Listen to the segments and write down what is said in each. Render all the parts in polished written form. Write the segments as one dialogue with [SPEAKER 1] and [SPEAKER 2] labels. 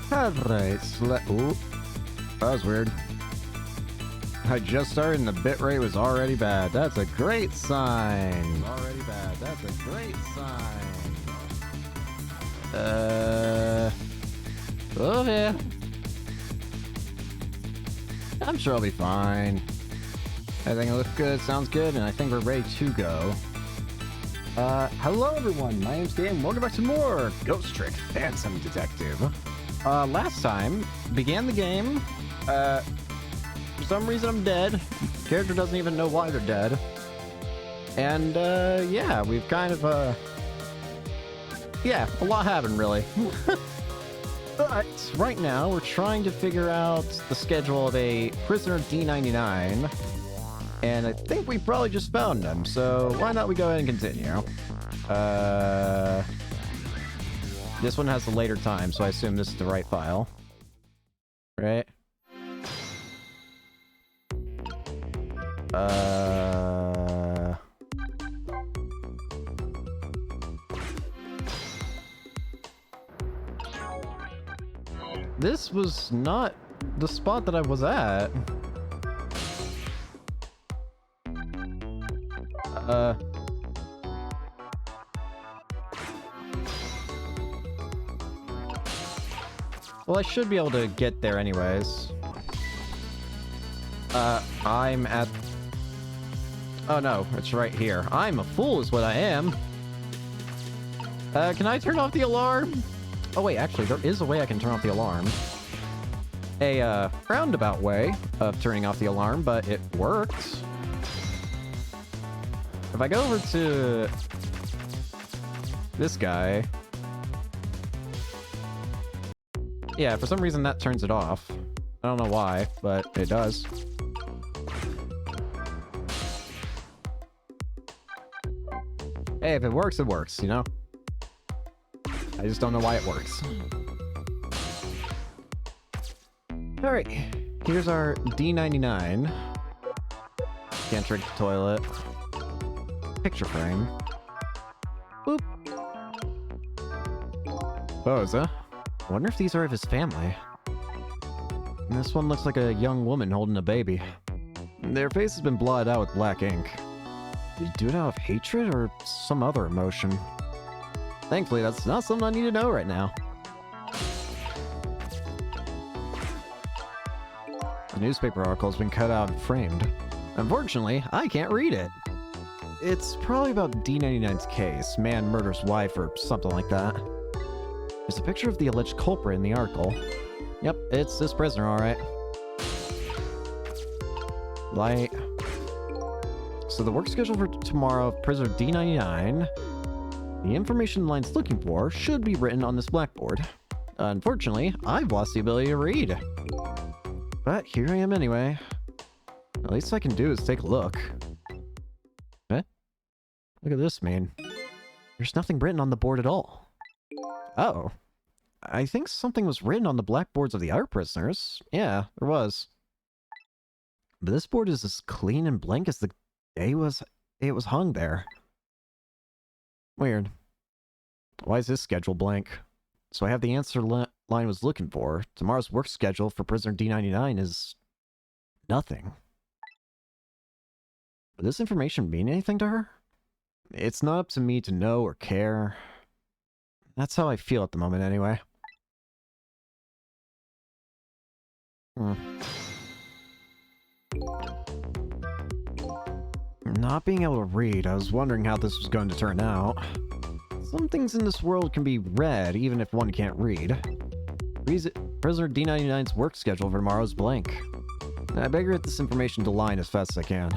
[SPEAKER 1] Alright, ooh, that was weird. I just started and the bitrate was already bad. That's a great sign. Already bad. That's a great sign. Oh yeah. I'm sure I'll be fine. Everything looks good, sounds good, and I think we're ready to go. Hello everyone, my name's Dan. Welcome back to more Ghost Trick Phantom Detective. Last time, began the game, for some reason I'm dead. Character doesn't even know why they're dead. And, yeah, we've kind of, yeah, a lot happened, really. But, right now, we're trying to figure out the schedule of a Prisoner D99. And I think we probably just found him, so why not we go ahead and continue? This one has a later time, so I assume this is the right file. Right? This was not the spot that I was at. Well, I should be able to get there anyways. I'm at... Oh no, it's right here. I'm a fool is what I am. Can I turn off the alarm? Oh wait, actually, there is a way I can turn off the alarm. A, roundabout way of turning off the alarm, but it worked. If I go over to this guy... Yeah, for some reason that turns it off. I don't know why, but it does. Hey, if it works, you know? I just don't know why it works. Alright, here's our D99. Can't drink the toilet. Picture frame. Boop. Boza. I wonder if these are of his family. This one looks like a young woman holding a baby. Their face has been blotted out with black ink. Did he do it out of hatred or some other emotion? Thankfully, that's not something I need to know right now. The newspaper article has been cut out and framed. Unfortunately, I can't read it. It's probably about D99's case. Man murders wife or something like that. There's a picture of the alleged culprit in the article. Yep, it's this prisoner, alright. Light. So the work schedule for tomorrow of prisoner D99. The information the line's looking for should be written on this blackboard. Unfortunately, I've lost the ability to read. But here I am anyway. The least I can do is take a look. Eh? Look at this, man. There's nothing written on the board at all. Oh. I think something was written on the blackboards of the other prisoners. Yeah, there was. But this board is as clean and blank as the day it was hung there. Weird. Why is this schedule blank? So I have the answer line I was looking for. Tomorrow's work schedule for prisoner D99 is... nothing. Would this information mean anything to her? It's not up to me to know or care. That's how I feel at the moment, anyway. Not being able to read, I was wondering how this was going to turn out. Some things in this world can be read, even if one can't read. Prisoner D99's work schedule for tomorrow is blank. I better get this information to line as fast as I can.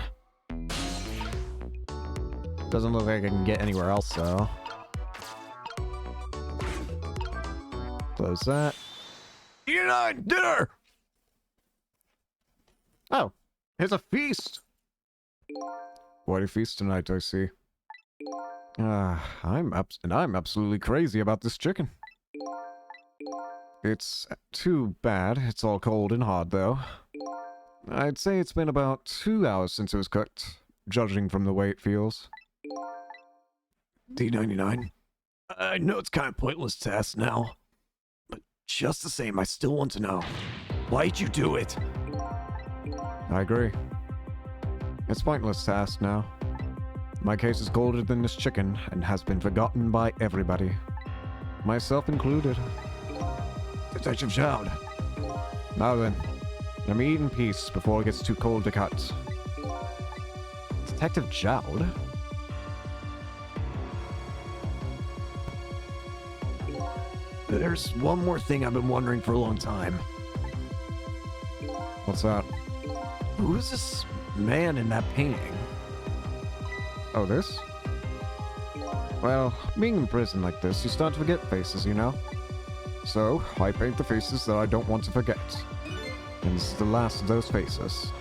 [SPEAKER 1] Doesn't look like I can get anywhere else, though. Close that. D9 dinner! Oh, it's a feast! Quite a feast tonight, I see. I'm absolutely crazy about this chicken. It's too bad. It's all cold and hot, though. I'd say it's been about 2 hours since it was cooked, judging from the way it feels. D99. I know it's kind of pointless to ask now, but
[SPEAKER 2] Just the same, I still want to know. Why'd you do it?
[SPEAKER 1] I agree. It's pointless to ask now. My case is colder than this chicken and has been forgotten by everybody. Myself included.
[SPEAKER 2] Detective Jowd.
[SPEAKER 1] Now then, let me eat in peace before it gets too cold to cut. Detective Jowd?
[SPEAKER 2] There's one more thing I've been wondering for a long time.
[SPEAKER 1] What's that?
[SPEAKER 2] Who is this man in that painting?
[SPEAKER 1] Oh, this? Well, being in prison like this, you start to forget faces, you know? So, I paint the faces that I don't want to forget. And this is the last of those faces.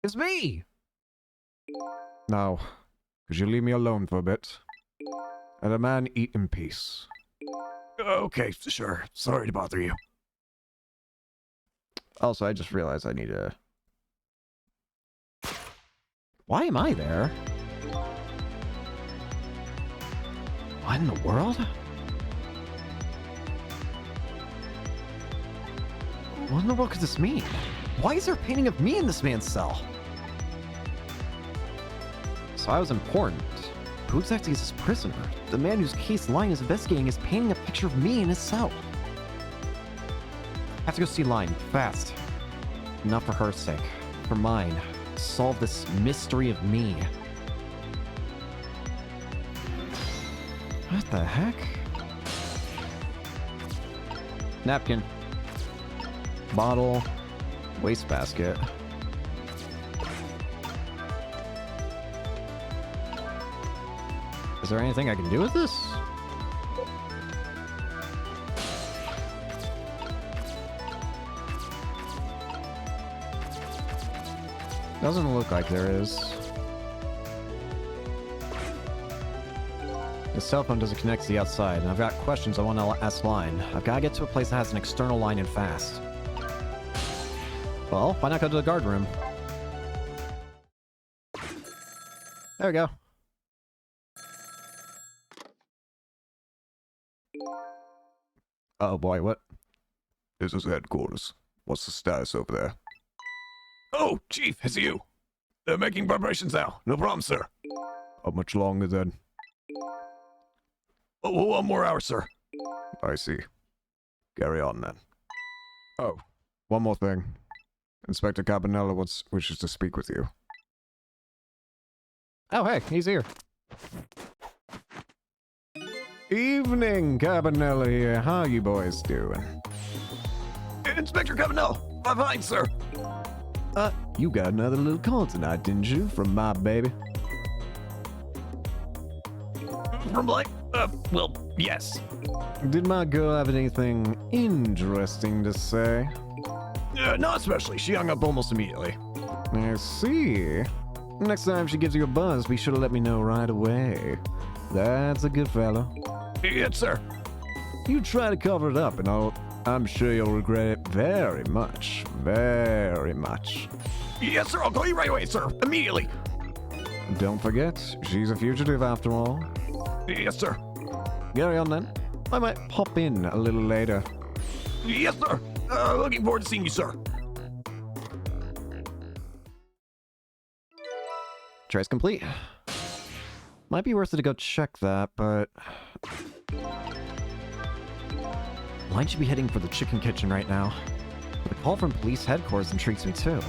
[SPEAKER 2] It's me!
[SPEAKER 1] Now, could you leave me alone for a bit? And a man eat in peace.
[SPEAKER 2] Okay, sure. Sorry to bother you.
[SPEAKER 1] Also, I just realized I need to... Why am I there? What in the world? What in the world could this mean? Why is there a painting of me in this man's cell? So I was important. Who exactly is this prisoner? The man whose case Line is investigating is painting a picture of me in his cell. I have to go see Line, fast. Not for her sake, for mine. Solve this mystery of me. What the heck? Napkin. Bottle. Wastebasket. Is there anything I can do with this? Doesn't look like there is. The cell phone doesn't connect to the outside, and I've got questions I want to ask Line. I've got to get to a place that has an external line and fast. Well, why not go to the guard room? There we go. Oh boy, what?
[SPEAKER 2] This is headquarters. What's the status over there? Oh, Chief, it's you. They're making preparations now. No problem, sir.
[SPEAKER 1] How much longer then?
[SPEAKER 2] Oh, 1 more hour, sir.
[SPEAKER 1] I see. Carry on then. Oh, one more thing. Inspector Cabanella wishes to speak with you. Oh, hey, he's here. Evening, Cabanella here. How you boys doing?
[SPEAKER 2] Inspector Cabanella, I'm fine, sir.
[SPEAKER 1] You got another little call tonight, didn't you, from my baby?
[SPEAKER 2] From like, well, yes.
[SPEAKER 1] Did my girl have anything interesting to say?
[SPEAKER 2] Not especially. She hung up almost immediately.
[SPEAKER 1] I see. Next time she gives you a buzz, be sure to let me know right away. That's a good fellow.
[SPEAKER 2] Yes, sir.
[SPEAKER 1] You try to cover it up, and I'm sure you'll regret it very much. Very much.
[SPEAKER 2] Yes, sir. I'll call you right away, sir. Immediately.
[SPEAKER 1] Don't forget, she's a fugitive after all.
[SPEAKER 2] Yes, sir.
[SPEAKER 1] Carry on then. I might pop in a little later.
[SPEAKER 2] Yes, sir. Looking forward to seeing you, sir.
[SPEAKER 1] Trace complete. Might be worth it to go check that, but... Line should be heading for the chicken kitchen right now. But the call from police headquarters intrigues me too.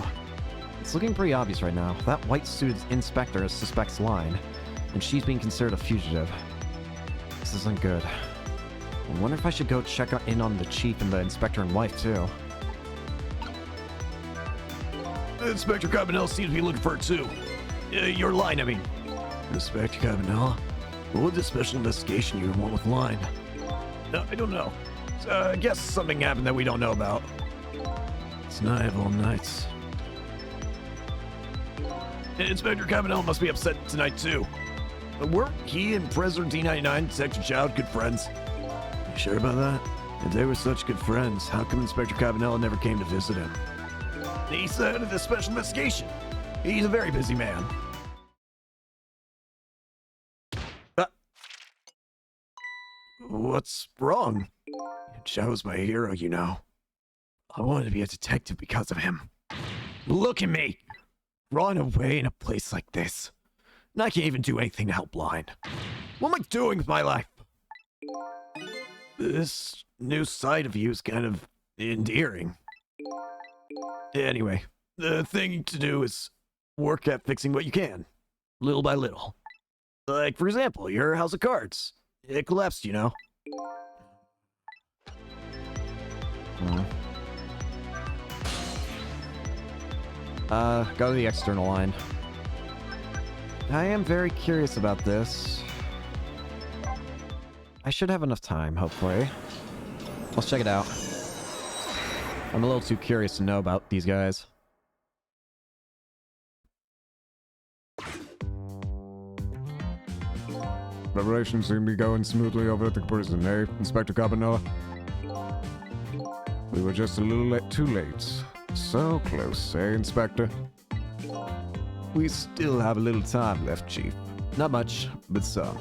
[SPEAKER 1] It's looking pretty obvious right now. That white-suited inspector suspects Line, and she's being considered a fugitive. This isn't good. I wonder if I should go check in on the chief and the inspector and wife too.
[SPEAKER 2] Inspector Cabanella seems to be looking for it too. Your Line, I mean. Inspector Cabanella, what would this special investigation you want with Line? I don't know. I guess something happened that we don't know about. It's night of all nights. Inspector Cabanella must be upset tonight too. Weren't he and President D99, Detective Jowd, good friends? You sure about that? If they were such good friends, how come Inspector Cabanella never came to visit him? He's the head of this special investigation. He's a very busy man. What's wrong? Joe's my hero, you know. I wanted to be a detective because of him. Look at me! Run away in a place like this. And I can't even do anything to help Line. What am I doing with my life? This new side of you is kind of endearing. Anyway, the thing to do is work at fixing what you can, little by little. Like, for example, your house of cards. It collapsed, you know.
[SPEAKER 1] Go to the external line. I am very curious about this. I should have enough time, hopefully. Let's check it out. I'm a little too curious to know about these guys.
[SPEAKER 3] Preparations seem to be going smoothly over at the prison, eh, Inspector Cabanella? We were just a little too late. So close, eh, Inspector?
[SPEAKER 2] We still have a little time left, Chief. Not much, but some.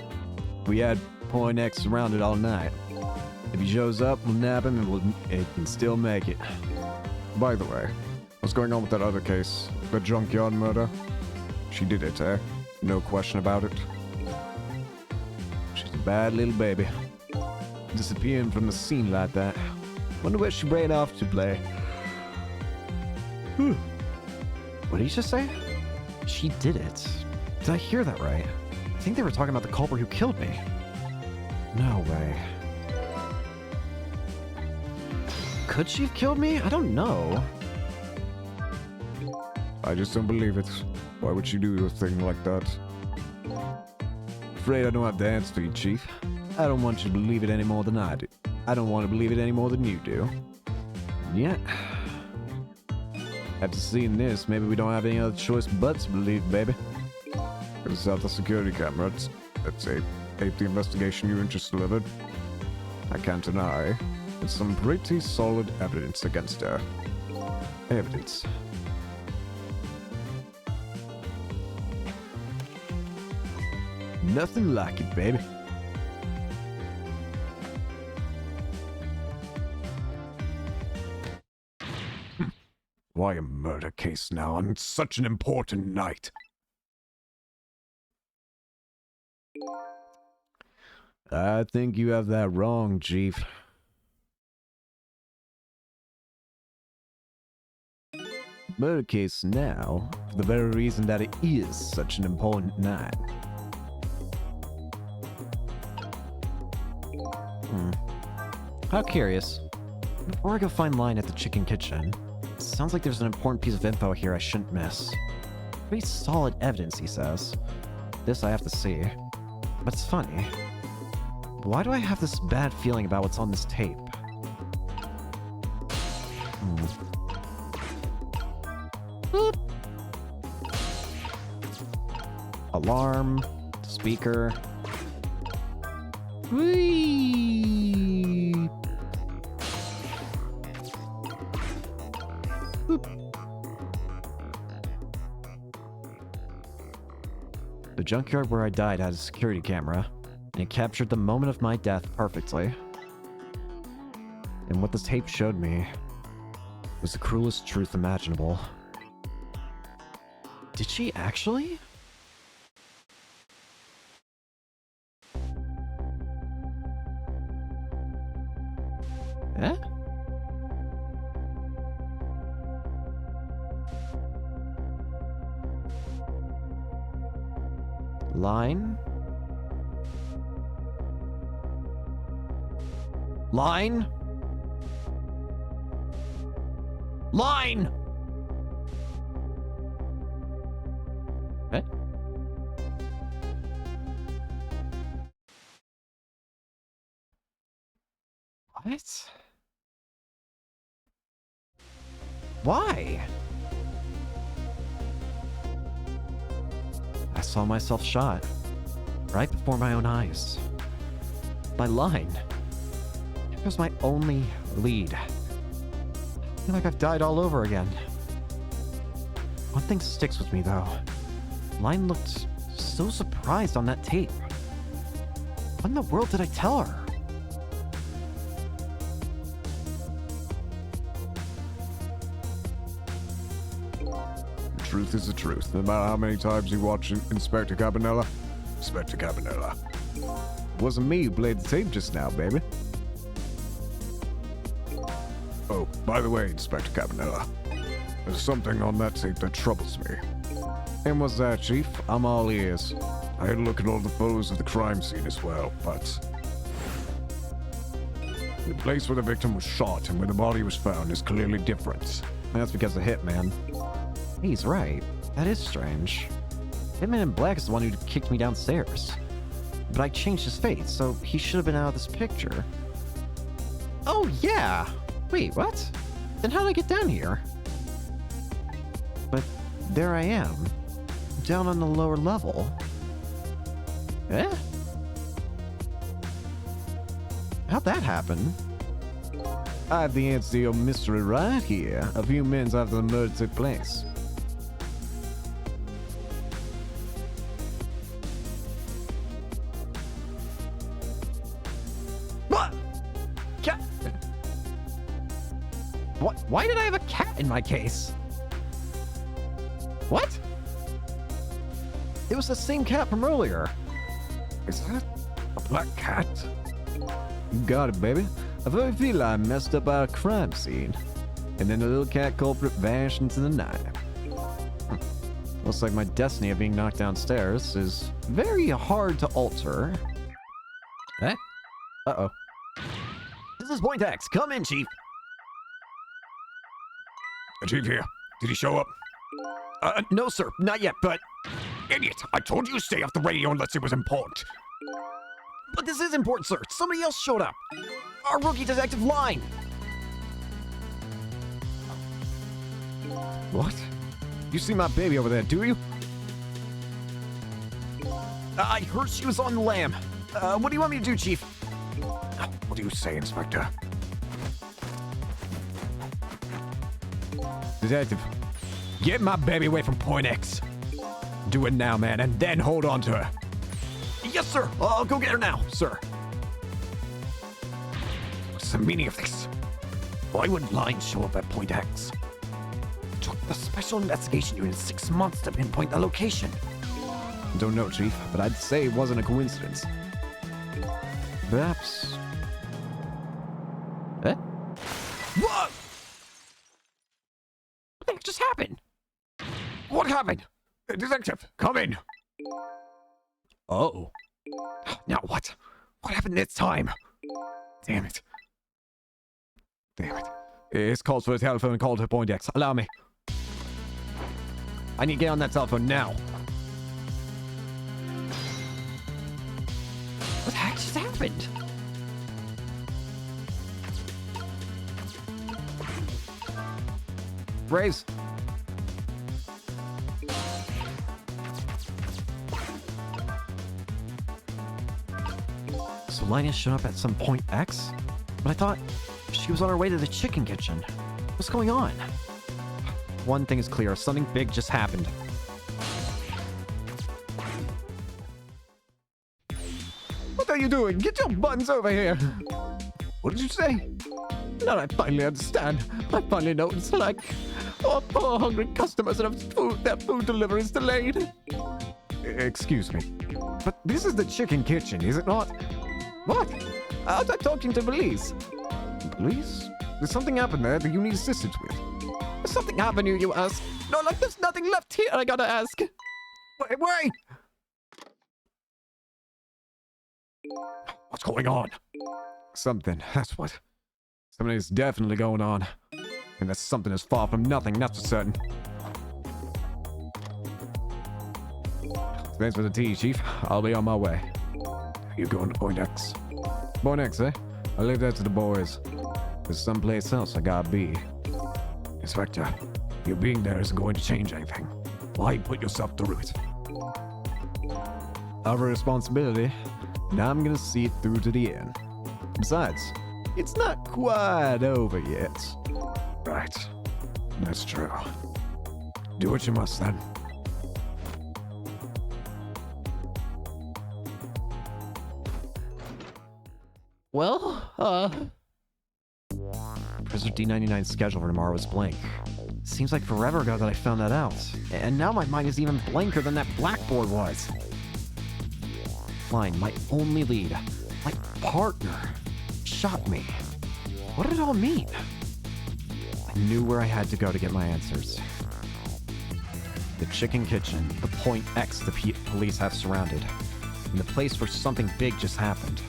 [SPEAKER 2] We had Point X surrounded all night. If he shows up, we'll nab him and it can still make it.
[SPEAKER 3] By the way, what's going on with that other case? The junkyard murder? She did it, eh? No question about it.
[SPEAKER 2] She's a bad little baby. Disappearing from the scene like that. Wonder where she ran off to play.
[SPEAKER 1] What did you just say? She did it. Did I hear that right? I think they were talking about the culprit who killed me. No way. Could she have killed me? I don't know.
[SPEAKER 3] I just don't believe it. Why would she do a thing like that?
[SPEAKER 2] Afraid I don't have the answer for you, Chief. I don't want you to believe it any more than I do. I don't want to believe it any more than you do. Yet, after seeing this, maybe we don't have any other choice but to believe, baby.
[SPEAKER 3] Is that the security cameras? Let's say, ape the investigation you just delivered. I can't deny. It's some pretty solid evidence against her.
[SPEAKER 2] Evidence. Nothing like it, baby.
[SPEAKER 3] Why a murder case now on such an important night?
[SPEAKER 2] I think you have that wrong, Chief. Murder case now, for the very reason that it is such an important night.
[SPEAKER 1] How curious. Before I go find Line at the chicken kitchen, it sounds like there's an important piece of info here I shouldn't miss. Pretty solid evidence, he says. This I have to see. But it's funny. Why do I have this bad feeling about what's on this tape? Boop. Alarm. Speaker. Whee! Boop. The junkyard where I died had a security camera, and it captured the moment of my death perfectly. And what this tape showed me was the cruelest truth imaginable. Did she actually? Eh? Line? Line? Line! Eh? What? Why? I saw myself shot right before my own eyes. By Line. It was my only lead. I feel like I've died all over again. One thing sticks with me though. Line looked so surprised on that tape. What in the world did I tell her?
[SPEAKER 3] truth is the truth, no matter how many times you watch Inspector Cabanela. Inspector Cabanela. It wasn't me who played the tape just now, baby. Oh, by the way, Inspector Cabanela, there's something on that tape that troubles me. And what's that, Chief? I'm all ears. I had a look at all the photos of the crime scene as well, but the place where the victim was shot and where the body was found is clearly different.
[SPEAKER 1] That's because of Hitman. He's right. That is strange. Hitman in Black is the one who kicked me downstairs. But I changed his face, so he should have been out of this picture. Oh, yeah! Wait, what? Then how did I get down here? But there I am. Down on the lower level. Eh? How'd that happen? I have the answer to your mystery right here, a few minutes after the murder took place. What? Cat? What? Why did I have a cat in my case? What? It was the same cat from earlier.
[SPEAKER 3] Is that a black cat?
[SPEAKER 1] You got it, baby. A very feline messed up our crime scene. And then the little cat culprit vanished into the night. Looks like my destiny of being knocked downstairs is very hard to alter. Eh? Uh-oh. This is Point X. Come in, Chief.
[SPEAKER 3] The Chief here. Did he show up?
[SPEAKER 1] No, sir. Not yet, but...
[SPEAKER 3] Idiot! I told you to stay off the radio unless it was important.
[SPEAKER 1] But this is important, sir. Somebody else showed up. Our rookie detective Line. What? You see my baby over there, do you? I heard she was on the lam. What do you want me to do, Chief?
[SPEAKER 3] What do you say, Inspector?
[SPEAKER 1] Detective, get my baby away from Point X. Do it now, man, and then hold on to her. Yes, sir. I'll go get her now, sir.
[SPEAKER 3] What's the meaning of this?
[SPEAKER 1] Why would Line show up at Point X? It took the Special Investigation Unit 6 months to pinpoint the location. Don't know, Chief, but I'd say it wasn't a coincidence. Perhaps... Eh? What? What the heck just happened?
[SPEAKER 3] What happened? Detective, come in.
[SPEAKER 1] Oh. Now what? What happened this time? Damn it. Damn it. It's calls for a telephone call to Point X. Allow me. I need to get on that telephone now. What the heck just happened? Braves. So Linus showed up at some Point X? But I thought she was on her way to the chicken kitchen. What's going on? One thing is clear, something big just happened. What are you doing? Get your buns over here! What did you say? Now I finally understand. I finally know what it's like. Oh, poor hungry customers that have their food delivery is delayed. Excuse me. But this is the chicken kitchen, is it not? What? How's I talking to police? Police? There's something happened there that you need assistance with. There's something happened to you ask. No, like there's nothing left here I gotta ask. Wait! What's going on? Something, that's what. Something is definitely going on. And that something is far from nothing, that's for certain. Thanks for the tea, Chief. I'll be on my way.
[SPEAKER 3] You going to Point X?
[SPEAKER 1] Point X, eh? I'll leave that to the boys. There's someplace else I gotta be.
[SPEAKER 3] Inspector, you being there isn't going to change anything. Why put yourself through it?
[SPEAKER 1] I have a responsibility, and I'm gonna see it through to the end. Besides, it's not quite over yet.
[SPEAKER 3] Right. That's true. Do what you must then.
[SPEAKER 1] Well, Prisoner D99's schedule for tomorrow is blank. Seems like forever ago that I found that out. And now my mind is even blanker than that blackboard was. Fine, my only lead, my partner, shot me. What did it all mean? I knew where I had to go to get my answers. The Chicken Kitchen, the Point X the police have surrounded, and the place where something big just happened.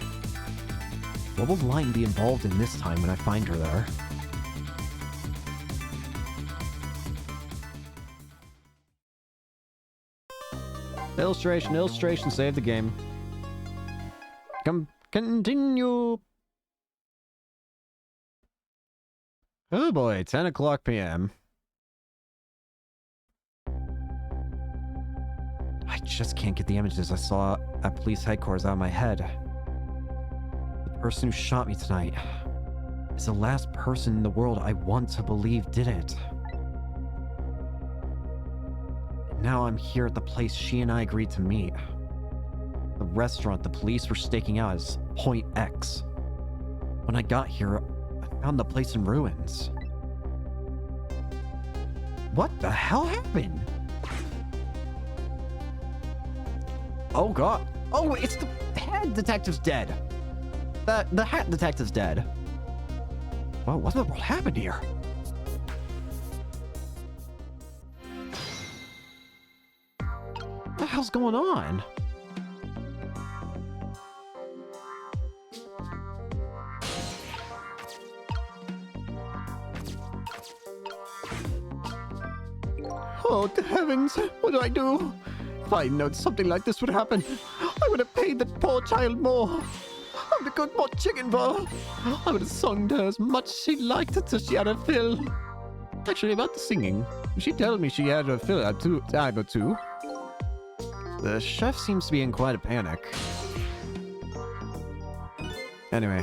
[SPEAKER 1] What will Lion be involved in this time when I find her there? Illustration, save the game. Continue. Oh boy, 10 o'clock p.m. I just can't get the images I saw at police headquarters out of my head. The person who shot me tonight is the last person in the world I want to believe did it. And now I'm here at the place she and I agreed to meet. The restaurant the police were staking out as Point X. When I got here, I found the place in ruins. What the hell happened? Oh god. Oh, it's the head detective's dead. The hat detective's dead. Whoa, what the world happened here? What the hell's going on? Oh, the heavens! What do I do? If I known something like this would happen, I would have paid the poor child more. I would have cooked more chicken for her. I would have sung to her as much as she liked it till she had her fill. Actually, about the singing, she told me she had her fill at time or two. The chef seems to be in quite a panic. Anyway,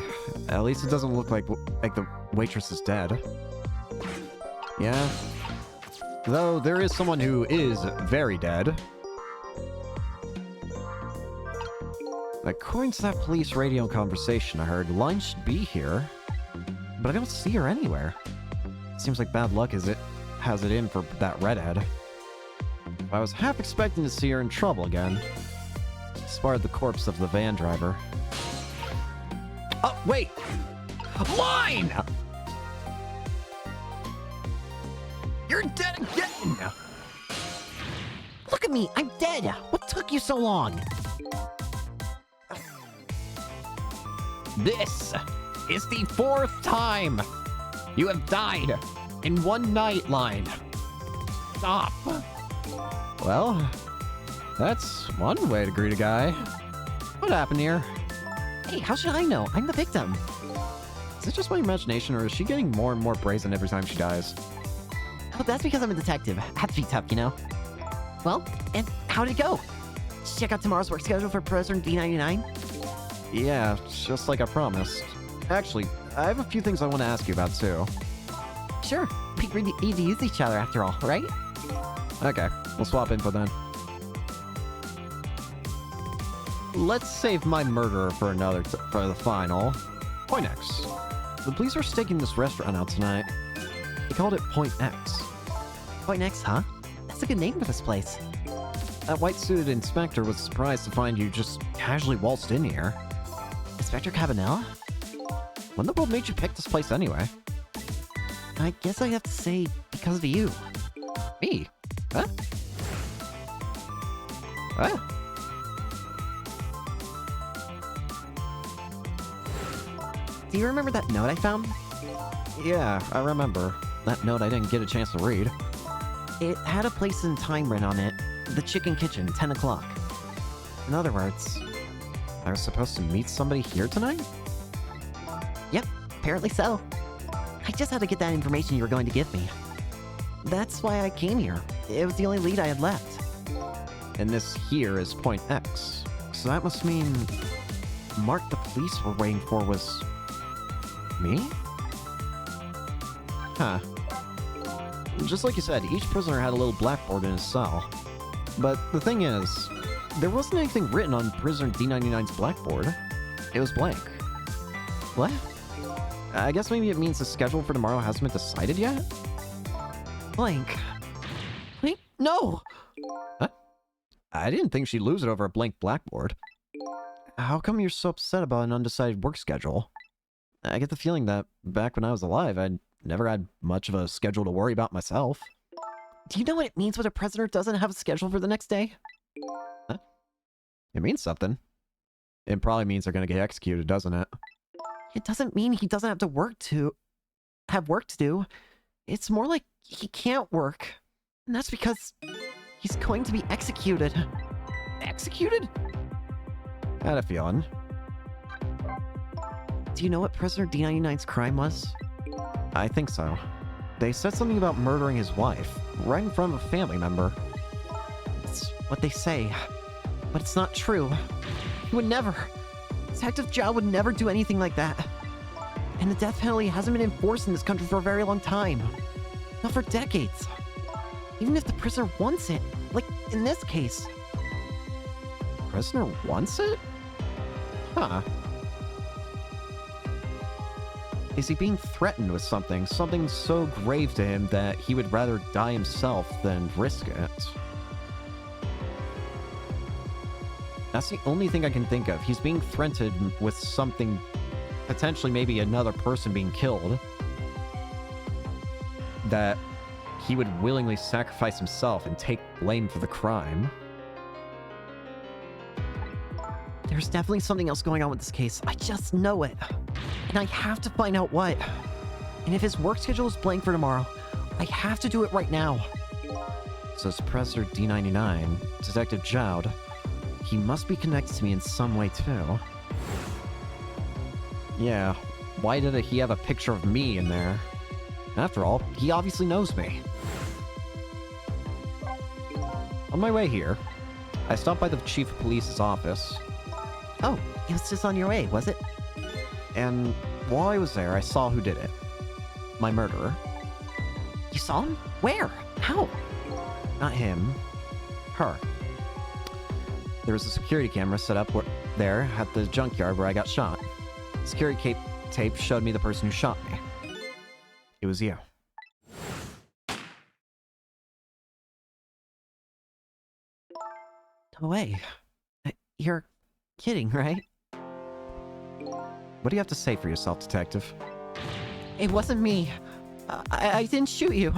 [SPEAKER 1] at least it doesn't look like the waitress is dead. Yeah. Though there is someone who is very dead. According to that police radio conversation I heard, Line should be here, but I don't see her anywhere. Seems like bad luck has it in for that redhead. I was half expecting to see her in trouble again. Spotted the corpse of the van driver. Oh, wait! Line! You're dead again!
[SPEAKER 4] Look at me, I'm dead! What took you so long?
[SPEAKER 1] This is the 4th time you have died in one night, Line. Stop. Well, that's one way to greet a guy. What happened here?
[SPEAKER 4] Hey, how should I know? I'm the victim.
[SPEAKER 1] Is it just my imagination, or is she getting more and more brazen every time she dies?
[SPEAKER 4] Oh, that's because I'm a detective. I have to be tough, you know? Well, and how'd it go? Did you check out tomorrow's work schedule for President D99?
[SPEAKER 1] Yeah, just like I promised. Actually, I have a few things I want to ask you about, too.
[SPEAKER 4] Sure. We agreed to use each other after all, right?
[SPEAKER 1] Okay, we'll swap info then. Let's save my murderer for for the final. Point X. The police are staking this restaurant out tonight. They called it Point X.
[SPEAKER 4] Point X, huh? That's a good name for this place.
[SPEAKER 1] That white-suited inspector was surprised to find you just casually waltzed in here.
[SPEAKER 4] Inspector Cabanela?
[SPEAKER 1] When the world made you pick this place anyway?
[SPEAKER 4] I guess I have to say, because of you.
[SPEAKER 1] Me? Huh? Huh?
[SPEAKER 4] Do you remember that note I found?
[SPEAKER 1] Yeah, I remember. That note I didn't get a chance to read.
[SPEAKER 4] It had a place and time written on it. The Chicken Kitchen, 10 o'clock.
[SPEAKER 1] In other words, I was supposed to meet somebody here tonight?
[SPEAKER 4] Yep, apparently so. I just had to get that information you were going to give me. That's why I came here. It was the only lead I had left.
[SPEAKER 1] And this here is Point X. So that must mean Mark the police were waiting for was me? Huh. Just like you said, each prisoner had a little blackboard in his cell. But the thing is, there wasn't anything written on prisoner D99's blackboard. It was blank. What? I guess maybe it means the schedule for tomorrow hasn't been decided yet?
[SPEAKER 4] Blank. Blank? No!
[SPEAKER 1] Huh? I didn't think she'd lose it over a blank blackboard. How come you're so upset about an undecided work schedule? I get the feeling that back when I was alive, I never had much of a schedule to worry about myself.
[SPEAKER 4] Do you know what it means when a prisoner doesn't have a schedule for the next day?
[SPEAKER 1] Huh? It means something. It probably means they're gonna get executed, doesn't it?
[SPEAKER 4] It doesn't mean he doesn't have work to do. It's more like he can't work. And that's because he's going to be executed. Executed?
[SPEAKER 1] I had a feeling.
[SPEAKER 4] Do you know what Prisoner D99's crime was?
[SPEAKER 1] I think so. They said something about murdering his wife, right in front of a family member.
[SPEAKER 4] It's what they say. But it's not true. He would never. Detective Zhao would never do anything like that. And the death penalty hasn't been enforced in this country for a very long time. Not for decades. Even if the prisoner wants it, like in this case.
[SPEAKER 1] Prisoner wants it? Huh. Is he being threatened with something? Something so grave to him that he would rather die himself than risk it? That's the only thing I can think of. He's being threatened with something, potentially maybe another person being killed, that he would willingly sacrifice himself and take blame for the crime.
[SPEAKER 4] There's definitely something else going on with this case. I just know it. And I have to find out what. And if his work schedule is blank for tomorrow, I have to do it right now.
[SPEAKER 1] Says Prisoner D99, Detective Zhao. He must be connected to me in some way, too. Yeah, why did he have a picture of me in there? After all, he obviously knows me. On my way here, I stopped by the Chief of Police's office.
[SPEAKER 4] Oh, it was just on your way, was it?
[SPEAKER 1] And while I was there, I saw who did it. My murderer.
[SPEAKER 4] You saw him? Where? How?
[SPEAKER 1] Not him. Her. There was a security camera set up there at the junkyard where I got shot. Security tape showed me the person who shot me. It was you.
[SPEAKER 4] No way. You're kidding, right?
[SPEAKER 1] What do you have to say for yourself, Detective?
[SPEAKER 4] It wasn't me. I didn't shoot you.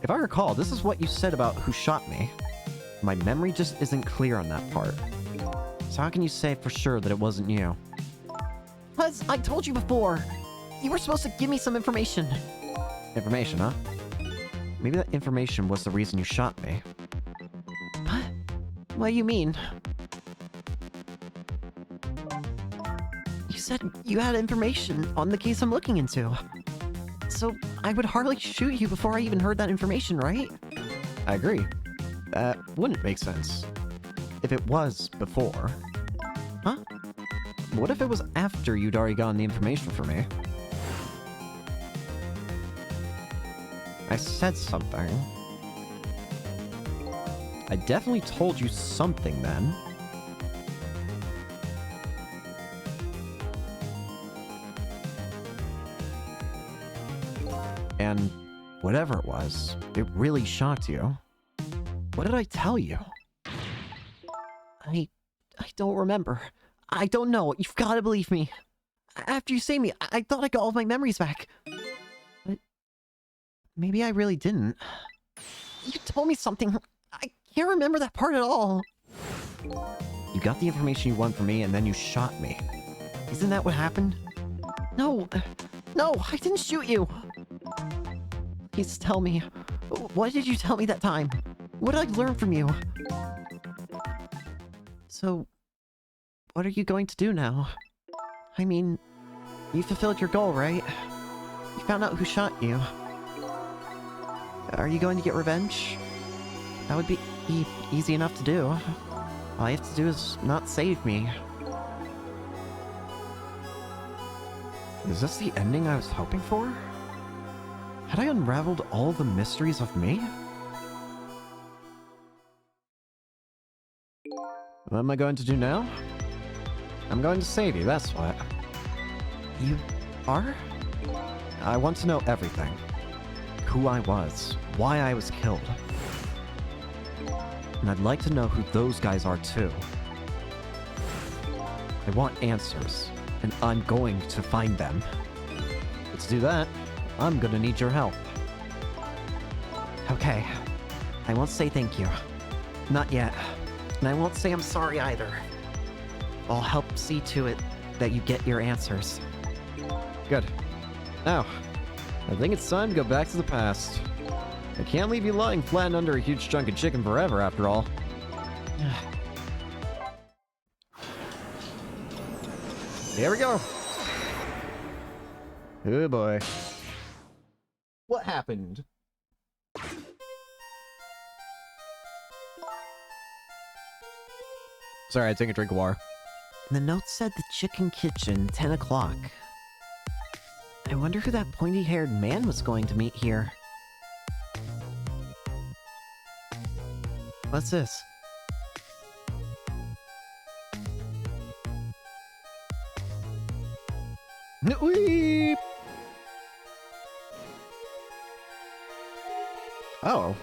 [SPEAKER 1] If I recall, this is what you said about who shot me. My memory just isn't clear on that part. So how can you say for sure that it wasn't you?
[SPEAKER 4] Because I told you before. You were supposed to give me some information.
[SPEAKER 1] Information, huh? Maybe that information was the reason you shot me.
[SPEAKER 4] What? What do you mean? You said you had information on the case I'm looking into. So I would hardly shoot you before I even heard that information, right?
[SPEAKER 1] I agree. That wouldn't make sense. If it was before.
[SPEAKER 4] Huh?
[SPEAKER 1] What if it was after you'd already gotten the information for me? I said something. I definitely told you something then. And whatever it was, it really shocked you. What did I tell you?
[SPEAKER 4] I don't remember. I don't know. You've got to believe me. After you saved me, I thought I got all of my memories back. But maybe I really didn't. You told me something. I can't remember that part at all.
[SPEAKER 1] You got the information you wanted from me and then you shot me.
[SPEAKER 4] Isn't that what happened? No. No, I didn't shoot you. Please tell me. What did you tell me that time? What did I learn from you? So, what are you going to do now? I mean, you fulfilled your goal, right? You found out who shot you. Are you going to get revenge? That would be easy enough to do. All you have to do is not save me.
[SPEAKER 1] Is this the ending I was hoping for? Had I unraveled all the mysteries of me? What am I going to do now? I'm going to save you, that's what.
[SPEAKER 4] You are?
[SPEAKER 1] I want to know everything. Who I was,
[SPEAKER 4] why I was killed. And I'd like to know who those guys are too. I want answers, and I'm going to find them. But to do that, I'm gonna need your help. Okay, I won't say thank you. Not yet. And I won't say I'm sorry either. I'll help see to it that you get your answers.
[SPEAKER 1] Good. Now, I think it's time to go back to the past. I can't leave you lying flat under a huge chunk of chicken forever, after all. Here we go. Oh boy. What happened? Sorry, I take a drink of water.
[SPEAKER 4] The note said the chicken kitchen, 10 o'clock. I wonder who that pointy-haired man was going to meet here. What's this?
[SPEAKER 1] Weep. Oh.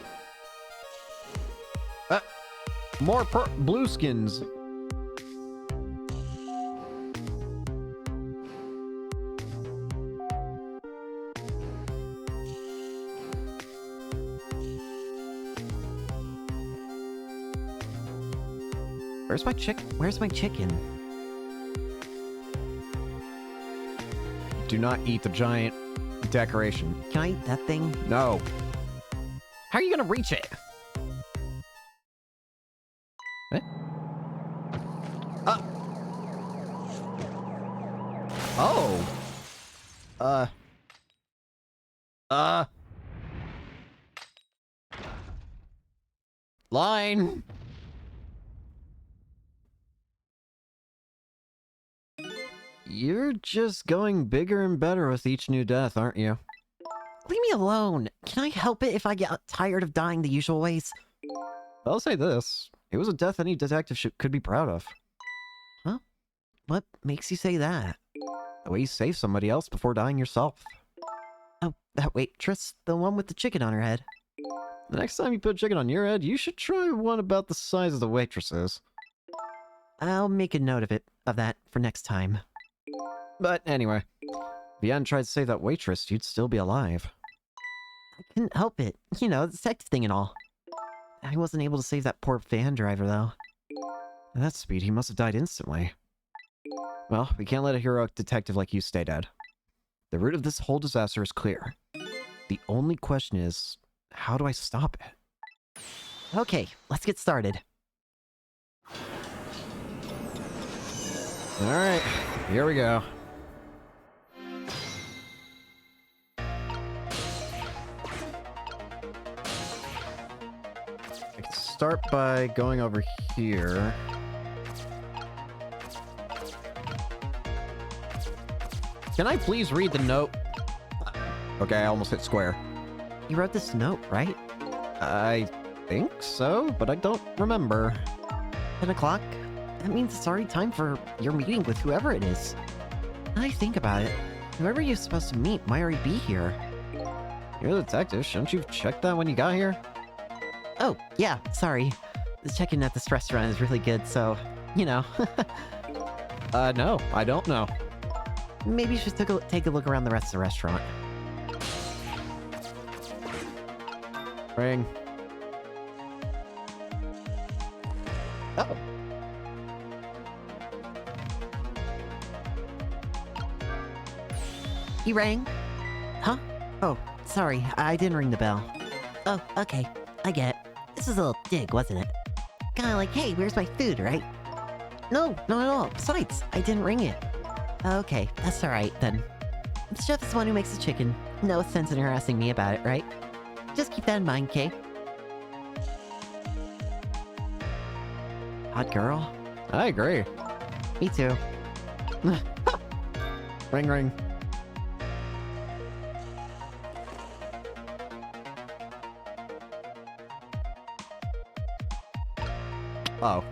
[SPEAKER 1] More blue skins.
[SPEAKER 4] Where's my chicken?
[SPEAKER 1] Do not eat the giant decoration.
[SPEAKER 4] Can I eat that thing?
[SPEAKER 1] No. How are you gonna reach it? Eh? Oh. Line. You're just going bigger and better with each new death, aren't you?
[SPEAKER 4] Leave me alone. Can I help it if I get tired of dying the usual ways?
[SPEAKER 1] I'll say this. It was a death any detective could be proud of.
[SPEAKER 4] Huh? What makes you say that?
[SPEAKER 1] The way you saved somebody else before dying yourself.
[SPEAKER 4] Oh, that waitress? The one with the chicken on her head?
[SPEAKER 1] The next time you put chicken on your head, you should try one about the size of the waitress's.
[SPEAKER 4] I'll make a note of that for next time.
[SPEAKER 1] But anyway, if you hadn't tried to save that waitress, you'd still be alive.
[SPEAKER 4] I couldn't help it. You know, the detective thing and all. I wasn't able to save that poor van driver, though.
[SPEAKER 1] At that speed, he must have died instantly. Well, we can't let a heroic detective like you stay dead. The root of this whole disaster is clear. The only question is, how do I stop it?
[SPEAKER 4] Okay, let's get started.
[SPEAKER 1] Alright, here we go. I can start by going over here. Can I please read the note? Okay, I almost hit square.
[SPEAKER 4] You wrote this note, right?
[SPEAKER 1] I think so, but I don't remember.
[SPEAKER 4] 10 o'clock? That means it's already time for your meeting with whoever it is. Now I think about it, whoever you're supposed to meet might already be here.
[SPEAKER 1] You're the detective, shouldn't you have checked that when you got here?
[SPEAKER 4] Oh, yeah, sorry. The check-in at this restaurant is really good, so, you know.
[SPEAKER 1] No, I don't know.
[SPEAKER 4] Maybe you should take a look around the rest of the restaurant.
[SPEAKER 1] Ring.
[SPEAKER 4] Oh. You rang? Huh? Oh, sorry, I didn't ring the bell. Oh, okay, I get it. This is a little dig, wasn't it? Kinda like, hey, where's my food, right? No, not at all. Besides, I didn't ring it. Okay, that's alright then. The chef is the one who makes the chicken. No sense in harassing me about it, right? Just keep that in mind, Kay. Hot girl?
[SPEAKER 1] I agree.
[SPEAKER 4] Me too.
[SPEAKER 1] Ring, ring. Oh.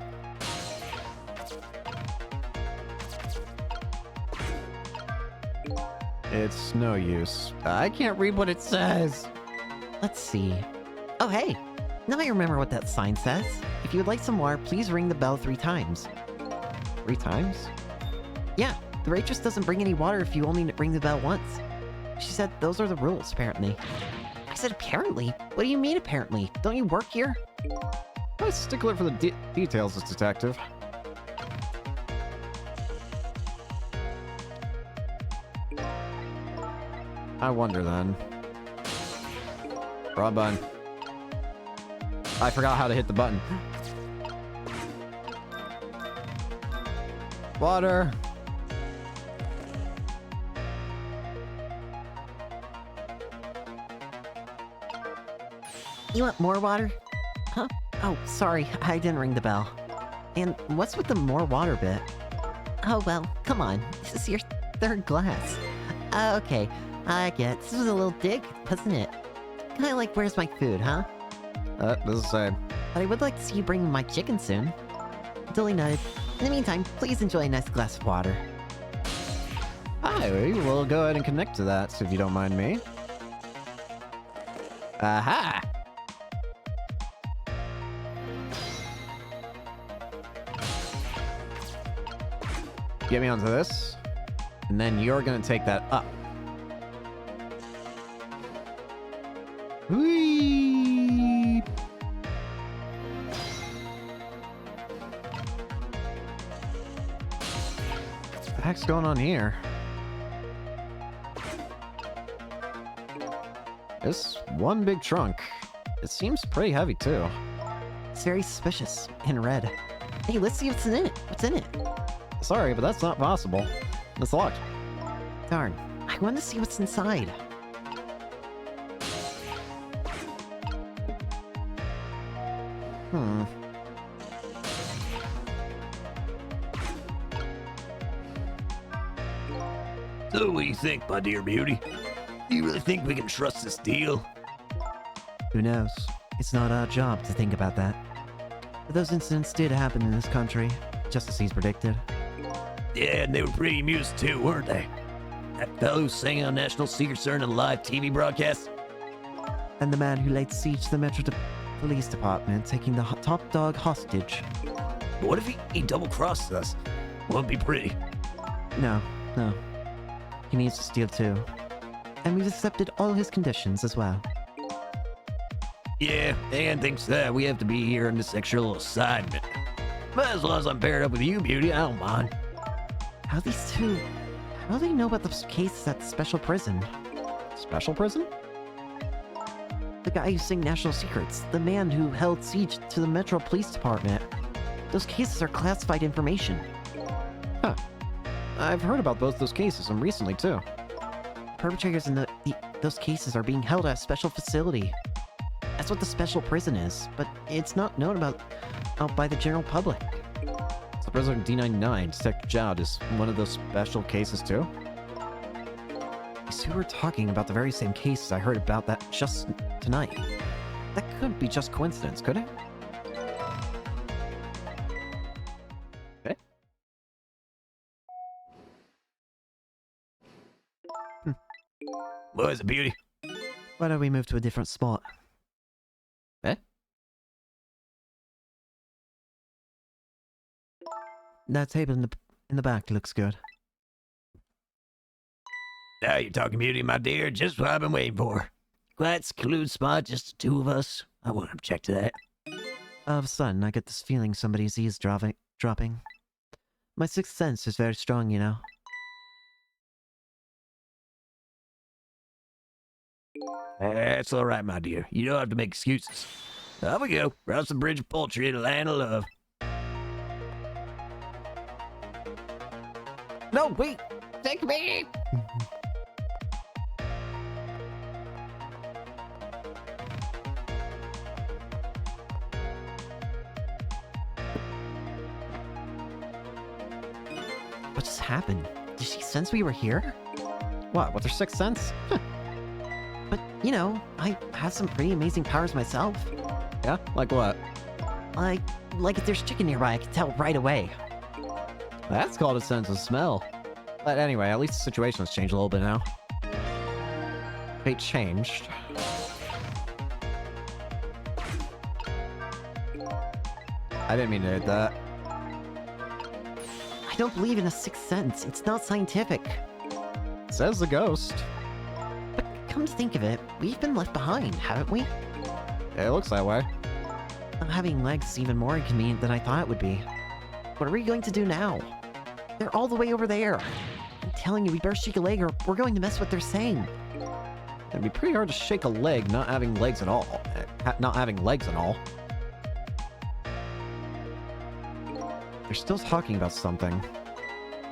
[SPEAKER 1] It's no use. I can't read what it says.
[SPEAKER 4] Let's see. Oh, hey! Now I remember what that sign says. If you would like some water, please ring the bell 3 times.
[SPEAKER 1] 3 times?
[SPEAKER 4] Yeah, the waitress doesn't bring any water if you only ring the bell once. She said those are the rules, apparently. I said apparently? What do you mean apparently? Don't you work here?
[SPEAKER 1] I'm a stickler for the details, this detective. I wonder then. Wrong button. I forgot how to hit the button. Water.
[SPEAKER 4] You want more water? Huh? Oh, sorry, I didn't ring the bell. And what's with the more water bit? Oh, well, come on. This is your 3rd glass. Okay, I get. This was a little dig, wasn't it? Kinda like, where's my food, huh?
[SPEAKER 1] This is the same.
[SPEAKER 4] But I would like to see you bring me my chicken soon. Duly noted. In the meantime, please enjoy a nice glass of water.
[SPEAKER 1] Hi, we'll go ahead and connect to that, if you don't mind me. Aha! Get me onto this, and then you're gonna take that up. Whee! What the heck's going on here? This one big trunk. It seems pretty heavy too.
[SPEAKER 4] It's very suspicious. In red. Hey, let's see what's in it. What's in it?
[SPEAKER 1] Sorry, but that's not possible. It's locked.
[SPEAKER 4] Darn. I want to see what's inside.
[SPEAKER 1] Hmm.
[SPEAKER 2] So what do you think, my dear beauty? Do you really think we can trust this deal?
[SPEAKER 4] Who knows? It's not our job to think about that. But those incidents did happen in this country, just as he's predicted.
[SPEAKER 2] Yeah, and they were pretty amused too, weren't they? That fellow who sang on National Secrets during a live TV broadcast?
[SPEAKER 4] And the man who laid siege to the Police Department, taking the top dog hostage.
[SPEAKER 2] But what if he double-crossed us? Won't be pretty.
[SPEAKER 4] No. He needs to steal too. And we've accepted all his conditions as well.
[SPEAKER 2] Yeah, and thanks to that, we have to be here on this extra little assignment. But as long as I'm paired up with you, beauty, I don't mind.
[SPEAKER 4] How do they know about those cases at the special prison?
[SPEAKER 1] Special prison?
[SPEAKER 4] The guy who sang National Secrets, the man who held siege to the Metro Police Department. Those cases are classified information.
[SPEAKER 1] Huh. I've heard about both those cases, and recently too.
[SPEAKER 4] Perpetrators in those cases are being held at a special facility. That's what the special prison is, but it's not known about by the general public.
[SPEAKER 1] So President D99, Detective Jowd, is one of those special cases too?
[SPEAKER 4] So we're talking about the very same cases I heard about that just tonight. That couldn't be just coincidence, could it?
[SPEAKER 1] Okay.
[SPEAKER 2] What is it, beauty?
[SPEAKER 4] Why don't we move to a different spot?
[SPEAKER 1] Eh?
[SPEAKER 4] That table in the back looks good.
[SPEAKER 2] Now you're talking beauty, my dear. Just what I've been waiting for. Quiet, secluded spot, just the two of us. I won't object to that.
[SPEAKER 4] All of a sudden, I get this feeling somebody's eavesdropping. My sixth sense is very strong, you know.
[SPEAKER 2] That's all right, my dear. You don't have to make excuses. Off we go. Cross the bridge of poultry in the land of love.
[SPEAKER 1] No, wait! Take me!
[SPEAKER 4] What just happened? Did she sense we were here?
[SPEAKER 1] What, with her sixth sense?
[SPEAKER 4] But, you know, I have some pretty amazing powers myself.
[SPEAKER 1] Yeah? Like what?
[SPEAKER 4] Like if there's chicken nearby, I can tell right away.
[SPEAKER 1] That's called a sense of smell. But anyway, at least the situation has changed a little bit now. Fate changed. I didn't mean to hit that.
[SPEAKER 4] I don't believe in a sixth sense. It's not scientific.
[SPEAKER 1] Says the ghost.
[SPEAKER 4] But come to think of it, we've been left behind, haven't we?
[SPEAKER 1] It looks that way.
[SPEAKER 4] Not having legs is even more inconvenient than I thought it would be. What are we going to do now? They're all the way over there. I'm telling you, we better shake a leg or we're going to miss what they're saying.
[SPEAKER 1] It'd be pretty hard to shake a leg not having legs at all. Not having legs at all. They're still talking about something.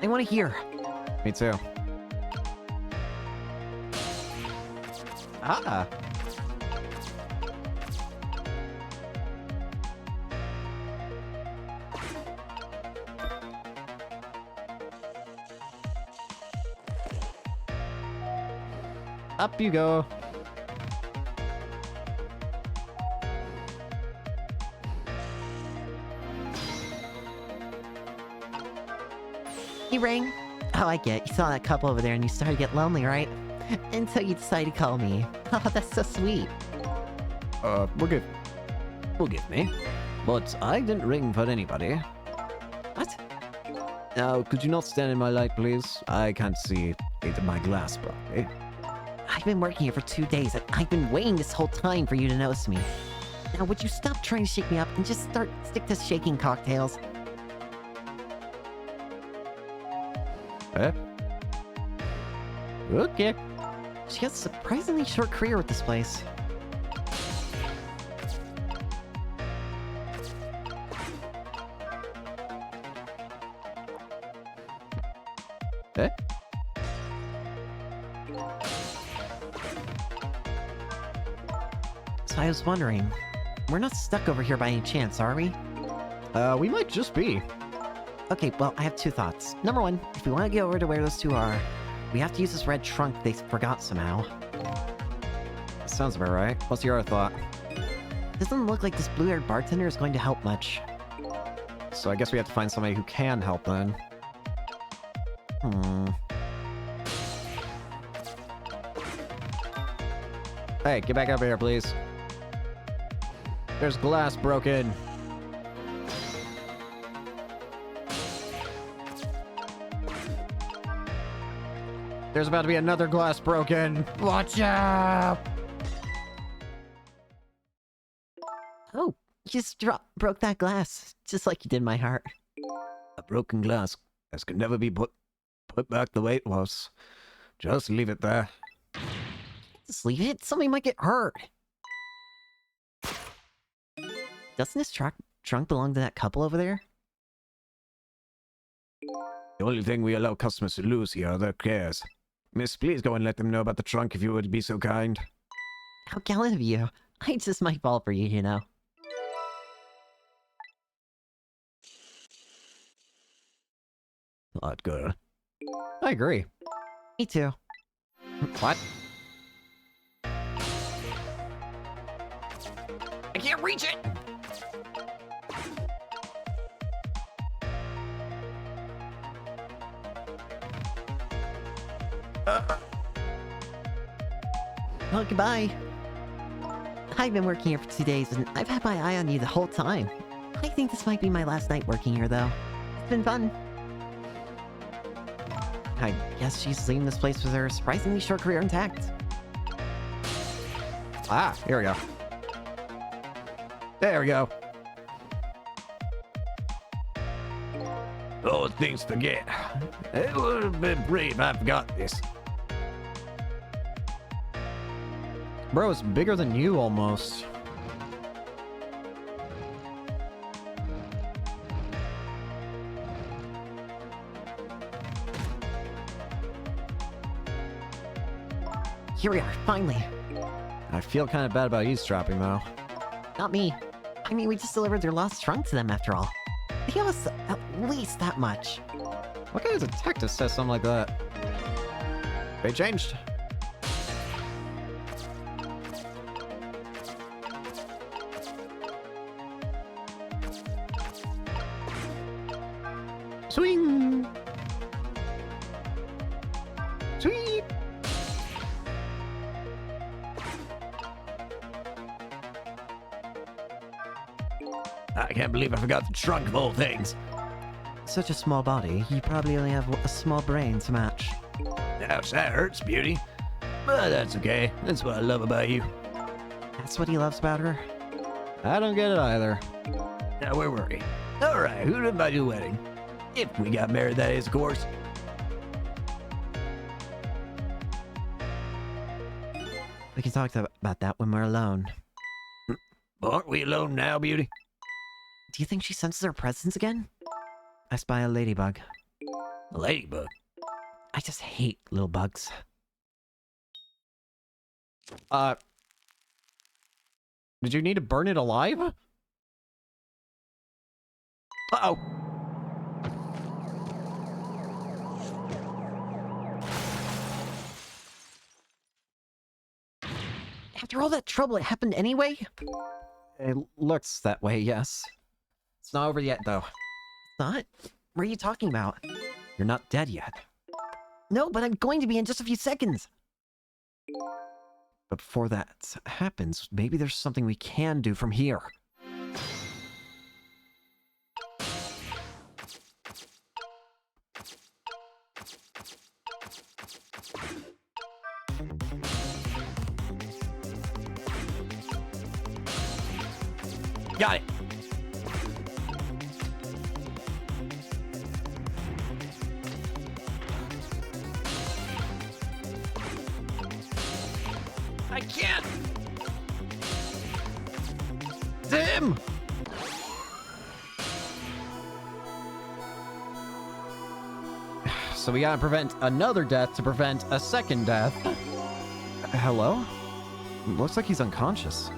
[SPEAKER 4] I want to hear.
[SPEAKER 1] Me too. Ah! Up you go.
[SPEAKER 4] He rang. Oh, I get it. You saw that couple over there and you started to get lonely, right? And so you decided to call me. Oh, that's so sweet.
[SPEAKER 1] Forgive me. But I didn't ring for anybody.
[SPEAKER 4] What?
[SPEAKER 1] Now, could you not stand in my light, please? I can't see into my glass properly.
[SPEAKER 4] I've been working here for 2 days and I've been waiting this whole time for you to notice me. Now, would you stop trying to shake me up and just stick to shaking cocktails?
[SPEAKER 1] Eh? Okay.
[SPEAKER 4] She has a surprisingly short career with this place.
[SPEAKER 1] Eh?
[SPEAKER 4] So I was wondering, we're not stuck over here by any chance, are we?
[SPEAKER 1] We might just be.
[SPEAKER 4] Okay, well, I have 2 thoughts. Number 1, if we want to get over to where those 2 are, we have to use this red trunk they forgot somehow.
[SPEAKER 1] Sounds about right. What's your other thought?
[SPEAKER 4] Doesn't look like this blue-haired bartender is going to help much.
[SPEAKER 1] So I guess we have to find somebody who can help then. Hey, get back up here, please. There's glass broken. There's about to be another glass broken. Watch out!
[SPEAKER 4] Oh, you just broke that glass, just like you did my heart.
[SPEAKER 2] A broken glass can never be put back the way it was. Just leave it there.
[SPEAKER 4] Just leave it, somebody might get hurt. Doesn't this trunk belong to that couple over there?
[SPEAKER 2] The only thing we allow customers to lose here are their cares. Miss, please go and let them know about the trunk if you would be so kind.
[SPEAKER 4] How gallant of you. It's just my fault for you, you know.
[SPEAKER 2] Odd girl.
[SPEAKER 1] I agree.
[SPEAKER 4] Me too.
[SPEAKER 1] What?
[SPEAKER 4] I can't reach it! Well, goodbye. I've been working here for 2 days, and I've had my eye on you the whole time. I think this might be my last night working here, though. It's been fun. I guess she's leaving this place with her surprisingly short career intact.
[SPEAKER 1] Ah, here we go. There we go.
[SPEAKER 2] Oh, things to forget. It would have been brave if I forgot this.
[SPEAKER 1] Bro, it's bigger than you almost.
[SPEAKER 4] Here we are, finally.
[SPEAKER 1] I feel kind of bad about eavesdropping though.
[SPEAKER 4] Not me. I mean, we just delivered their lost trunk to them after all. They owe us at least that much.
[SPEAKER 1] What kind of detective says something like that? They changed. Swing! Sweep!
[SPEAKER 2] I can't believe I forgot the trunk of all things.
[SPEAKER 4] Such a small body, you probably only have a small brain to match.
[SPEAKER 2] Ouch, that hurts, Beauty. But that's okay. That's what I love about you.
[SPEAKER 4] That's what he loves about her?
[SPEAKER 1] I don't get it either.
[SPEAKER 2] Now, where were we? Alright, who'd invite you to the wedding? If we got married, that is, of course.
[SPEAKER 4] We can talk about that when we're alone.
[SPEAKER 2] Aren't we alone now, Beauty?
[SPEAKER 4] Do you think she senses our presence again? I spy a ladybug.
[SPEAKER 2] A ladybug.
[SPEAKER 4] I just hate little bugs.
[SPEAKER 1] Did you need to burn it alive?
[SPEAKER 2] Uh-oh.
[SPEAKER 4] After all that trouble, it happened anyway?
[SPEAKER 1] It looks that way, yes. It's not over yet, though.
[SPEAKER 4] It's not? What are you talking about?
[SPEAKER 1] You're not dead yet.
[SPEAKER 4] No, but I'm going to be in just a few seconds.
[SPEAKER 1] But before that happens, maybe there's something we can do from here.
[SPEAKER 2] Got it. I can't.
[SPEAKER 1] Dim! So we gotta prevent another death to prevent a second death. Hello? Looks like he's unconscious.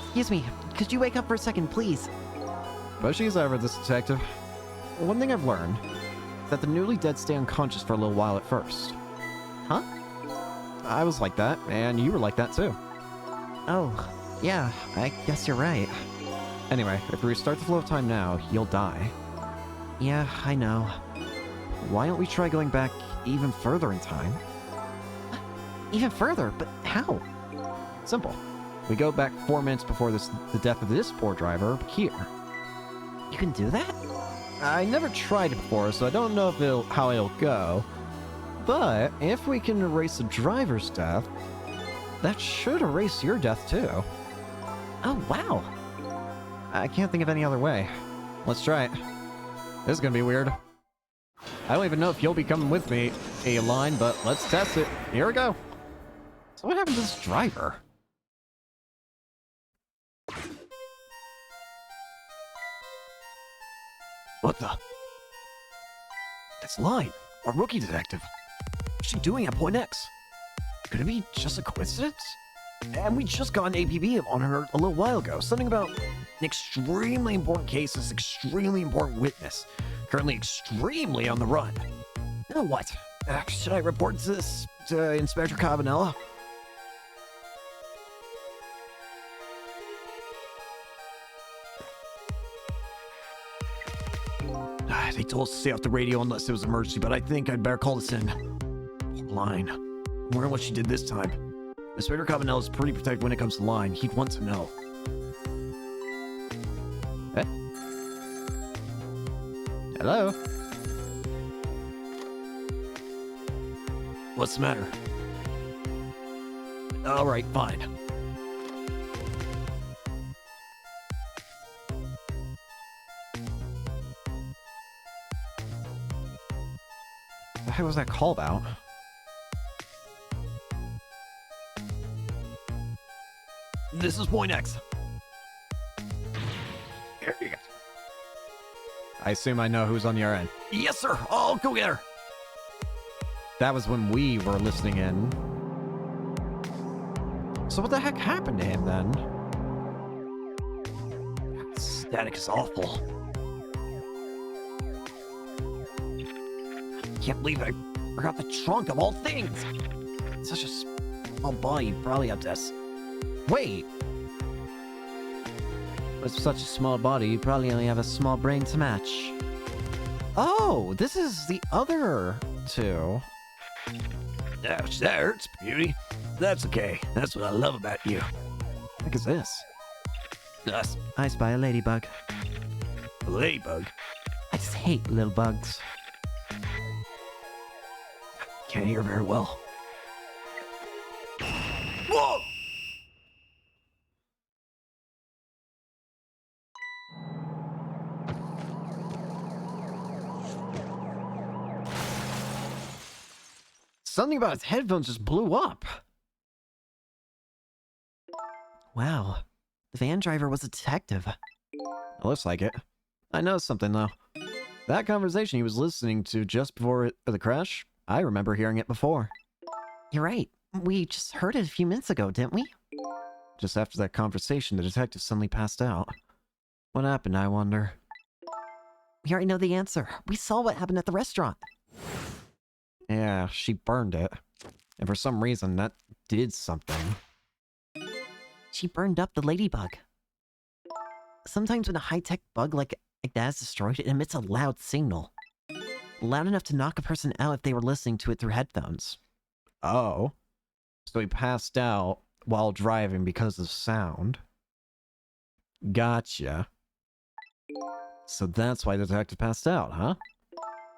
[SPEAKER 4] Excuse me, could you wake up for a second, please?
[SPEAKER 1] Pushy as ever, this detective. One thing I've learned is that the newly dead stay unconscious for a little while at first.
[SPEAKER 4] Huh?
[SPEAKER 1] I was like that, and you were like that too.
[SPEAKER 4] Oh, yeah, I guess you're right.
[SPEAKER 1] Anyway, if we restart the flow of time now, you'll die.
[SPEAKER 4] Yeah, I know.
[SPEAKER 1] Why don't we try going back even further in time?
[SPEAKER 4] Even further, but how?
[SPEAKER 1] Simple. We go back 4 minutes before the death of this poor driver here.
[SPEAKER 4] You can do that?
[SPEAKER 1] I never tried it before, so I don't know if how it'll go. But if we can erase the driver's death, that should erase your death too.
[SPEAKER 4] Oh, wow.
[SPEAKER 1] I can't think of any other way. Let's try it. This is gonna be weird. I don't even know if you'll be coming with me, A-Line, but let's test it. Here we go. So what happened to this driver?
[SPEAKER 2] What the? That's Line, our rookie detective. What's she doing at Point X? Could it be just a coincidence? And we just got an APB on her a little while ago. Something about an extremely important case, this extremely important witness. Currently extremely on the run. Now what? Should I report this to Inspector Cabanela? They told us to stay off the radio unless it was an emergency, but I think I'd better call this in. Line. I'm wondering what she did this time. Inspector Cabanela is pretty protective when it comes to Line. He'd want to know.
[SPEAKER 1] Eh? Hello?
[SPEAKER 2] What's the matter? Alright, fine.
[SPEAKER 1] The heck was that call about?
[SPEAKER 2] This is Point X. Here you go.
[SPEAKER 1] I assume I know who's on your end.
[SPEAKER 2] Yes, sir. I'll go get her.
[SPEAKER 1] That was when we were listening in. So what the heck happened to him then?
[SPEAKER 2] Static is awful. Can't believe I forgot the trunk of all things. Such a small body, probably up this.
[SPEAKER 1] Wait!
[SPEAKER 4] With such a small body, you probably only have a small brain to match.
[SPEAKER 1] Oh, this is the other two.
[SPEAKER 2] Ouch, that hurts, Beauty. That's okay. That's what I love about you.
[SPEAKER 1] What the heck is this?
[SPEAKER 2] Us.
[SPEAKER 4] I spy a ladybug.
[SPEAKER 2] A ladybug?
[SPEAKER 4] I just hate little bugs.
[SPEAKER 2] Can't hear very well. Whoa!
[SPEAKER 1] Something about his headphones just blew up.
[SPEAKER 4] Wow. The van driver was a detective.
[SPEAKER 1] It looks like it. I noticed something, though. That conversation he was listening to just before the crash, I remember hearing it before.
[SPEAKER 4] You're right. We just heard it a few minutes ago, didn't we?
[SPEAKER 1] Just after that conversation, the detective suddenly passed out. What happened, I wonder?
[SPEAKER 4] We already know the answer. We saw what happened at the restaurant.
[SPEAKER 1] Yeah, she burned it. And for some reason, that did something.
[SPEAKER 4] She burned up the ladybug. Sometimes when a high-tech bug like that is destroyed, it emits a loud signal. Loud enough to knock a person out if they were listening to it through headphones.
[SPEAKER 1] Oh. So he passed out while driving because of sound. Gotcha. So that's why the detective passed out, huh?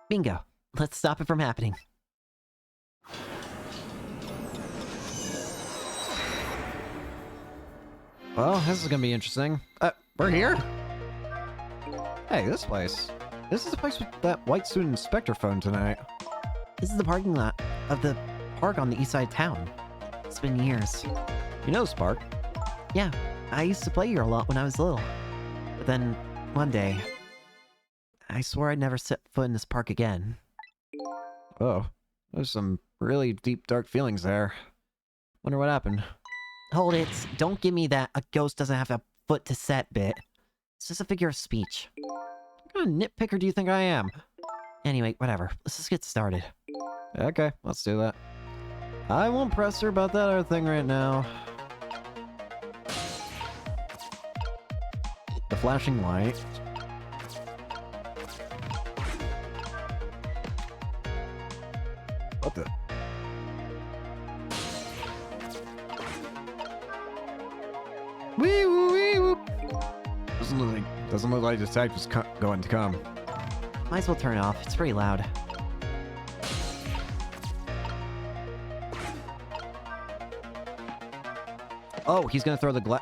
[SPEAKER 4] Bingo. Let's stop it from happening.
[SPEAKER 1] Well, this is gonna be interesting. We're here? Hey, this place. This is the place with that white suit inspector phone tonight.
[SPEAKER 4] This is the parking lot of the park on the east side of town. It's been years.
[SPEAKER 1] You know Spark.
[SPEAKER 4] Yeah, I used to play here a lot when I was little. But then, one day, I swore I'd never set foot in this park again.
[SPEAKER 1] Oh, there's some really deep, dark feelings there. Wonder what happened.
[SPEAKER 4] Hold it. Don't give me that a ghost doesn't have a foot to set bit. It's just a figure of speech.
[SPEAKER 1] What kind of nitpicker do you think I am?
[SPEAKER 4] Anyway, whatever. Let's just get started.
[SPEAKER 1] Okay, let's do that. I won't press her about that other thing right now. The flashing light. What the? Wee woo wee woo. Doesn't look like the detective's going to come.
[SPEAKER 4] Might as well turn it off. It's pretty loud.
[SPEAKER 1] Oh, he's gonna throw the glass.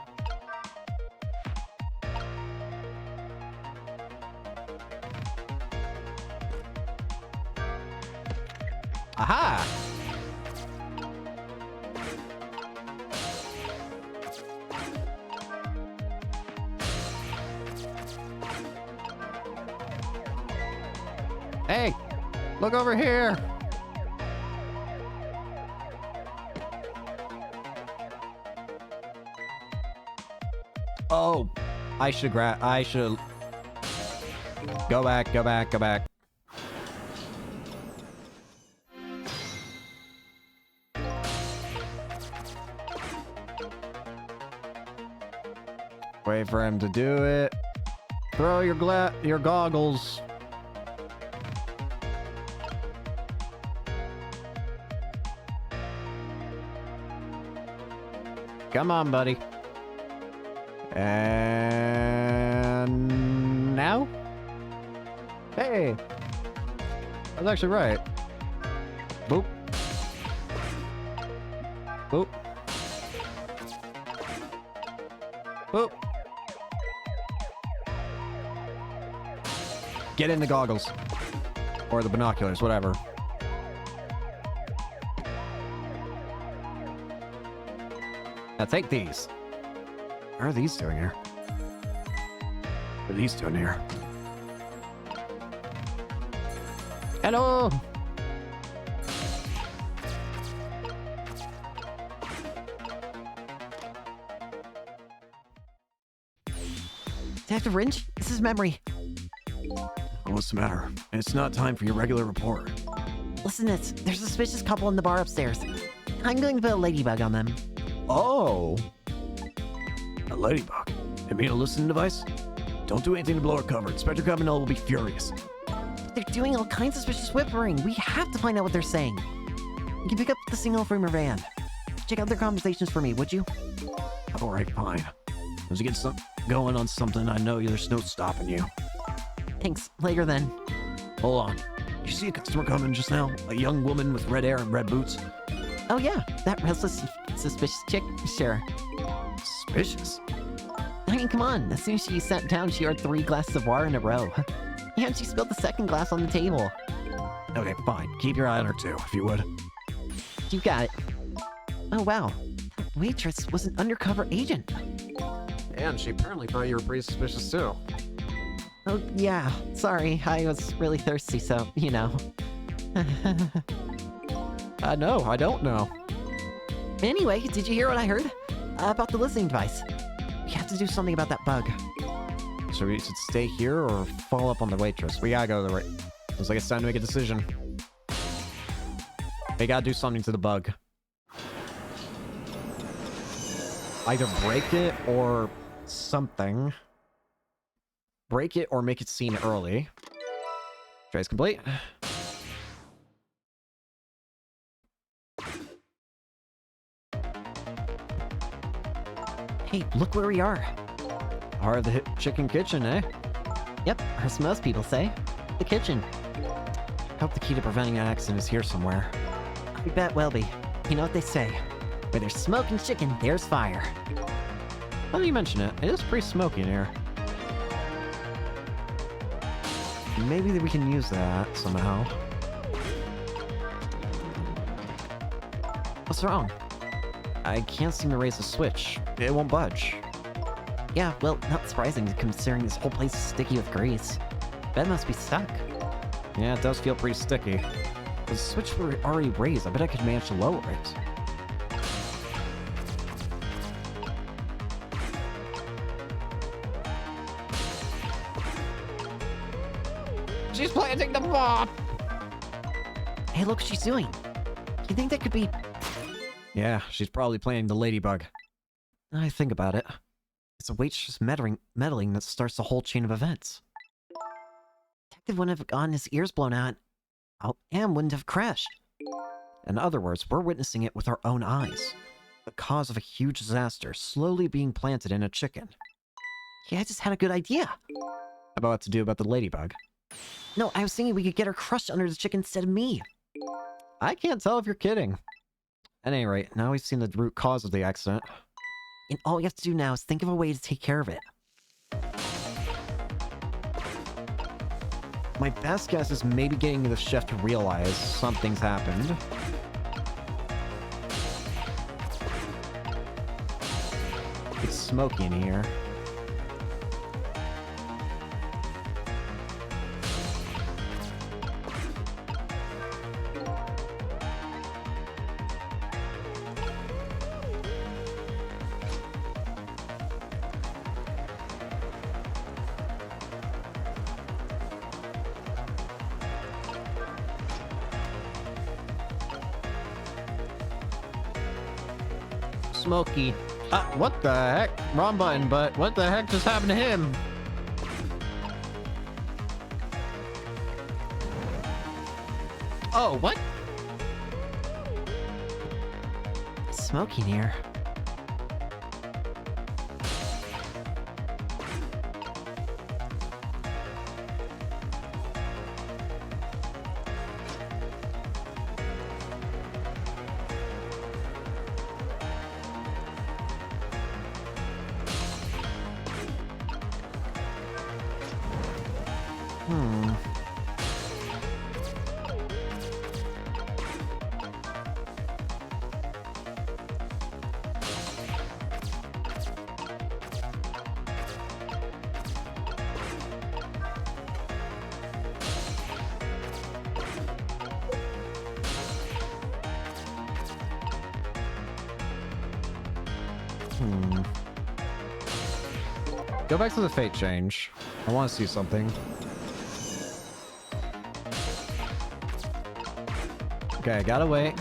[SPEAKER 1] Aha! Hey, look over here. Oh, I should go back, go back, go back. Wait for him to do it. Throw your goggles. Come on, buddy. And now? Hey! I was actually right. Boop. Boop. Boop. Get in the goggles. Or the binoculars, whatever. Now take these. What are these doing here? What are these doing here? Hello!
[SPEAKER 4] Detective Ringe, this is Memory.
[SPEAKER 2] What's the matter? It's not time for your regular report.
[SPEAKER 4] Listen to this. There's a suspicious couple in the bar upstairs. I'm going to put a ladybug on them.
[SPEAKER 1] Oh!
[SPEAKER 2] A ladybug? You mean a listening device? Don't do anything to blow our cover. Inspector Cabanel will be furious.
[SPEAKER 4] They're doing all kinds of suspicious whispering. We have to find out what they're saying. You can pick up the signal from your van. Check out their conversations for me, would you?
[SPEAKER 2] Alright, fine. As you get going on something, I know there's no stopping you.
[SPEAKER 4] Thanks. Later then.
[SPEAKER 2] Hold on. Did you see a customer coming just now? A young woman with red hair and red boots?
[SPEAKER 4] Oh yeah, that restless, suspicious chick. Sure.
[SPEAKER 2] Suspicious?
[SPEAKER 4] I mean, come on. As soon as she sat down, she ordered 3 glasses of water in a row. And she spilled the second glass on the table.
[SPEAKER 2] Okay, fine. Keep your eye on her too, if you would.
[SPEAKER 4] You got it. Oh wow. That waitress was an undercover agent.
[SPEAKER 1] And she apparently thought you were pretty suspicious too.
[SPEAKER 4] Oh yeah. Sorry, I was really thirsty, so, you know.
[SPEAKER 1] No, I don't know.
[SPEAKER 4] Anyway, did you hear what I heard? About the listening device. We have to do something about that bug.
[SPEAKER 1] So we should stay here or follow up on the waitress? We gotta go to the right. Looks like it's time to make a decision. We gotta do something to the bug. Either break it or something. Break it or make it seen early. Trace complete.
[SPEAKER 4] Hey, look where we are.
[SPEAKER 1] Heart of the chicken kitchen, eh?
[SPEAKER 4] Yep, as most people say. The kitchen.
[SPEAKER 1] Hope the key to preventing an accident is here somewhere.
[SPEAKER 4] I bet will be. You know what they say. Where there's smoke and chicken, there's fire.
[SPEAKER 1] Now that you mention it, it is pretty smoky in here. Maybe we can use that somehow.
[SPEAKER 4] What's wrong?
[SPEAKER 1] I can't seem to raise the switch. It won't budge.
[SPEAKER 4] Yeah, well, not surprising considering this whole place is sticky with grease. Bed must be stuck.
[SPEAKER 1] Yeah, it does feel pretty sticky. If the switch were already raised, I bet I could manage to lower it. She's planting the bomb!
[SPEAKER 4] Hey, look what she's doing. You think that could be...
[SPEAKER 1] Yeah, she's probably planting the ladybug.
[SPEAKER 4] I think about it. It's a waitress meddling that starts the whole chain of events. Detective wouldn't have gotten his ears blown out. Oh, and wouldn't have crashed.
[SPEAKER 1] In other words, we're witnessing it with our own eyes. The cause of a huge disaster slowly being planted in a chicken.
[SPEAKER 4] Yeah, I just had a good idea.
[SPEAKER 1] About what to do about the ladybug.
[SPEAKER 4] No, I was thinking we could get her crushed under the chicken instead of me.
[SPEAKER 1] I can't tell if you're kidding. At any rate, now we've seen the root cause of the accident.
[SPEAKER 4] And all we have to do now is think of a way to take care of it.
[SPEAKER 1] My best guess is maybe getting the chef to realize something's happened. It's smoky in here. Smokey. What the heck? Wrong button, but what the heck just happened to him? Oh, what?
[SPEAKER 4] It's smoky in here.
[SPEAKER 1] Go back to the fate change. I want to see something. Okay, I gotta wait.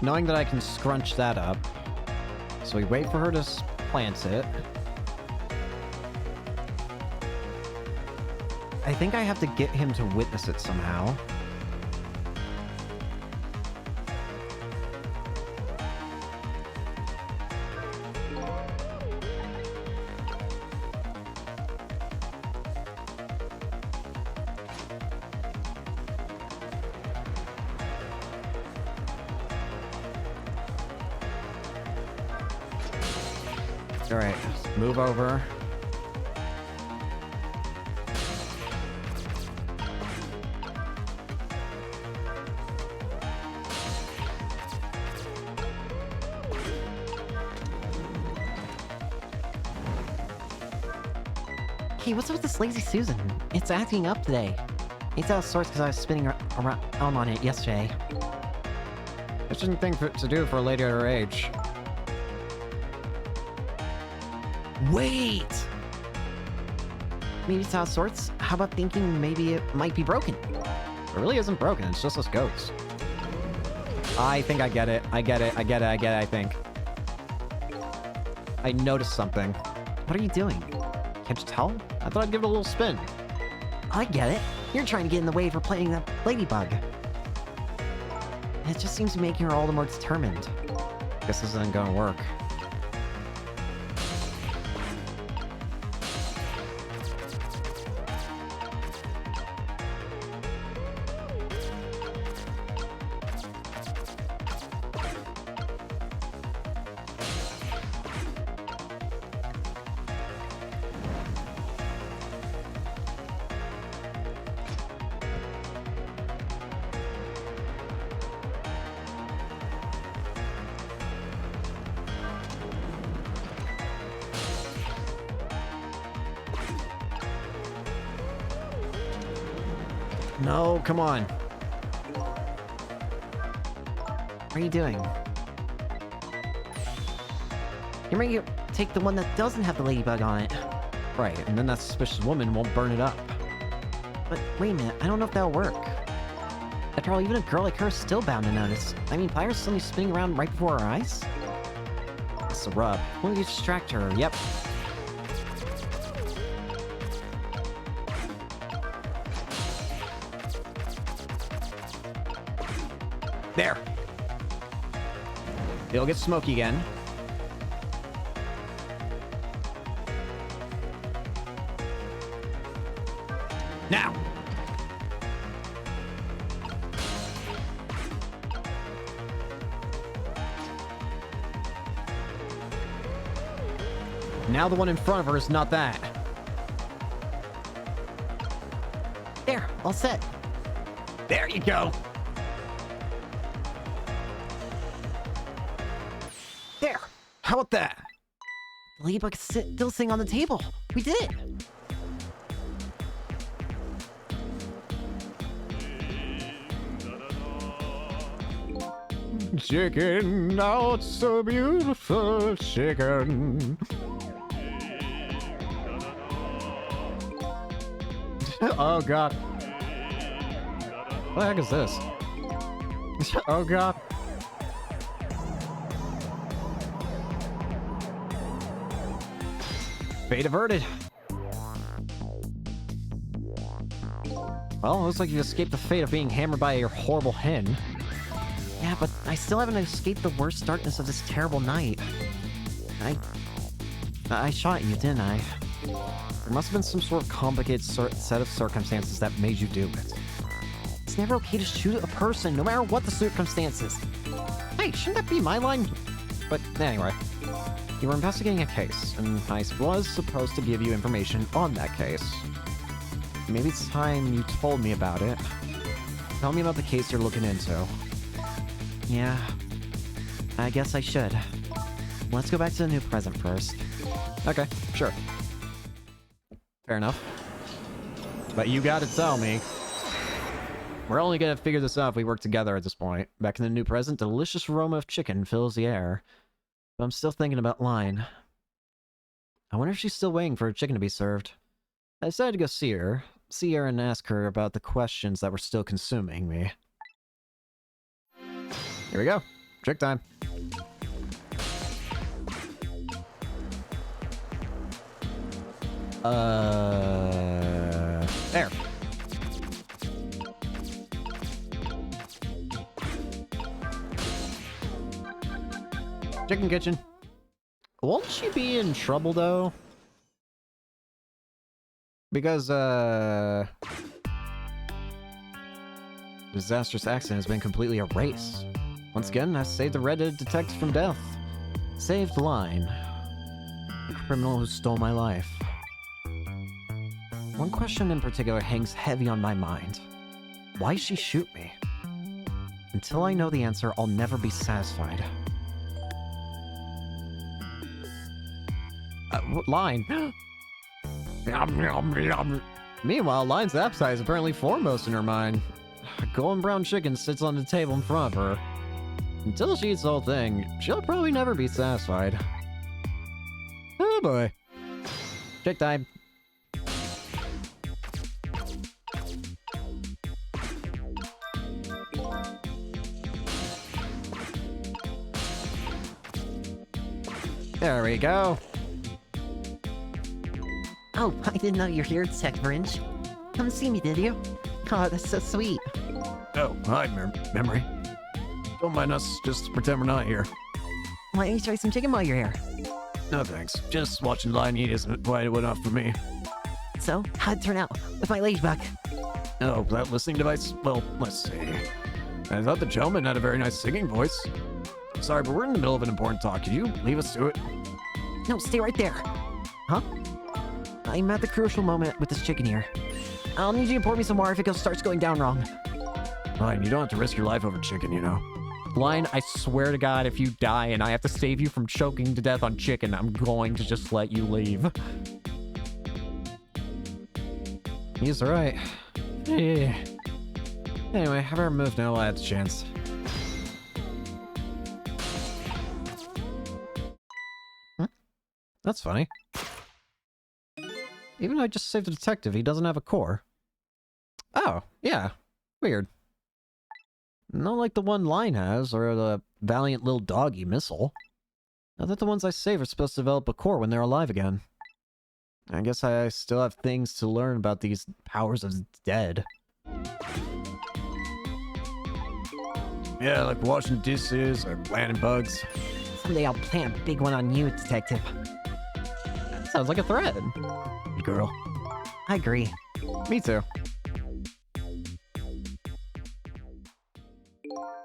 [SPEAKER 1] Knowing that I can scrunch that up. So we wait for her to plant it. I think I have to get him to witness it somehow. Alright, move over.
[SPEAKER 4] Hey, what's up with this lazy Susan? It's acting up today. It's out of sorts because I was spinning around on it yesterday.
[SPEAKER 1] Interesting thing to do for a lady at her age.
[SPEAKER 4] Wait! Maybe it's out of sorts? How about thinking maybe it might be broken?
[SPEAKER 1] It really isn't broken, it's just us goats. I think I get it. I get it, I think. I noticed something.
[SPEAKER 4] What are you doing?
[SPEAKER 1] Can't you tell? I thought I'd give it a little spin.
[SPEAKER 4] I get it. You're trying to get in the way for playing the ladybug. It just seems to make her all the more determined.
[SPEAKER 1] Guess this isn't gonna work. No, come on.
[SPEAKER 4] What are you doing? You're making it take the one that doesn't have the ladybug on it.
[SPEAKER 1] Right, and then that suspicious woman won't burn it up.
[SPEAKER 4] But wait a minute, I don't know if that'll work. After all, even a girl like her is still bound to notice. I mean, Pyra's suddenly spinning around right before our eyes?
[SPEAKER 1] That's the rub.
[SPEAKER 4] Why don't you distract her? Yep.
[SPEAKER 1] There! It'll get smoky again. Now! Now the one in front of her is not that.
[SPEAKER 4] There, all set.
[SPEAKER 1] There you go!
[SPEAKER 4] There!
[SPEAKER 1] How about that?
[SPEAKER 4] The ladybug is still sitting on the table. We did it!
[SPEAKER 1] Chicken, oh, it's so beautiful, chicken. Oh god. What the heck is this? Oh god. Fate averted. Well, it looks like you escaped the fate of being hammered by your horrible hen.
[SPEAKER 4] Yeah, but I still haven't escaped the worst darkness of this terrible night. I shot you, didn't I?
[SPEAKER 1] There must have been some sort of complicated set of circumstances that made you do it.
[SPEAKER 4] It's never okay to shoot a person, no matter what the circumstances.
[SPEAKER 1] Hey, shouldn't that be my line? But anyway, you were investigating a case, and I was supposed to give you information on that case. Maybe it's time you told me about it. Tell me about the case you're looking into.
[SPEAKER 4] Yeah, I guess I should. Let's go back to the new present first.
[SPEAKER 1] Okay, sure. Fair enough. But you gotta tell me. We're only gonna figure this out if we work together at this point. Back in the new present, delicious aroma of chicken fills the air. But I'm still thinking about Line. I wonder if she's still waiting for her chicken to be served. I decided to go see her and ask her about the questions that were still consuming me. Here we go. Trick time. There. Chicken kitchen. Won't she be in trouble, though? Because, disastrous accident has been completely erased. Once again, I saved the red-headed detective from death. Saved Line.
[SPEAKER 4] criminal who stole my life. One question in particular hangs heavy on my mind. Why she shoot me? Until I know the answer, I'll never be satisfied. What line? Meanwhile, Line's appetite is apparently foremost in her mind. A golden brown chicken sits on the table in front of her. Until she eats the whole thing, she'll probably never be satisfied. Oh boy. Chick time. There we go.
[SPEAKER 5] Oh, I didn't know you're here, Detective Orange. Come see me, did you? Oh, that's so sweet.
[SPEAKER 2] Oh, hi, Memory. Don't mind us, just pretend we're not here.
[SPEAKER 5] Why don't you try some chicken while you're here?
[SPEAKER 2] No thanks. Just watching Lion eat isn't quite enough for me.
[SPEAKER 5] So, how'd it turn out with my ladybug?
[SPEAKER 2] Oh, that listening device? Well, let's see. I thought the gentleman had a very nice singing voice. Sorry, but we're in the middle of an important talk. Could you leave us to it?
[SPEAKER 5] No, stay right there.
[SPEAKER 4] Huh? I'm at the crucial moment with this chicken here. I'll need you to pour me some water if it starts going down wrong.
[SPEAKER 2] Lion, you don't have to risk your life over chicken, you know.
[SPEAKER 4] Lion, I swear to God, if you die and I have to save you from choking to death on chicken, I'm going to just let you leave. He's right. Yeah. Anyway, I better move now while I have the chance. That's funny. Even though I just saved a detective, he doesn't have a core. Oh, yeah. Weird. Not like the one Line has, or the valiant little doggy Missile. I thought the ones I save are supposed to develop a core when they're alive again. I guess I still have things to learn about these powers of dead.
[SPEAKER 2] Yeah, like washing dishes or planting bugs.
[SPEAKER 5] Someday I'll plant a big one on you, Detective.
[SPEAKER 4] Sounds like a threat.
[SPEAKER 2] Girl.
[SPEAKER 5] I agree.
[SPEAKER 4] Me too.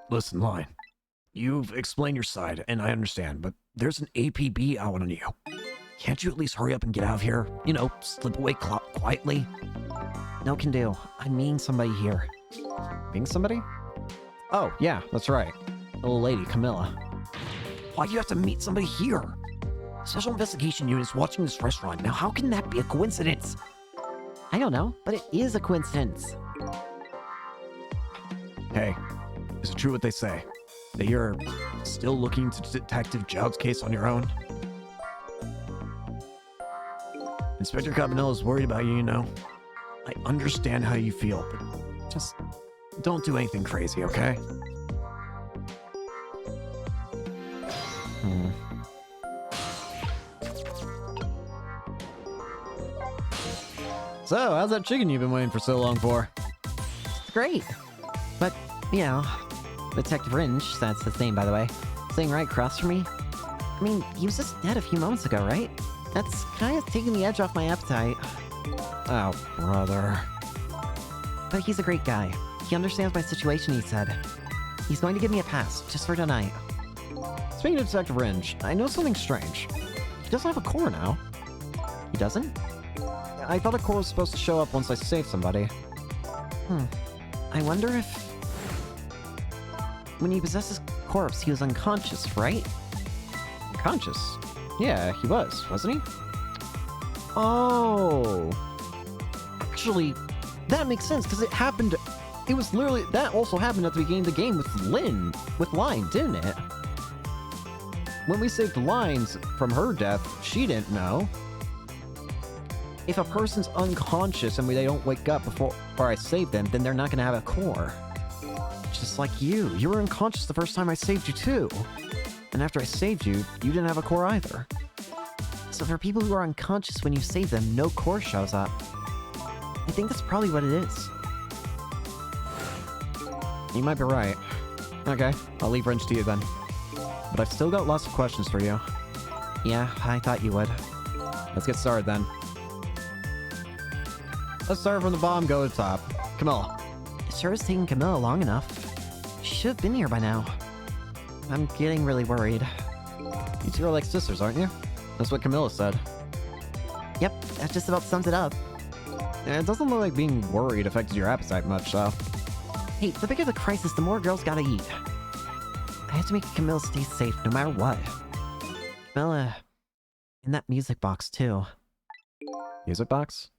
[SPEAKER 2] Listen, Lion. You've explained your side, and I understand, but there's an APB out on you. Can't you at least hurry up and get out of here? You know, slip away quietly?
[SPEAKER 4] No can do. I'm meeting somebody here. Meeting somebody? Oh, yeah, that's right. The little lady, Camilla.
[SPEAKER 2] Why do you have to meet somebody here? Special Investigation Unit is watching this restaurant. Now, how can that be a coincidence?
[SPEAKER 5] I don't know, but it is a coincidence.
[SPEAKER 2] Hey, is it true what they say? That you're still looking into Detective Jowd's case on your own? Inspector Cabanel is worried about you, you know. I understand how you feel, but just don't do anything crazy, okay?
[SPEAKER 4] So, how's that chicken you've been waiting for so long for?
[SPEAKER 5] It's great. But, you know, Detective Orange, that's his name, by the way, sitting right across from me. I mean, he was just dead a few moments ago, right? That's kind of taking the edge off my appetite.
[SPEAKER 4] Oh, brother.
[SPEAKER 5] But he's a great guy. He understands my situation, he said. He's going to give me a pass, just for tonight.
[SPEAKER 4] Speaking of Detective Orange, I know something strange. He doesn't have a core now.
[SPEAKER 5] He doesn't?
[SPEAKER 4] I thought a core was supposed to show up once I saved somebody.
[SPEAKER 5] I wonder if... When he possessed his corpse, he was unconscious, right?
[SPEAKER 4] Unconscious? Yeah, he was, wasn't he? Oh. Actually, that makes sense, because it happened... It was literally... That also happened at the beginning of the game with Line, didn't it? When we saved Lines from her death, she didn't know. If a person's unconscious and they don't wake up before I save them, then they're not going to have a core. Just like you. You were unconscious the first time I saved you too. And after I saved you, you didn't have a core either.
[SPEAKER 5] So for people who are unconscious when you save them, no core shows up. I think that's probably what it is.
[SPEAKER 4] You might be right. Okay, I'll leave Wrench to you then. But I've still got lots of questions for you.
[SPEAKER 5] Yeah, I thought you would.
[SPEAKER 4] Let's get started then. Let's start from the bottom, go to the top. Camilla.
[SPEAKER 5] It sure has taken Camilla long enough. She should have been here by now. I'm getting really worried.
[SPEAKER 4] You two are like sisters, aren't you? That's what Camilla said. That just about sums it up.
[SPEAKER 1] It doesn't look like being worried affected your appetite much, though.
[SPEAKER 4] Hey, the bigger the crisis, the more girls gotta eat. I have to make Camilla stay safe no matter what. Camilla... in that music box, too.
[SPEAKER 1] Music box?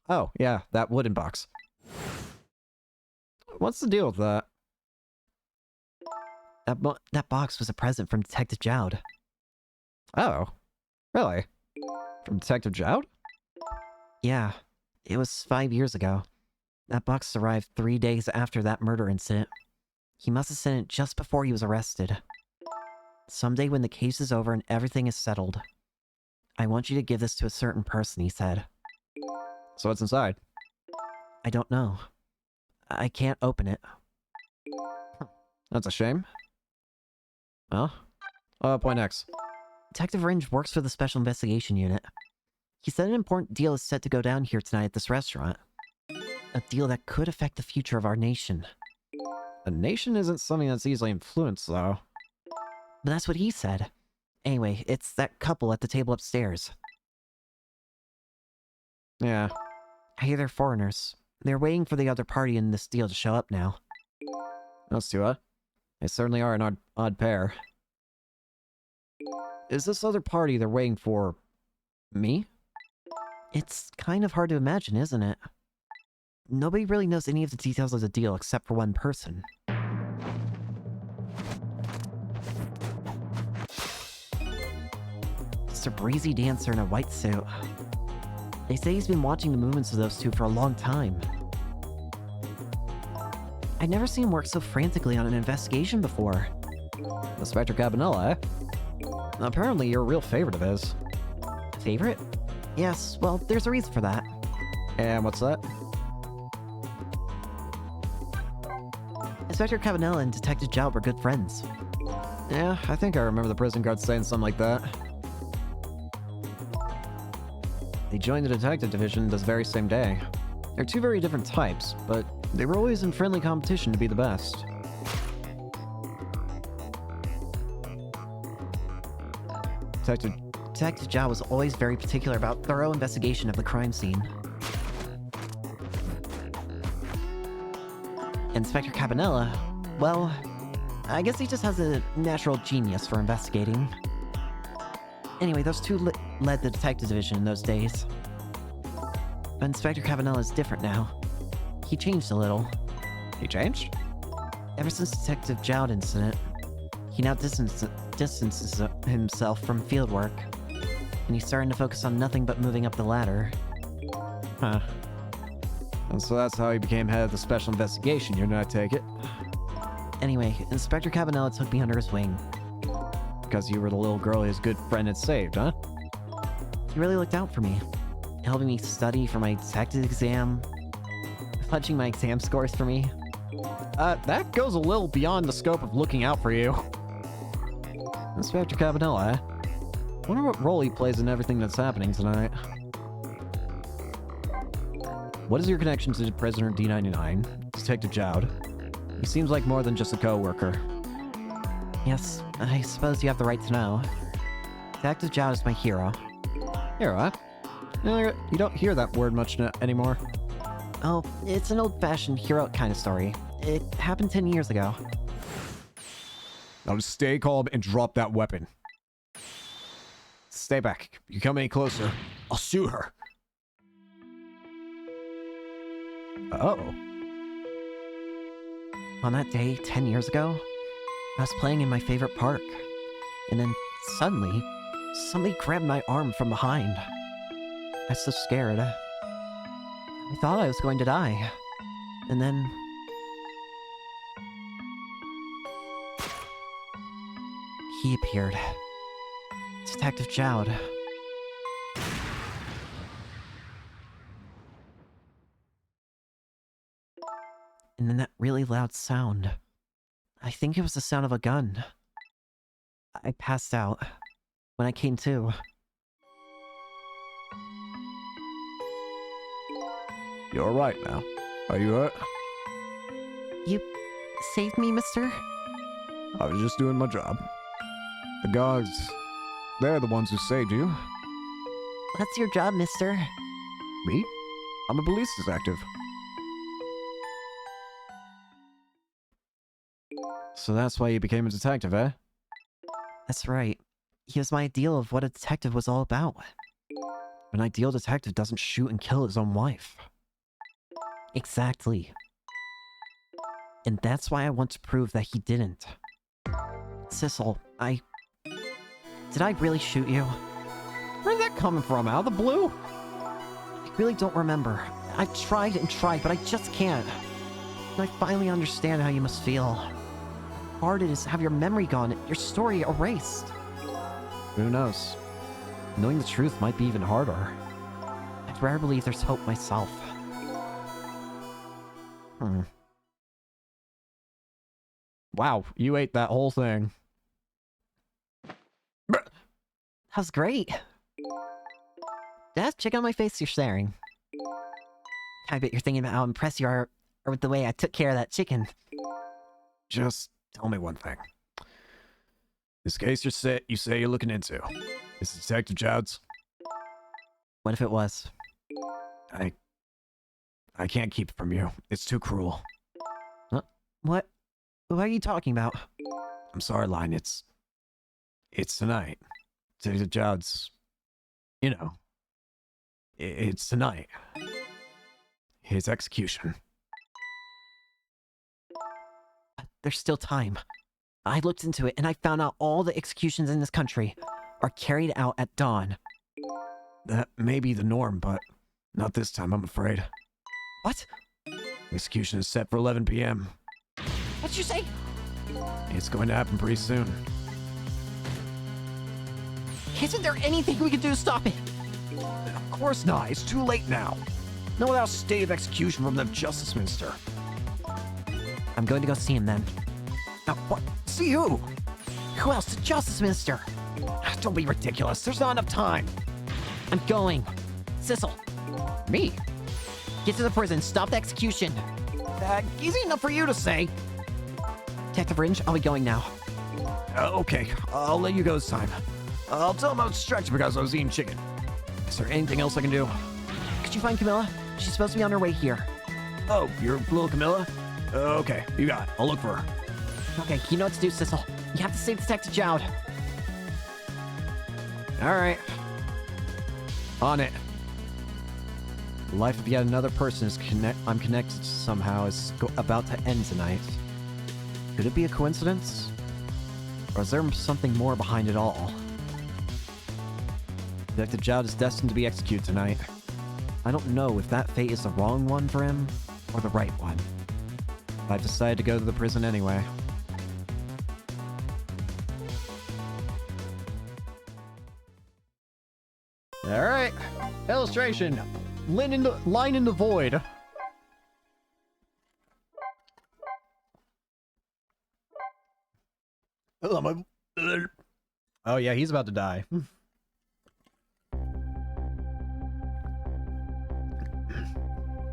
[SPEAKER 1] Oh, yeah, that wooden box. What's the deal with that?
[SPEAKER 4] That box was a present from Detective Jowd.
[SPEAKER 1] Oh, really? From Detective Jowd?
[SPEAKER 4] Yeah, it was 5 years ago. That box arrived 3 days after that murder incident. He must have sent it just before he was arrested. Someday when the case is over and everything is settled, I want you to give this to a certain person, he said.
[SPEAKER 1] So what's inside?
[SPEAKER 4] I don't know. I can't open it.
[SPEAKER 1] That's a shame. Well, point next.
[SPEAKER 4] Detective Ringe works for the Special Investigation Unit. He said an important deal is set to go down here tonight at this restaurant. A deal that could affect the future of our nation.
[SPEAKER 1] A nation isn't something that's easily influenced, though.
[SPEAKER 4] But that's what he said. Anyway, it's that couple at the table upstairs.
[SPEAKER 1] Yeah.
[SPEAKER 4] Hey, they're foreigners. They're waiting for the other party in this deal to show up now.
[SPEAKER 1] Those two, huh? They certainly are an odd pair. Is this other party they're waiting for... me?
[SPEAKER 4] It's kind of hard to imagine, isn't it? Nobody really knows any of the details of the deal except for one person. It's a breezy dancer in a white suit. They say he's been watching the movements of those two for a long time. I'd never seen him work so frantically on an investigation before.
[SPEAKER 1] Inspector Cabanela, eh? Apparently you're a real favorite of his.
[SPEAKER 4] Favorite? Yes, well, there's a reason for that.
[SPEAKER 1] And what's that?
[SPEAKER 4] Inspector Cabanela and Detective Jowd were good friends.
[SPEAKER 1] Yeah, I think I remember the prison guard saying something like that. They joined the detective division this very same day. They're two very different types, but they were always in friendly competition to be the best.
[SPEAKER 4] Detective Jowd was always very particular about thorough investigation of the crime scene. Inspector Cabanela, well, I guess he just has a natural genius for investigating. Anyway, those two led the detective division in those days. But Inspector Cabanela is different now. He changed a little.
[SPEAKER 1] He changed?
[SPEAKER 4] Ever since Detective Jowd incident, he now distances himself from fieldwork, and he's starting to focus on nothing but moving up the ladder.
[SPEAKER 1] Huh. And so that's how he became head of the Special Investigation Unit, I take it?
[SPEAKER 4] Anyway, Inspector Cabanela took me under his wing.
[SPEAKER 1] Because you were the little girl his good friend had saved, huh?
[SPEAKER 4] He really looked out for me, helping me study for my detective exam, fudging my exam scores for me.
[SPEAKER 1] That goes a little beyond the scope of looking out for you. Inspector Cabanela, eh? Wonder what role he plays in everything that's happening tonight. What is your connection to Prisoner D99, Detective Jowd? He seems like more than just a co-worker.
[SPEAKER 4] Yes, I suppose you have the right to know. Detective Jowd is my hero.
[SPEAKER 1] Hero, huh? You don't hear that word much anymore.
[SPEAKER 4] Oh, it's an old-fashioned heroic kind of story. It happened 10 years ago.
[SPEAKER 3] Now just stay calm and drop that weapon.
[SPEAKER 1] Stay back. You come any closer, I'll shoot her. Uh-oh.
[SPEAKER 4] On that day, 10 years ago, I was playing in my favorite park. And then, suddenly, somebody grabbed my arm from behind. I was so scared. I thought I was going to die. And then... he appeared. Detective Jowd. And then that really loud sound. I think it was the sound of a gun. I passed out. When I came to...
[SPEAKER 3] You're alright now. Are you hurt?
[SPEAKER 4] You saved me, mister?
[SPEAKER 3] I was just doing my job. The guards, they're the ones who saved you.
[SPEAKER 4] That's your job, mister.
[SPEAKER 3] Me? I'm a police detective.
[SPEAKER 1] So that's why you became a detective, eh?
[SPEAKER 4] That's right. He was my ideal of what a detective was all about.
[SPEAKER 1] An ideal detective doesn't shoot and kill his own wife.
[SPEAKER 4] Exactly. And that's why I want to prove that he didn't. Sissel, Did I really shoot you?
[SPEAKER 1] Where's that coming from? Out of the blue?
[SPEAKER 4] I really don't remember. I've tried and tried, but I just can't. And I finally understand how you must feel. How hard it is to have your memory gone, your story erased.
[SPEAKER 1] Who knows? Knowing the truth might be even harder.
[SPEAKER 4] I'd rather believe there's hope myself.
[SPEAKER 1] Wow, you ate that whole thing.
[SPEAKER 4] That was great. Dad, check out my face you're staring. I bet you're thinking about how impressed you are with the way I took care of that chicken.
[SPEAKER 2] Just tell me one thing. This case you say you're looking into. Is it Detective Chowd's?
[SPEAKER 4] What if it was?
[SPEAKER 2] I can't keep it from you. It's too cruel.
[SPEAKER 4] What? What are you talking about?
[SPEAKER 2] I'm sorry, Line. It's tonight. Detective Chowd's, it's tonight. His execution.
[SPEAKER 4] There's still time. I looked into it and I found out all the executions in this country are carried out at dawn.
[SPEAKER 2] That may be the norm, but not this time, I'm afraid.
[SPEAKER 4] What?
[SPEAKER 2] Execution is set for 11 p.m.
[SPEAKER 4] What'd you say?
[SPEAKER 2] It's going to happen pretty soon.
[SPEAKER 4] Isn't there anything we can do to stop it?
[SPEAKER 2] Of course not. It's too late now. No without stay of execution from the Justice Minister.
[SPEAKER 4] I'm going to go see him then.
[SPEAKER 2] What? See who?
[SPEAKER 4] Who else? The Justice Minister.
[SPEAKER 2] Don't be ridiculous. There's not enough time.
[SPEAKER 4] I'm going. Sissel,
[SPEAKER 1] Me?
[SPEAKER 4] get to the prison. Stop the execution.
[SPEAKER 2] Easy enough for you to say.
[SPEAKER 4] Detective Ringe, I'll be going now.
[SPEAKER 2] Okay, I'll let you go this time. I'll tell him I was stretched because I was eating chicken. Is there anything else I can do?
[SPEAKER 4] Could you find Camilla? She's supposed to be on her way here.
[SPEAKER 2] Oh, you're little Camilla? Okay, you got it. I'll look for her.
[SPEAKER 4] Okay, you know what to do, Sissel. You have to save Detective Chowd.
[SPEAKER 1] Alright. On it. The life of yet another person I'm connected to somehow is about to end tonight. Could it be a coincidence? Or is there something more behind it all? Detective Chowd is destined to be executed tonight. I don't know if that fate is the wrong one for him, or the right one. But I've decided to go to the prison anyway. Alright. Illustration. Line in the void. Oh yeah, he's about to die.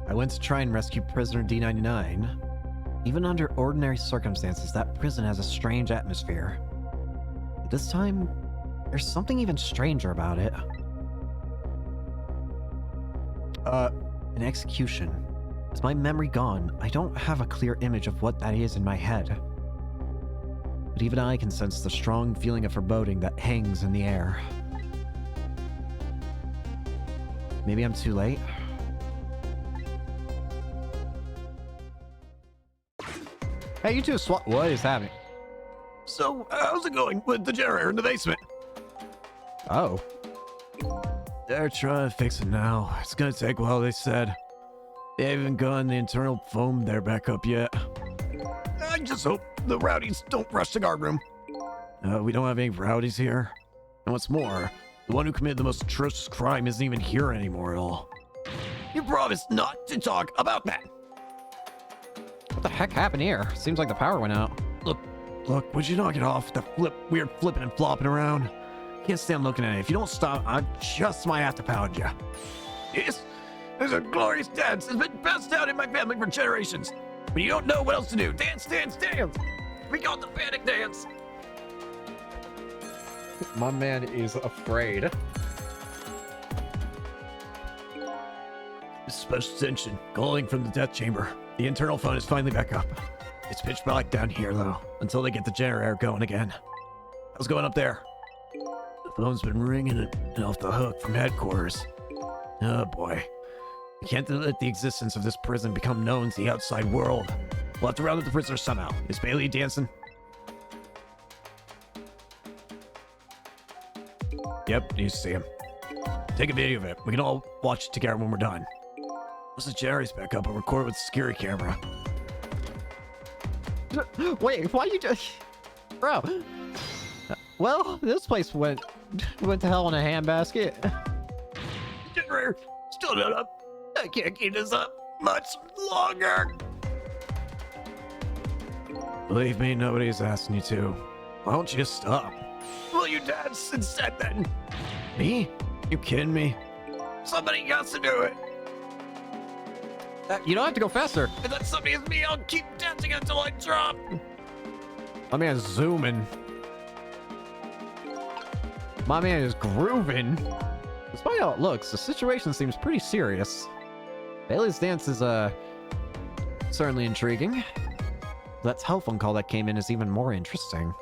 [SPEAKER 1] I went to try and rescue prisoner D99. Even under ordinary circumstances, that prison has a strange atmosphere. But this time, there's something even stranger about it. An execution. Is my memory gone? I don't have a clear image of what that is in my head. But even I can sense the strong feeling of foreboding that hangs in the air. Maybe I'm too late? Hey, you two what is happening?
[SPEAKER 2] So, how's it going with the generator in the basement?
[SPEAKER 1] Oh.
[SPEAKER 2] They're trying to fix it now. It's gonna take a while, they said. They haven't gotten the internal foam there back up yet. I just hope the rowdies don't rush the guard room. We don't have any rowdies here. And what's more, the one who committed the most atrocious crime isn't even here anymore at all. You promised not to talk about that.
[SPEAKER 1] What the heck happened here? Seems like the power went out.
[SPEAKER 2] Look, would you knock it off? The weird flipping and flopping around. Can't stand looking at it. If you don't stop, I just might have to pound you. Yes, there's a glorious dance that's been passed down in my family for generations. But you don't know what else to do. Dance, dance, dance. We got the panic dance.
[SPEAKER 1] My man is afraid.
[SPEAKER 2] This is Special Attention, calling from the death chamber. The internal phone is finally back up. It's pitch black down here, though, until they get the generator going again. How's going up there? The phone's been ringing and off the hook from headquarters. Oh boy. We can't let the existence of this prison become known to the outside world. We'll have to round up the prisoners somehow. Is Bailey dancing? Yep, you see him. Take a video of it. We can all watch it together when we're done. Once the generator's back up, I'll record with the security camera.
[SPEAKER 1] Wait, why you just... Bro. Well, this place went to hell in a handbasket.
[SPEAKER 2] Generator, still not up. I can't keep this up much longer. Believe me, nobody's asking you to. Why don't you just stop? Well, you dance instead then. Me? You kidding me? Somebody got to do it.
[SPEAKER 1] You don't have to go faster.
[SPEAKER 2] If that somebody is me, I'll keep dancing until I drop.
[SPEAKER 1] My man's zooming. My man is grooving. Despite how it looks, the situation seems pretty serious. Bailey's dance is, certainly intriguing. That telephone call that came in is even more interesting.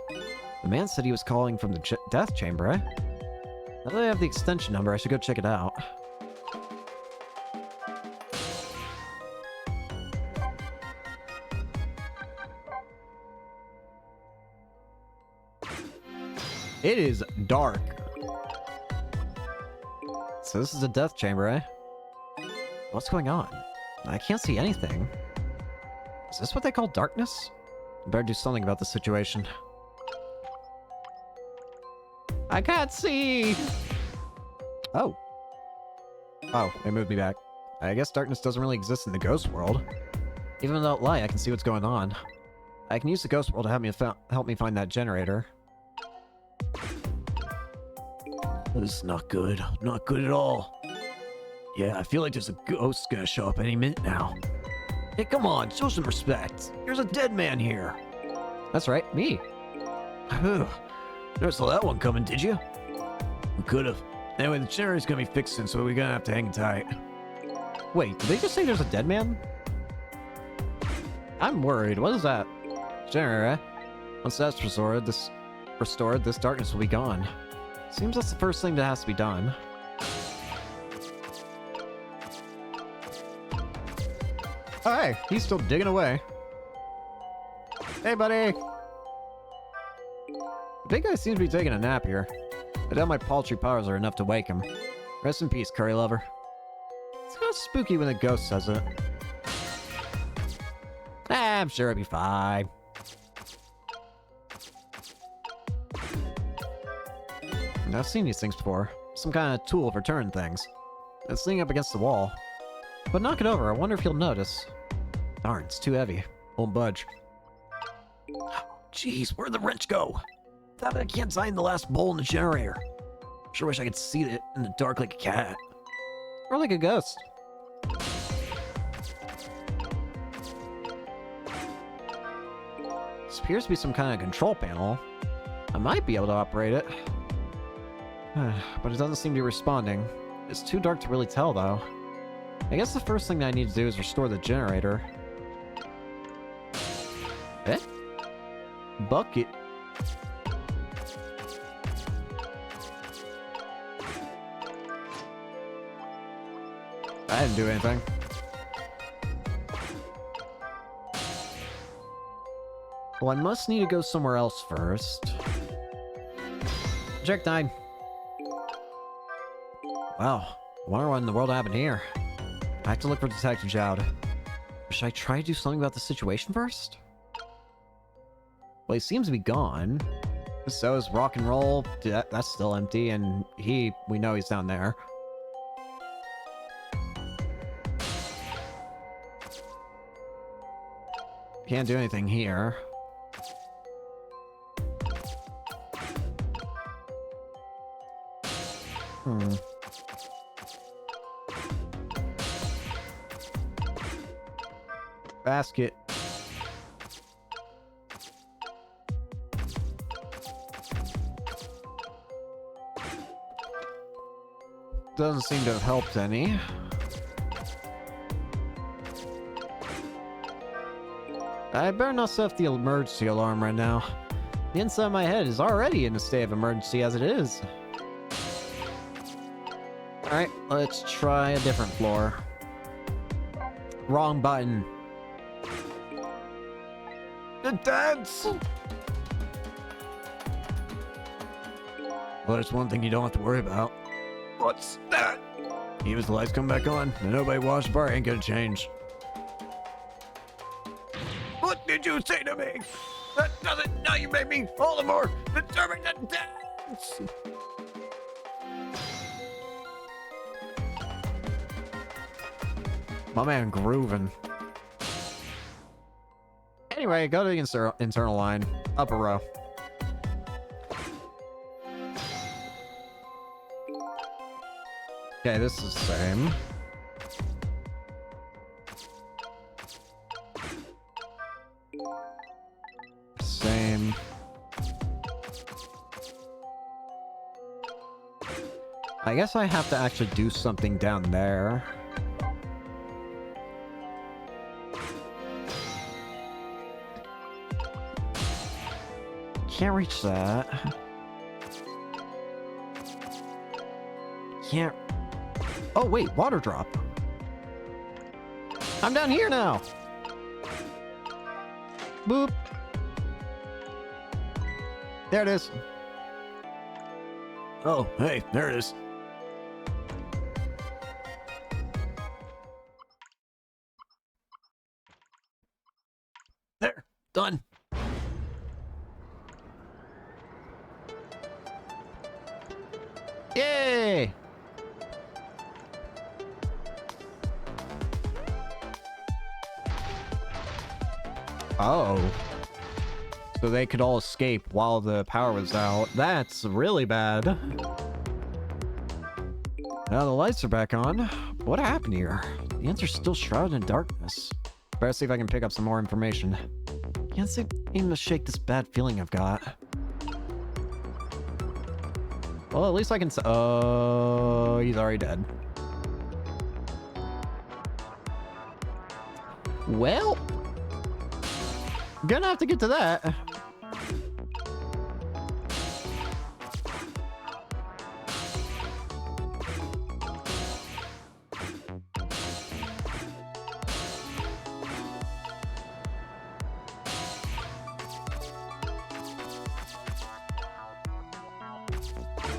[SPEAKER 1] The man said he was calling from the death chamber, eh? Now that I have the extension number, I should go check it out. It is dark. So this is a death chamber, eh? What's going on? I can't see anything. Is this what they call darkness? I better do something about the situation. I can't see! Oh. Oh, they moved me back. I guess darkness doesn't really exist in the ghost world. Even without light, I can see what's going on. I can use the ghost world to help me find that generator.
[SPEAKER 2] This is not good. Not good at all. Yeah, I feel like there's a ghost gonna show up any minute now. Hey, come on, show some respect. There's a dead man here.
[SPEAKER 1] That's right, me.
[SPEAKER 2] Never saw that one coming, did you? We could've. Anyway, the generator's gonna be fixed soon, so we're gonna have to hang tight.
[SPEAKER 1] Wait, did they just say there's a dead man? I'm worried. What is that? Generator, eh? Once that's restored, this darkness will be gone. Seems that's the first thing that has to be done. Oh, hey, he's still digging away. Hey, buddy! The big guy seems to be taking a nap here. I doubt my paltry powers are enough to wake him. Rest in peace, curry lover. It's kind of spooky when a ghost says it. I'm sure it'll be fine. I've seen these things before. Some kind of tool for turning things. It's leaning up against the wall. But knock it over, I wonder if he'll notice. Darn, it's too heavy. Won't budge.
[SPEAKER 2] Jeez, where'd the wrench go? Thought I can't find the last bowl in the generator. Sure wish I could see it in the dark like a cat.
[SPEAKER 1] Or like a ghost. This appears to be some kind of control panel. I might be able to operate it. But it doesn't seem to be responding. It's too dark to really tell, though. I guess the first thing that I need to do is restore the generator. Eh? Bucket. I didn't do anything. Well, I must need to go somewhere else first. Check 9. Wow, I wonder what in the world happened here. I have to look for Detective Jowd. Should I try to do something about the situation first? Well, he seems to be gone. So is Rock and Roll. That's still empty, and we know he's down there. Can't do anything here. Basket. Doesn't seem to have helped any. I better not set the emergency alarm right now. The inside of my head is already in a state of emergency as it is. Alright, let's try a different floor. Wrong button.
[SPEAKER 2] The dance! Well, there's one thing you don't have to worry about. What's that? Even if the lights come back on and nobody watched the bar, ain't gonna change. What did you say to me? That doesn't. Now you made me all the more determined to dance.
[SPEAKER 1] My man grooving. Anyway, go to the internal line. Upper row. Okay, this is the same. Same. I guess I have to actually do something down there. Can't reach that. Can't... Oh, wait, water drop. I'm down here now. Boop. There it is.
[SPEAKER 2] Oh, hey, there it is. There, done.
[SPEAKER 1] Yay! Oh. So they could all escape while the power was out. That's really bad. Now the lights are back on. What happened here? The answer's still shrouded in darkness. Better see if I can pick up some more information. Can't seem to shake this bad feeling I've got. Well, at least I can oh, he's already dead. Well, gonna have to get to that.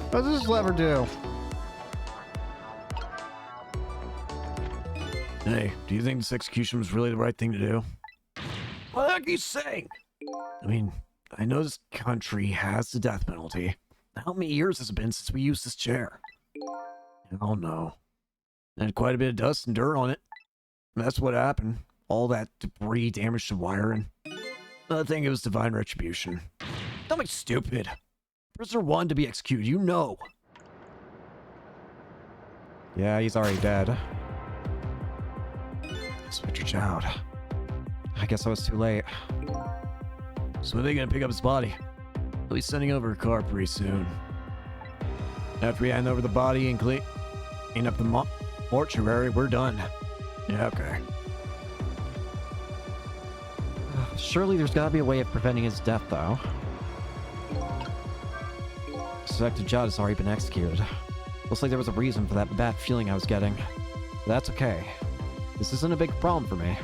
[SPEAKER 1] What does this lever do?
[SPEAKER 2] Hey, do you think this execution was really the right thing to do? What the heck are you saying? I mean, I know this country has the death penalty. How many years has it been since we used this chair? Oh no. And quite a bit of dust and dirt on it. That's what happened. All that debris damaged the wiring. I think it was divine retribution. Don't be stupid. Prisoner wanted to be executed, you know.
[SPEAKER 1] Yeah, he's already dead.
[SPEAKER 2] Inspector Child.
[SPEAKER 1] I guess I was too late.
[SPEAKER 2] So when are they gonna pick up his body? They'll be sending over a car pretty soon. After we hand over the body and clean up the mortuary, we're done. Yeah, okay.
[SPEAKER 1] Surely there's gotta be a way of preventing his death, though. Suspected Judd has already been executed. Looks like there was a reason for that bad feeling I was getting. But that's okay. This isn't a big problem for me.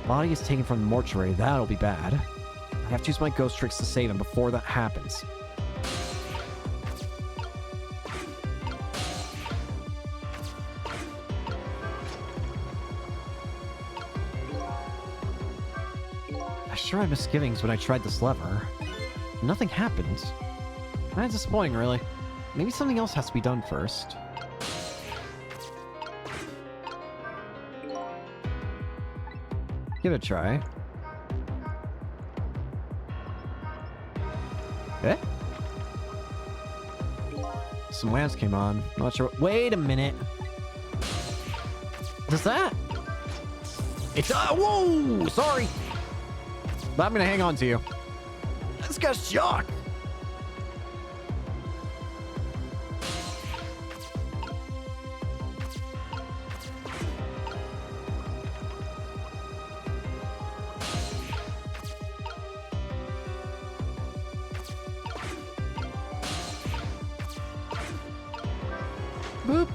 [SPEAKER 1] Body is taken from the mortuary, that'll be bad. I have to use my ghost tricks to save him before that happens. I sure had misgivings when I tried this lever. Nothing happened. That's disappointing, really. Maybe something else has to be done first. Give it a try. Eh? Some lamps came on. Not sure. Wait a minute. Does that? It's whoa! Sorry. But I'm gonna hang on to you.
[SPEAKER 2] This guy's shocked.
[SPEAKER 1] Boop.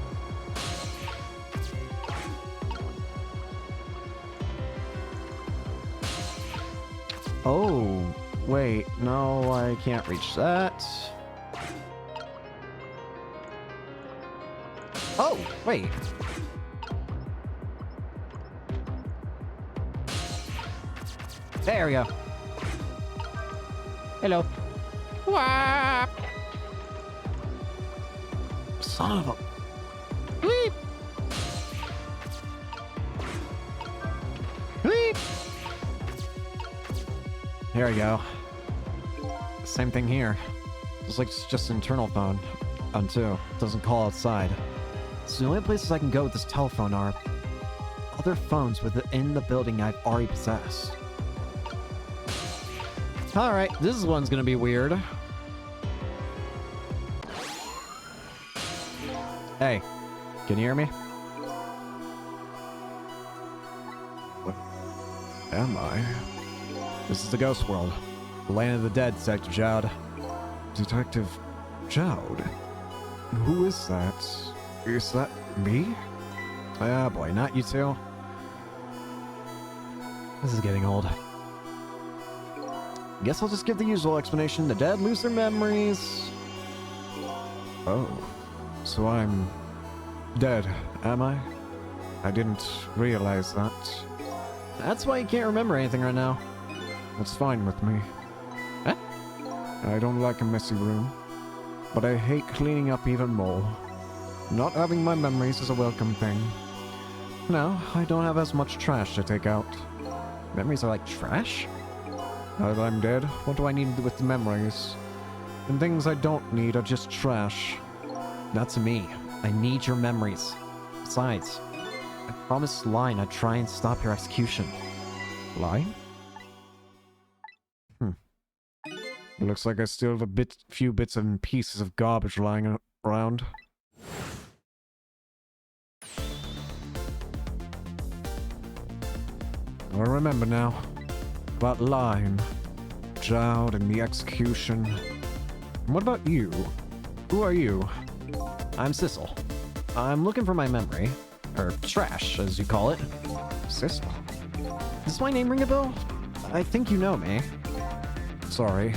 [SPEAKER 1] Oh, wait. No, I can't reach that. Oh, wait. There we go. Hello. Wah! Son of a... Bleep! Bleep! There we go. Same thing here. It's like it's just internal phone. Too. Doesn't call outside. So the only places I can go with this telephone are other phones within the building I've already possessed. Alright, this one's gonna be weird. Hey, can you hear me?
[SPEAKER 3] What am I?
[SPEAKER 1] This is the Ghost World. The land of the dead, Detective Jowd.
[SPEAKER 3] Detective Jowd? Who is that? Is that me?
[SPEAKER 1] Ah, boy, not you two. This is getting old. Guess I'll just give the usual explanation. The dead lose their memories.
[SPEAKER 3] Oh, so I'm dead, am I? I didn't realize that.
[SPEAKER 1] That's why you can't remember anything right now.
[SPEAKER 3] That's fine with me.
[SPEAKER 1] Huh?
[SPEAKER 3] I don't like a messy room, but I hate cleaning up even more. Not having my memories is a welcome thing.
[SPEAKER 1] No, I don't have as much trash to take out. Memories are like trash?
[SPEAKER 3] Now that I'm dead, what do I need with the memories? And things I don't need are just trash.
[SPEAKER 1] That's me. I need your memories. Besides, I promised Line I'd try and stop your execution.
[SPEAKER 3] Line? Looks like I still have few bits and pieces of garbage lying around. I remember now. About Line, Jowd, and the execution. And what about you? Who are you?
[SPEAKER 1] I'm Sissel. I'm looking for my memory. Or trash, as you call it.
[SPEAKER 3] Sissel?
[SPEAKER 1] Does my name ring a bell? I think you know me.
[SPEAKER 3] Sorry.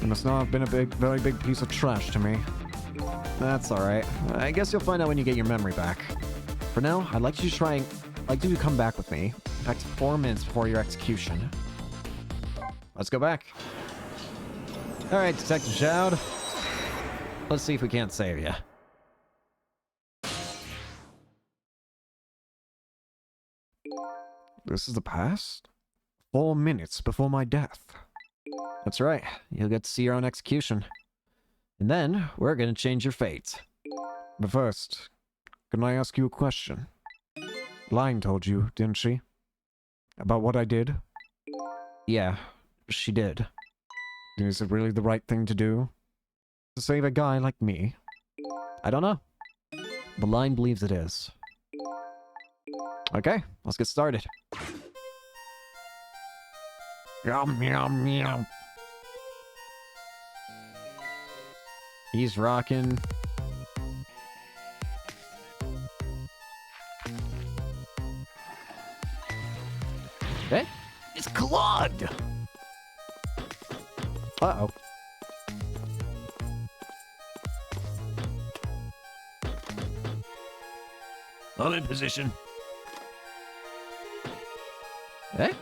[SPEAKER 3] You must not have been a very big piece of trash to me.
[SPEAKER 1] That's alright. I guess you'll find out when you get your memory back. For now, I'd like you to come back with me. In fact, 4 minutes before your execution. Let's go back. Alright, Detective Jowd. Let's see if we can't save you.
[SPEAKER 3] This is the past? 4 minutes before my death.
[SPEAKER 1] That's right. You'll get to see your own execution. And then, we're gonna change your fate.
[SPEAKER 3] But first, can I ask you a question? Line told you, didn't she? About what I did?
[SPEAKER 1] Yeah, she did.
[SPEAKER 3] Is it really the right thing to do? To save a guy like me?
[SPEAKER 1] I don't know. The Line believes it is. Okay, let's get started.
[SPEAKER 3] Yum, yum, yum.
[SPEAKER 1] He's rocking. Hey,
[SPEAKER 2] It's Claude!
[SPEAKER 1] uh-oh.
[SPEAKER 2] I'm in position.
[SPEAKER 1] Eh?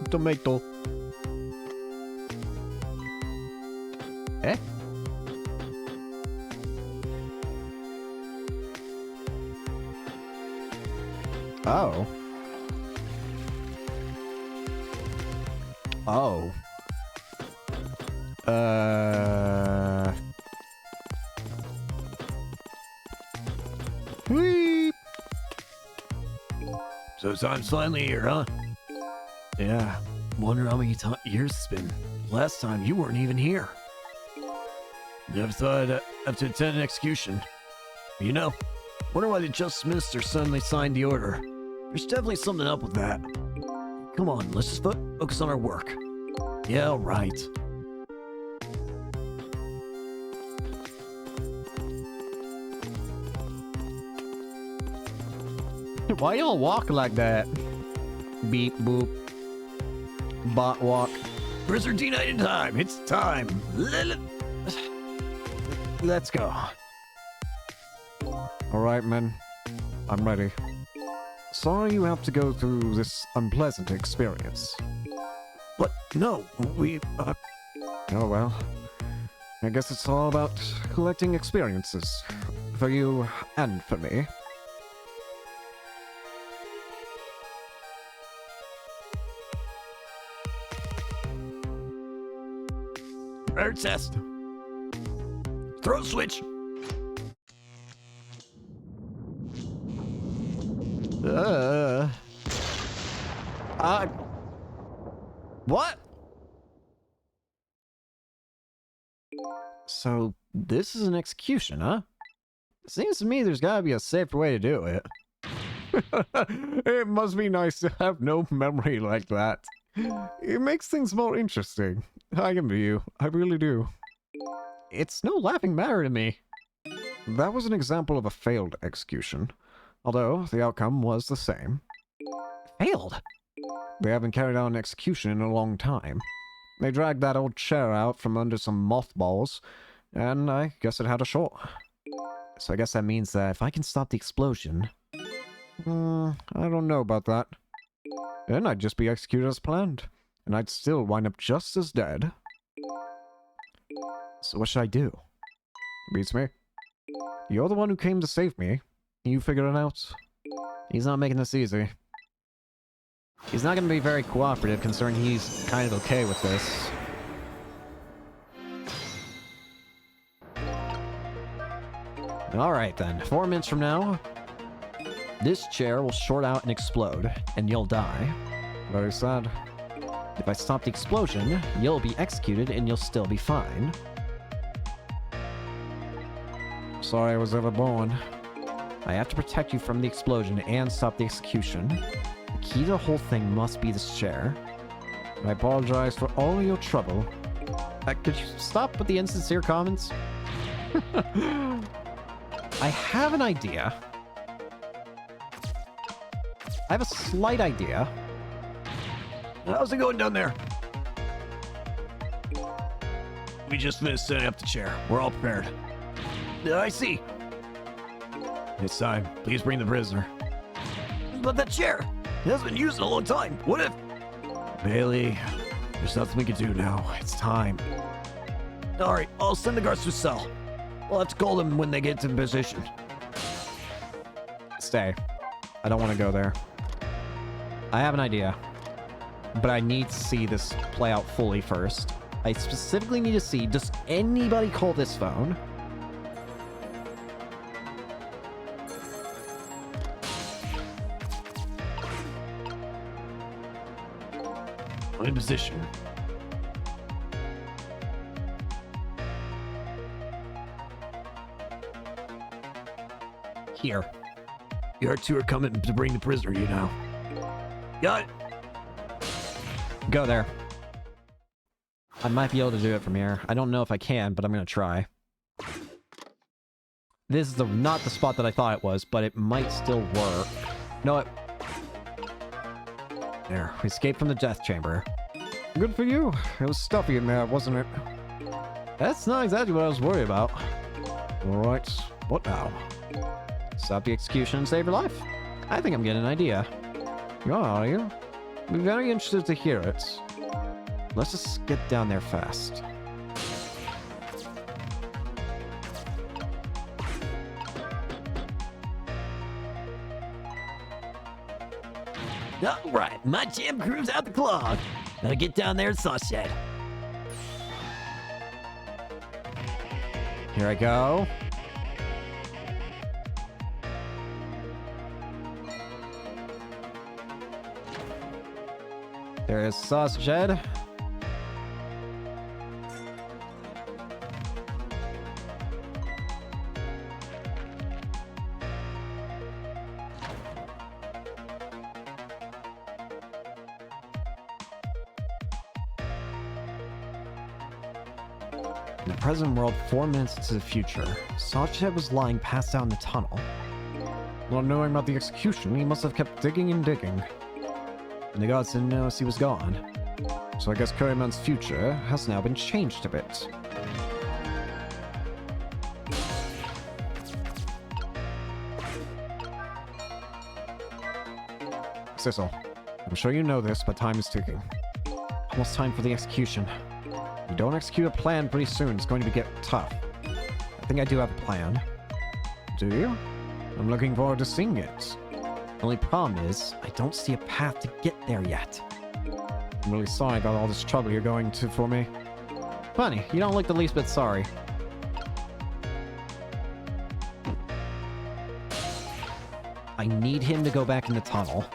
[SPEAKER 3] Tomato.
[SPEAKER 1] Eh? Oh. Oh.
[SPEAKER 3] Weep.
[SPEAKER 2] So time's finally here, huh?
[SPEAKER 1] Yeah.
[SPEAKER 2] Wonder how many years it's been. Last time you weren't even here. Never thought I'd have to attend an execution. You know, Wonder why the Justice Minister suddenly signed the order. There's definitely something up with that. Come on, let's just focus on our work. Yeah, right.
[SPEAKER 1] Why y'all walk like that? Beep boop. Bot walk.
[SPEAKER 2] Prisoner D9 time. It's time. Let's go.
[SPEAKER 3] Alright, men. I'm ready. Sorry you have to go through this unpleasant experience.
[SPEAKER 2] What? No, we,
[SPEAKER 3] Oh well. I guess it's all about collecting experiences. For you and for me.
[SPEAKER 2] Rare test. Throw a switch.
[SPEAKER 1] What? So, this is an execution, huh? Seems to me there's gotta be a safer way to do it.
[SPEAKER 3] It must be nice to have no memory like that. It makes things more interesting. I envy you. I really do.
[SPEAKER 1] It's no laughing matter to me.
[SPEAKER 3] That was an example of a failed execution. Although, the outcome was the same.
[SPEAKER 1] Failed?
[SPEAKER 3] They haven't carried out an execution in a long time. They dragged that old chair out from under some mothballs, and I guess it had a short.
[SPEAKER 1] So I guess that means that if I can stop the explosion...
[SPEAKER 3] I don't know about that. Then I'd just be executed as planned, and I'd still wind up just as dead.
[SPEAKER 1] So what should I do?
[SPEAKER 3] Beats me. You're the one who came to save me. You figure it out.
[SPEAKER 1] He's not making this easy. He's not going to be very cooperative, considering he's kind of okay with this. Alright then, 4 minutes from now, this chair will short out and explode, and you'll die.
[SPEAKER 3] Very sad.
[SPEAKER 1] If I stop the explosion, you'll be executed and you'll still be fine.
[SPEAKER 3] Sorry I was ever born.
[SPEAKER 1] I have to protect you from the explosion and stop the execution. The key to the whole thing must be this chair.
[SPEAKER 3] I apologize for all your trouble.
[SPEAKER 1] Could you stop with the insincere comments? I have an idea. I have a slight idea.
[SPEAKER 2] How's it going down there? We just finished setting up the chair. We're all prepared. I see. It's time. Please bring the prisoner. But that chair! It hasn't been used in a long time. What if... Bailey, there's nothing we can do now. It's time. Alright, I'll send the guards to the cell. We'll have to call them when they get to position.
[SPEAKER 1] Stay. I don't want to go there. I have an idea. But I need to see this play out fully first. I specifically need to see, does anybody call this phone?
[SPEAKER 2] I'm in position.
[SPEAKER 1] Here.
[SPEAKER 2] Your two are coming to bring the prisoner, you know. Got it.
[SPEAKER 1] Go there. I might be able to do it from here. I don't know if I can, but I'm gonna try. This is not the spot that I thought it was, but it might still work. No, there, we escaped from the death chamber.
[SPEAKER 3] Good for you. It was stuffy in there, wasn't it?
[SPEAKER 1] That's not exactly what I was worried about.
[SPEAKER 3] Alright, what now?
[SPEAKER 1] Stop the execution and save your life. I think I'm getting an idea.
[SPEAKER 3] Are you?
[SPEAKER 1] I'd be very interested to hear it. Let's just get down there fast.
[SPEAKER 2] Alright, my jam crew's out the clog. Gotta get down there and saw shed.
[SPEAKER 1] Here I go. There is Sausage Head.
[SPEAKER 4] In the present world, 4 minutes into the future, Sachit was lying passed out in the tunnel.
[SPEAKER 3] Not knowing about the execution, he must have kept digging and digging.
[SPEAKER 4] And the gods didn't notice he was gone.
[SPEAKER 3] So I guess Curryman's future has now been changed a bit. Sissel, I'm sure you know this, but time is ticking.
[SPEAKER 4] Almost time for the execution.
[SPEAKER 3] If you don't execute a plan pretty soon, it's going to get tough.
[SPEAKER 4] I think I do have a plan.
[SPEAKER 3] Do you? I'm looking forward to seeing it.
[SPEAKER 4] The only problem is, I don't see a path to get there yet.
[SPEAKER 3] I'm really sorry about all this trouble you're going to for me.
[SPEAKER 4] Funny, you don't look the least bit sorry. I need him to go back in the tunnel.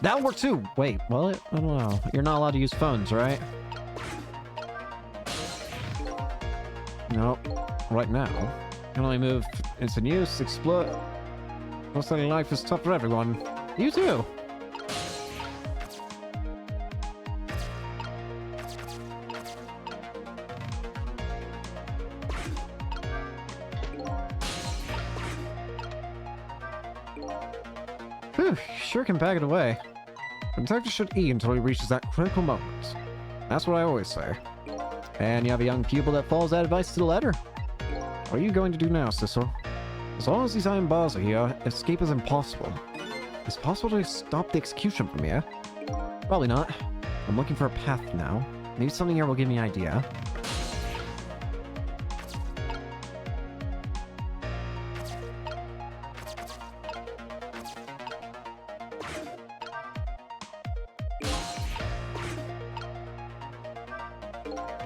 [SPEAKER 4] That'll work too. Wait, what? I don't know. You're not allowed to use phones, right?
[SPEAKER 3] No, right now.
[SPEAKER 4] Can only move.
[SPEAKER 3] Instant use, explode. Most any life is tough for everyone.
[SPEAKER 4] You too.
[SPEAKER 3] Whew, sure can pack it away. The detective should eat until he reaches that critical moment. That's what I always say.
[SPEAKER 4] And you have a young pupil that follows that advice to the letter.
[SPEAKER 3] What are you going to do now, Sissel? As long as these iron bars are here, escape is impossible. It's possible to stop the execution from here.
[SPEAKER 4] Probably not. I'm looking for a path now. Maybe something here will give me an idea.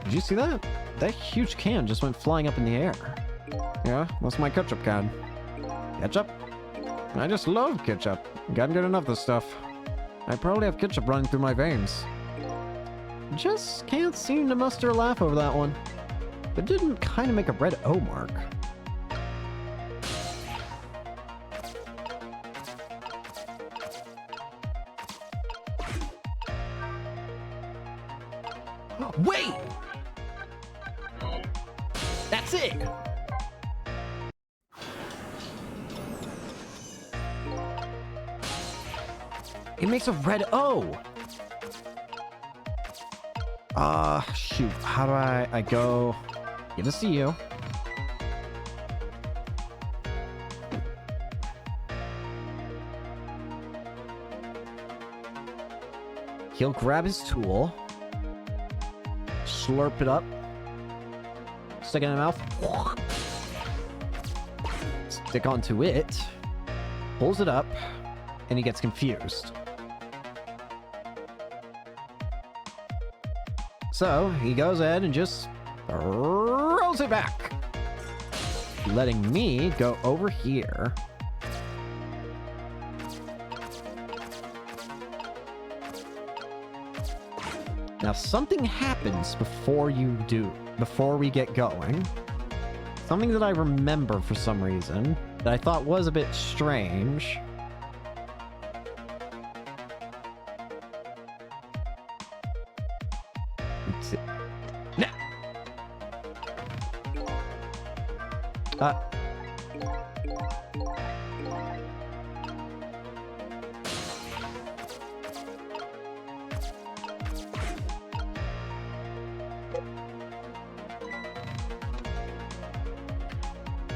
[SPEAKER 4] Did you see that? That huge can just went flying up in the air.
[SPEAKER 3] Yeah, that's my ketchup can.
[SPEAKER 4] Ketchup?
[SPEAKER 3] I just love ketchup. Can't get enough of this stuff. I probably have ketchup running through my veins.
[SPEAKER 4] Just can't seem to muster a laugh over that one. But didn't kind of make a red O mark. Wait! That's it! It makes a red O! Shoot. How do I go... Good to see you. He'll grab his tool. Slurp it up. Stick it in the mouth. Stick onto it. Pulls it up. And he gets confused. So, he goes ahead and just throws it back. Letting me go over here. Now, something happens before we get going. Something that I remember for some reason, that I thought was a bit strange.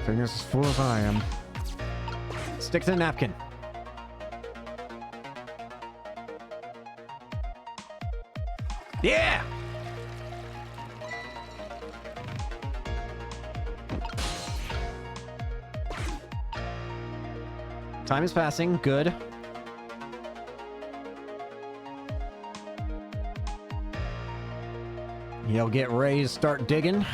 [SPEAKER 3] Thing is as full as I am.
[SPEAKER 4] Stick to the napkin. Yeah! Time is passing. Good. He'll get ready to start digging.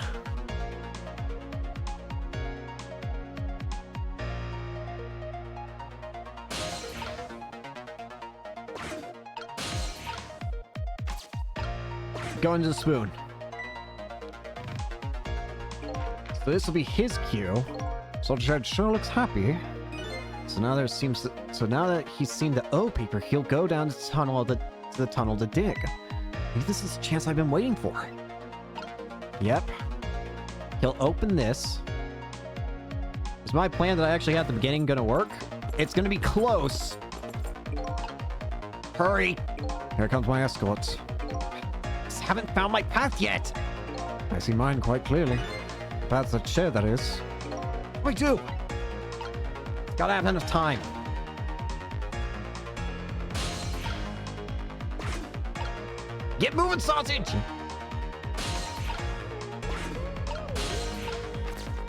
[SPEAKER 1] go into the spoon. So this will be his cue. So Judge sure looks happy. So now so now that he's seen the O paper, he'll go down to the tunnel to dig. Maybe this is the chance I've been waiting for. Yep. He'll open this. Is my plan that I actually had at the beginning gonna work? It's gonna be close. Hurry.
[SPEAKER 3] Here comes my escorts.
[SPEAKER 1] Just haven't found my path yet.
[SPEAKER 3] I see mine quite clearly. The path's that share, that is.
[SPEAKER 1] Me too. Gotta have enough time. Get moving, sausage!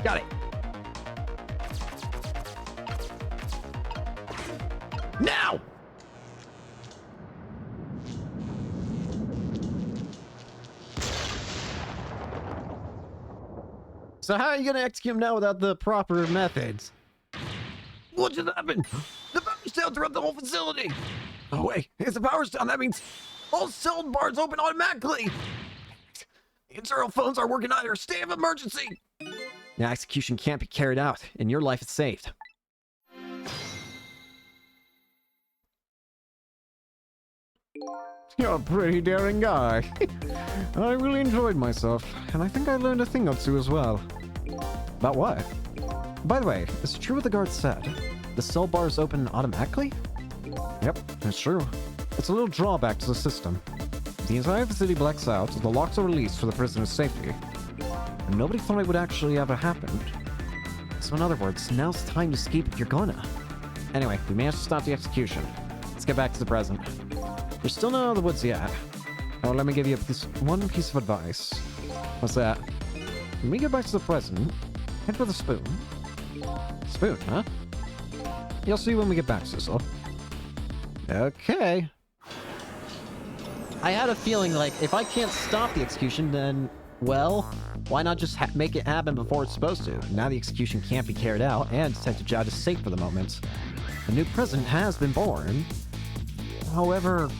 [SPEAKER 1] Got it. Now! So how are you gonna execute him now without the proper methods? What just happened? The power's down throughout the whole facility! Oh wait, if the power's down, that means all cell bars open automatically! The internal phones are working either state of emergency! Now execution can't be carried out, and your life is saved.
[SPEAKER 3] You're a pretty daring guy. I really enjoyed myself, and I think I learned a thing or two as well.
[SPEAKER 1] About what?
[SPEAKER 3] By the way, is it true what the guard said?
[SPEAKER 1] The cell bars open automatically?
[SPEAKER 3] Yep, it's true. It's a little drawback to the system. The entire facility blacks out, the locks are released for the prisoner's safety. And nobody thought it would actually ever happen.
[SPEAKER 1] So in other words, now's the time to escape if you're gonna. Anyway, we managed to stop the execution. Let's get back to the present. We're still not out of the woods yet.
[SPEAKER 3] Oh, let me give you one piece of advice.
[SPEAKER 1] What's that?
[SPEAKER 3] When we get back to the present, head for the spoon.
[SPEAKER 1] Spoon, huh?
[SPEAKER 3] You'll see when we get back, Sissel.
[SPEAKER 1] Okay. I had a feeling like if I can't stop the execution, then, well, why not just make it happen before it's supposed to? Now the execution can't be carried out, and Detective Jowd is safe for the moment. A new president has been born. However,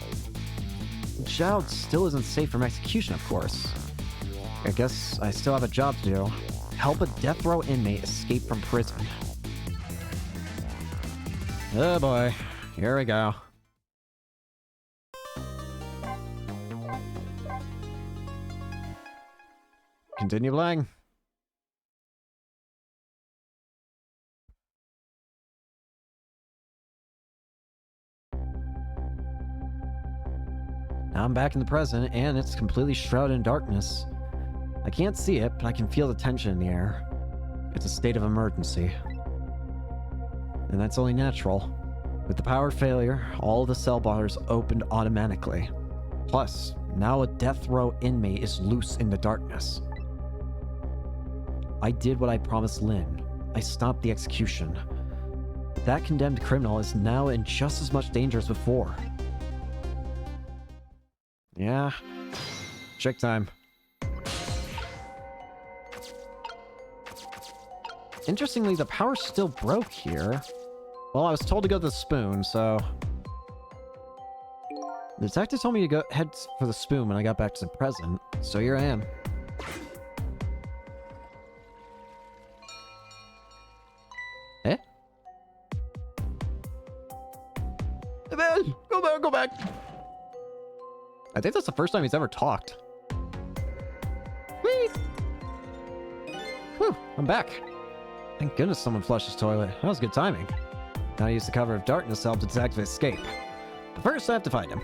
[SPEAKER 1] Jowd still isn't safe from execution, of course. I guess I still have a job to do. Help a death row inmate escape from prison. Oh boy, here we go. Continue playing. Now I'm back in the present, and it's completely shrouded in darkness. I can't see it, but I can feel the tension in the air. It's a state of emergency. And that's only natural. With the power failure, all the cell bars opened automatically. Plus, now a death row inmate is loose in the darkness. I did what I promised Lynn. I stopped the execution. But that condemned criminal is now in just as much danger as before. Yeah. Check time. Interestingly, the power still broke here. Well, I was told to go to the spoon, so... The detective told me to go head for the spoon when I got back to the present, so here I am. Eh? Hey man, go back! I think that's the first time he's ever talked. Whee! Whew, I'm back. Thank goodness someone flushed his toilet. That was good timing. Now I use the cover of darkness to help the detective escape. But first I have to find him.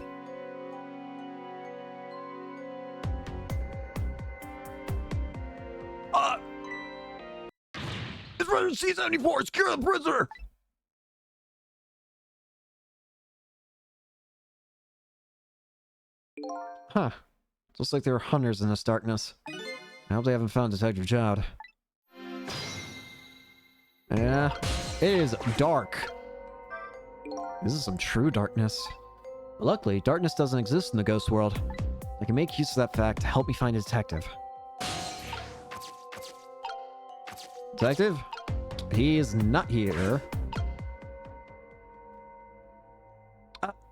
[SPEAKER 2] It's Runner C-74! Secure the prisoner!
[SPEAKER 1] Huh. Looks like there are hunters in this darkness. I hope they haven't found Detective Jowd. Yeah, it is dark. This is some true darkness. But luckily, darkness doesn't exist in the ghost world. I can make use of that fact to help me find a detective. Detective? He is not here.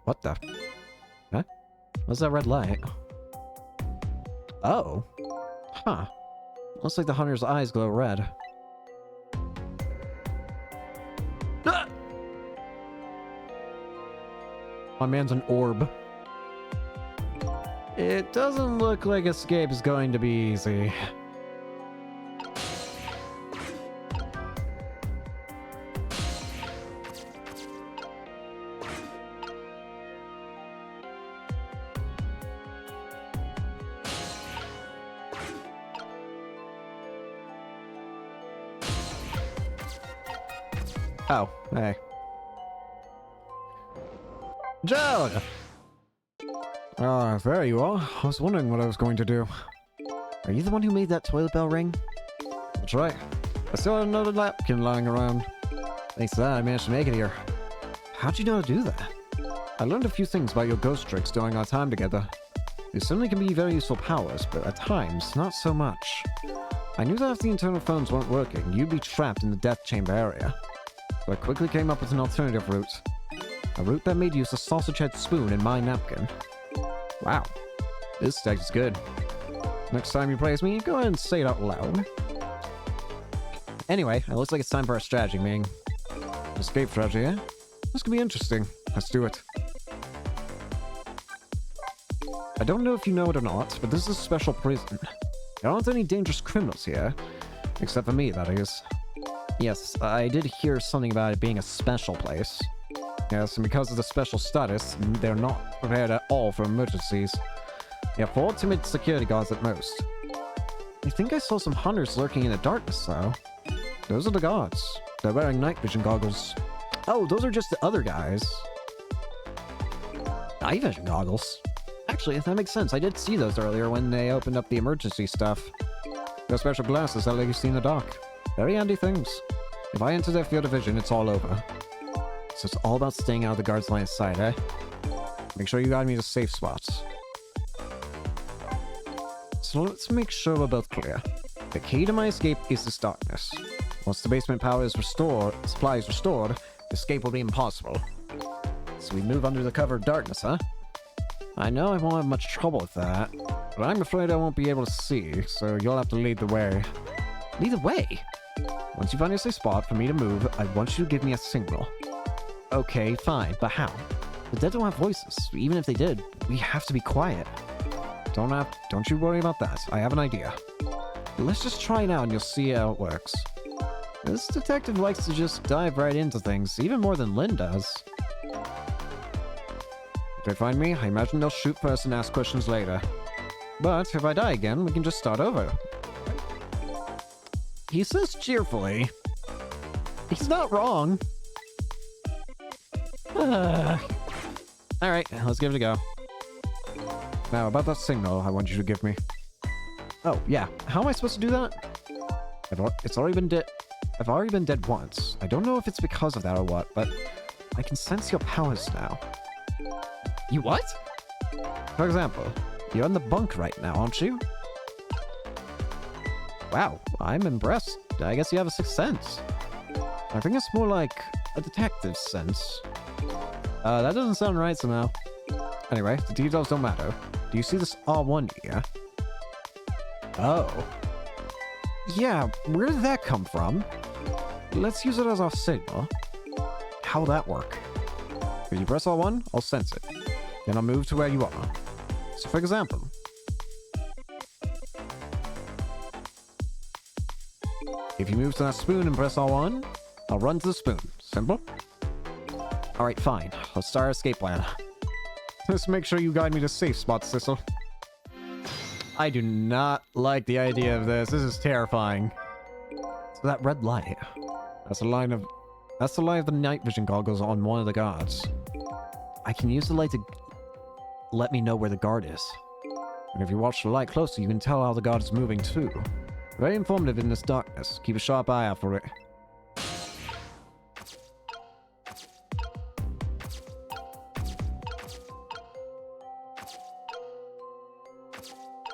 [SPEAKER 1] What the? Huh? What's that red light? Oh. Huh. Looks like the hunter's eyes glow red. Ah! My man's an orb. It doesn't look like escape is going to be easy. Oh, hey. Jode! Ah, there you are. I was wondering what I was going to do.
[SPEAKER 4] Are you the one who made that toilet bell ring?
[SPEAKER 1] That's right. I still had another napkin lying around. Thanks to that, I managed to make it here.
[SPEAKER 4] How'd you know how to do that?
[SPEAKER 1] I learned a few things about your ghost tricks during our time together. They certainly can be very useful powers, but at times, not so much. I knew that if the internal phones weren't working, you'd be trapped in the death chamber area. So I quickly came up with an alternative route. A route that made use of sausage-head spoon in my napkin. Wow, this text is good. Next time you praise me, go ahead and say it out loud. Anyway, it looks like it's time for our strategy, Ming. Escape strategy, eh? This could be interesting. Let's do it. I don't know if you know it or not, but this is a special prison. There aren't any dangerous criminals here. Except for me, that is. Yes, I did hear something about it being a special place. Yes, and because of the special status, they're not prepared at all for emergencies. They have 4 timid security guards at most. I think I saw some hunters lurking in the darkness, though. Those are the guards. They're wearing night vision goggles. Oh, those are just the other guys. Night vision goggles? Actually, that makes sense. I did see those earlier when they opened up the emergency stuff. They're special glasses that let you see in the dark. Very handy things. If I enter their field of vision, it's all over. So it's all about staying out of the guard's line of sight, eh? Make sure you guide me to safe spots. So let's make sure we're both clear. The key to my escape is this darkness. Once the basement power is restored, supply is restored, escape will be impossible. So we move under the cover of darkness, huh? I know I won't have much trouble with that, but I'm afraid I won't be able to see, so you'll have to lead the way.
[SPEAKER 4] Lead the way?
[SPEAKER 1] Once you find a safe spot for me to move, I want you to give me a signal.
[SPEAKER 4] Okay, fine, but how?
[SPEAKER 1] The dead don't have voices. Even if they did, we have to be quiet. Don't you worry about that. I have an idea. Let's just try it out and you'll see how it works. This detective likes to just dive right into things, even more than Lynn does. If they find me, I imagine they'll shoot first and ask questions later. But if I die again, we can just start over. He says cheerfully. He's not wrong. Alright, let's give it a go. Now, about that signal I want you to give me. Oh, yeah. How am I supposed to do that? I've already been dead once. I don't know if it's because of that or what, but I can sense your powers now.
[SPEAKER 4] You what?
[SPEAKER 1] For example, you're in the bunk right now, aren't you? Wow, I'm impressed. I guess you have a sixth sense. I think it's more like a detective's sense. That doesn't sound right somehow. Anyway, the details don't matter. Do you see this R1 here? Oh. Yeah, where did that come from? Let's use it as our signal. How'll that work? If you press R1, I'll sense it. Then I'll move to where you are. So for example, if you move to that spoon and press R1, I'll run to the spoon. Simple? Alright, fine. Let's start our escape plan. Just make sure you guide me to safe spots, Sissel. I do not like the idea of this. This is terrifying. So that red light. That's the line of the night vision goggles on one of the guards. I can use the light to let me know where the guard is. And if you watch the light closer, you can tell how the guard is moving too. Very informative in this darkness. Keep a sharp eye out for it.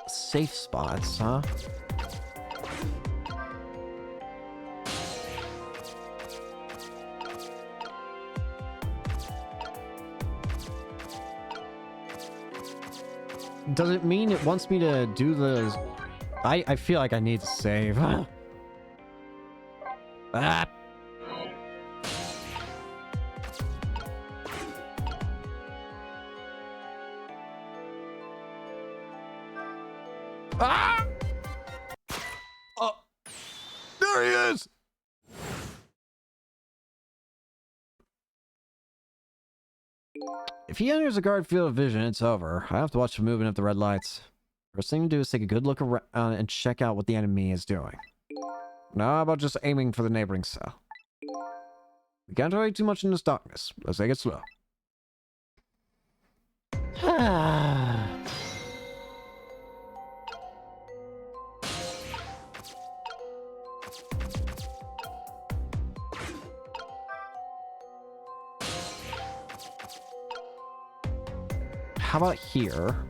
[SPEAKER 1] Safe spots, huh? does it mean it wants me to do the... I feel like I need to save. Ah!
[SPEAKER 2] Ah! Oh, there he is!
[SPEAKER 1] If he enters a guard field of vision, it's over. I have to watch the movement of the red lights. First thing to do is take a good look around and check out what the enemy is doing. Now, how about just aiming for the neighboring cell? We can't hurry too much in this darkness. Let's take it slow. How about here?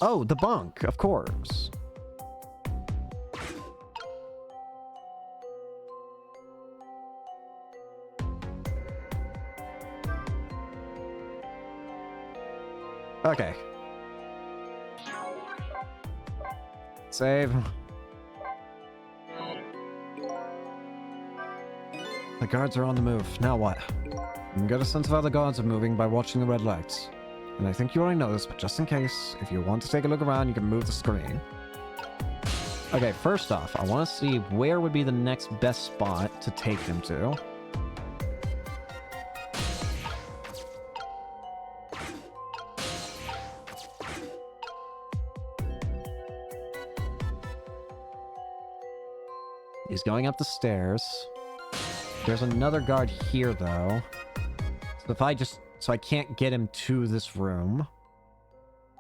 [SPEAKER 1] Oh, the bunk, of course. Okay. Save. The guards are on the move. Now what? You can get a sense of how the guards are moving by watching the red lights. And I think you already know this, but just in case, if you want to take a look around, you can move the screen. Okay, first off, I want to see where would be the next best spot to take him to. He's going up the stairs. There's another guard here, though. So if I just... So I can't get him to this room.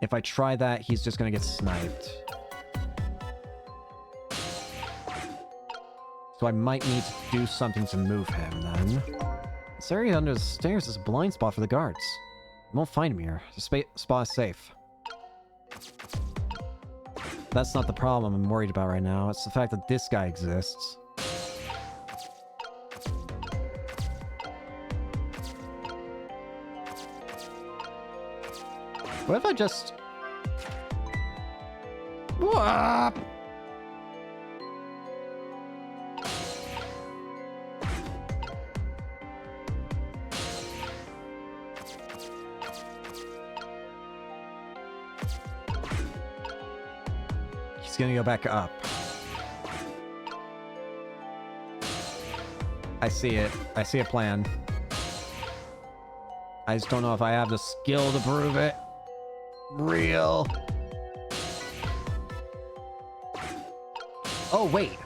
[SPEAKER 1] If I try that, he's just gonna get sniped. So I might need to do something to move him, then. This area under the stairs is a blind spot for the guards. You won't find him here. The spot is safe. That's not the problem I'm worried about right now. It's the fact that this guy exists. What if I just... Whoa! He's gonna go back up. I see it. I see a plan. I just don't know if I have the skill to prove it. Real. Oh, wait.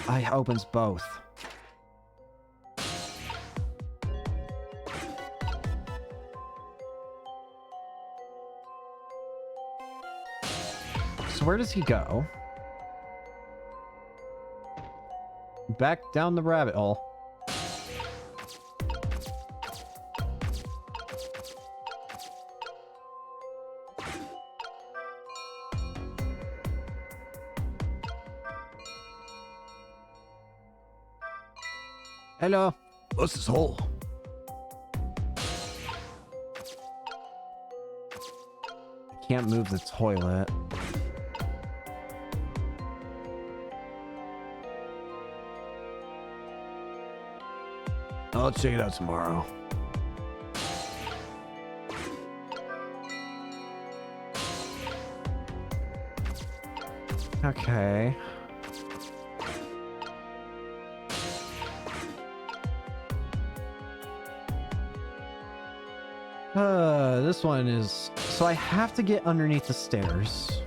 [SPEAKER 1] I opens both. So where does he go? Back down the rabbit hole. Hello.
[SPEAKER 2] What's this hole?
[SPEAKER 1] I can't move the toilet.
[SPEAKER 2] I'll check it out tomorrow.
[SPEAKER 1] Okay. This one is... So I have to get underneath the stairs.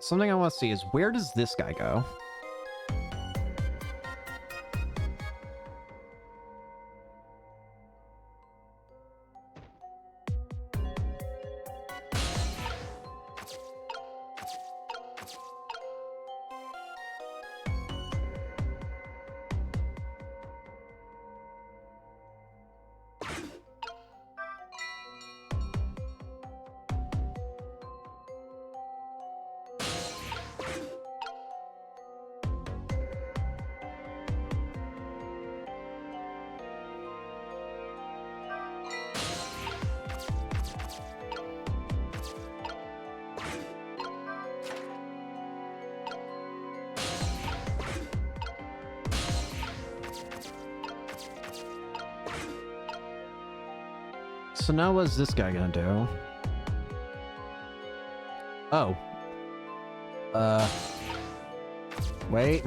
[SPEAKER 1] Something I want to see is, where does this guy go? so now what's this guy gonna do? Oh. Wait.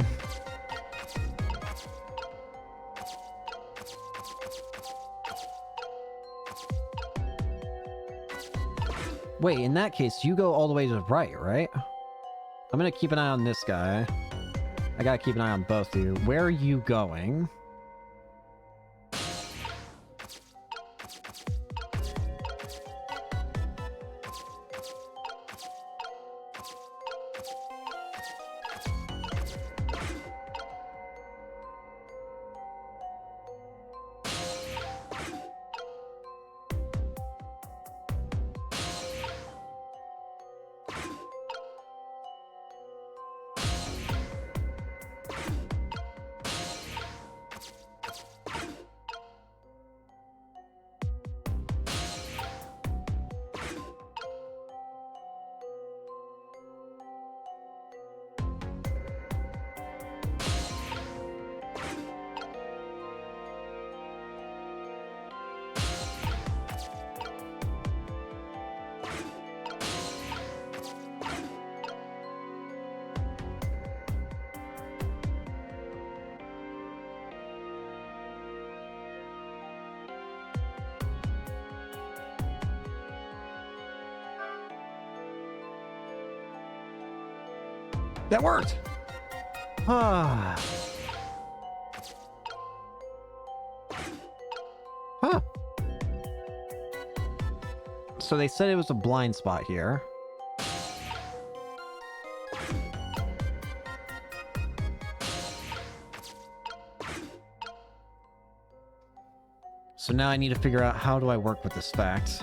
[SPEAKER 1] Wait, in that case, you go all the way to the right, right? I'm gonna keep an eye on this guy. I gotta keep an eye on both of you. Where are you going? That worked! Ah. Huh. So they said it was a blind spot here. So now I need to figure out how do I work with this fact.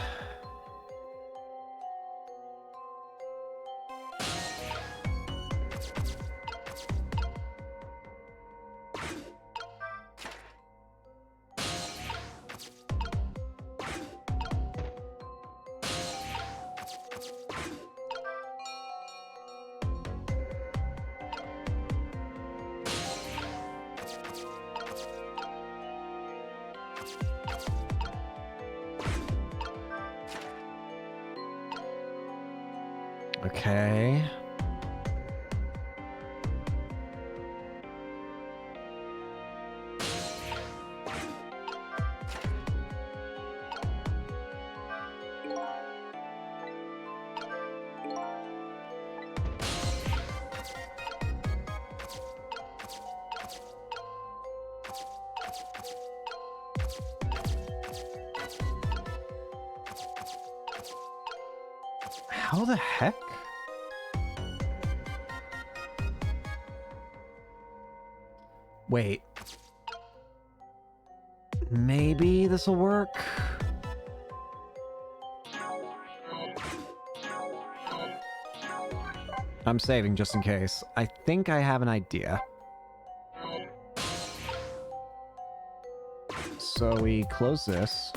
[SPEAKER 1] Okay. How the heck? Wait. Maybe this'll work? I'm saving just in case. I think I have an idea. So we close this.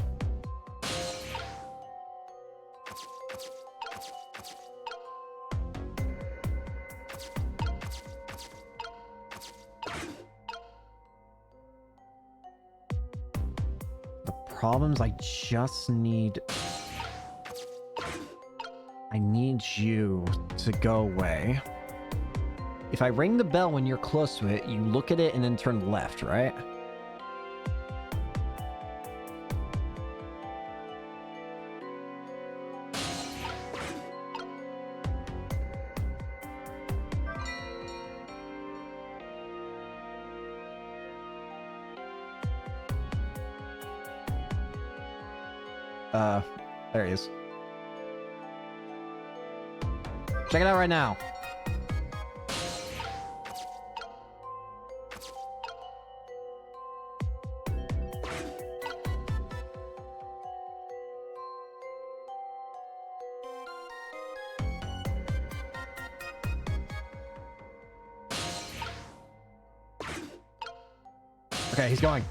[SPEAKER 1] Problems, I just need... I need you to go away. If I ring the bell when you're close to it, you look at it and then turn left, right? There he is. Check it out right now. Okay, he's going.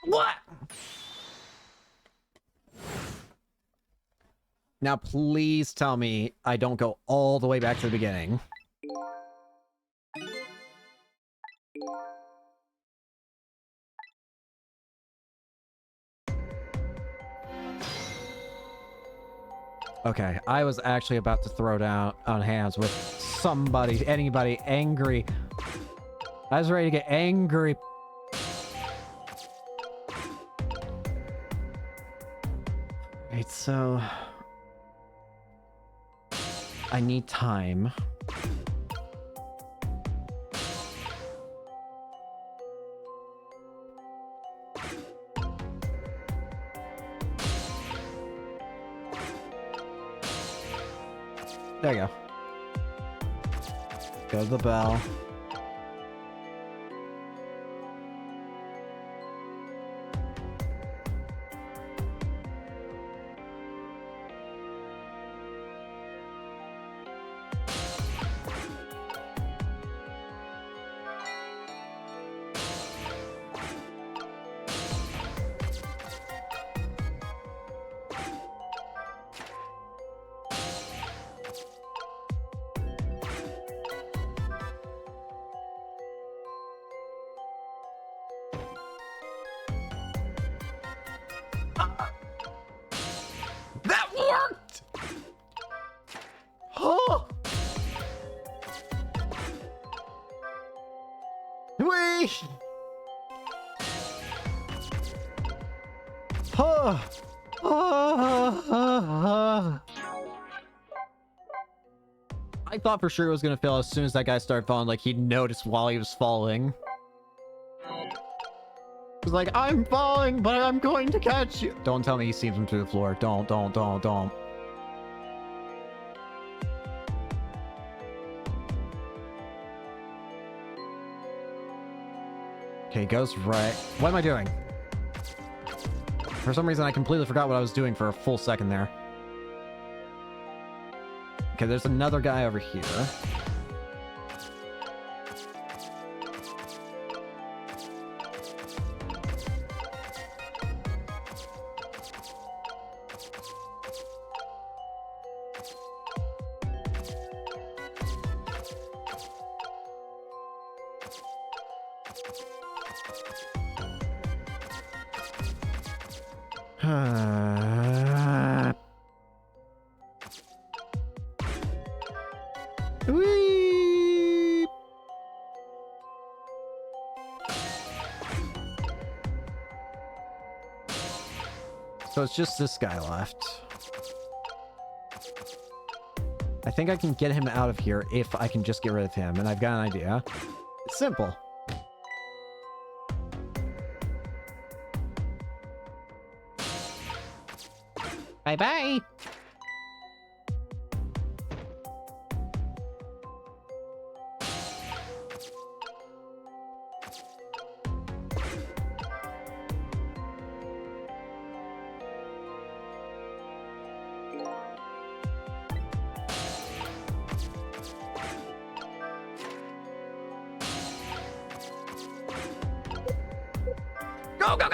[SPEAKER 1] What? Now, please tell me I don't go all the way back to the beginning. Okay, I was actually about to throw down on hands with somebody, anybody angry. I was ready to get angry. Right, so I need time. There you go. Go to the bell. That worked! Oh! Whee! Oh! I thought for sure it was gonna fail as soon as that guy started falling, like he'd noticed while he was falling. He's like, I'm falling, but I'm going to catch you. Don't tell me he sees him through the floor. Don't. Okay, goes right. What am I doing? For some reason, I completely forgot what I was doing for a full second there. Okay, there's another guy over here. Whee! So it's just this guy left. I think I can get him out of here if I can just get rid of him, and I've got an idea. It's simple. Bye-bye!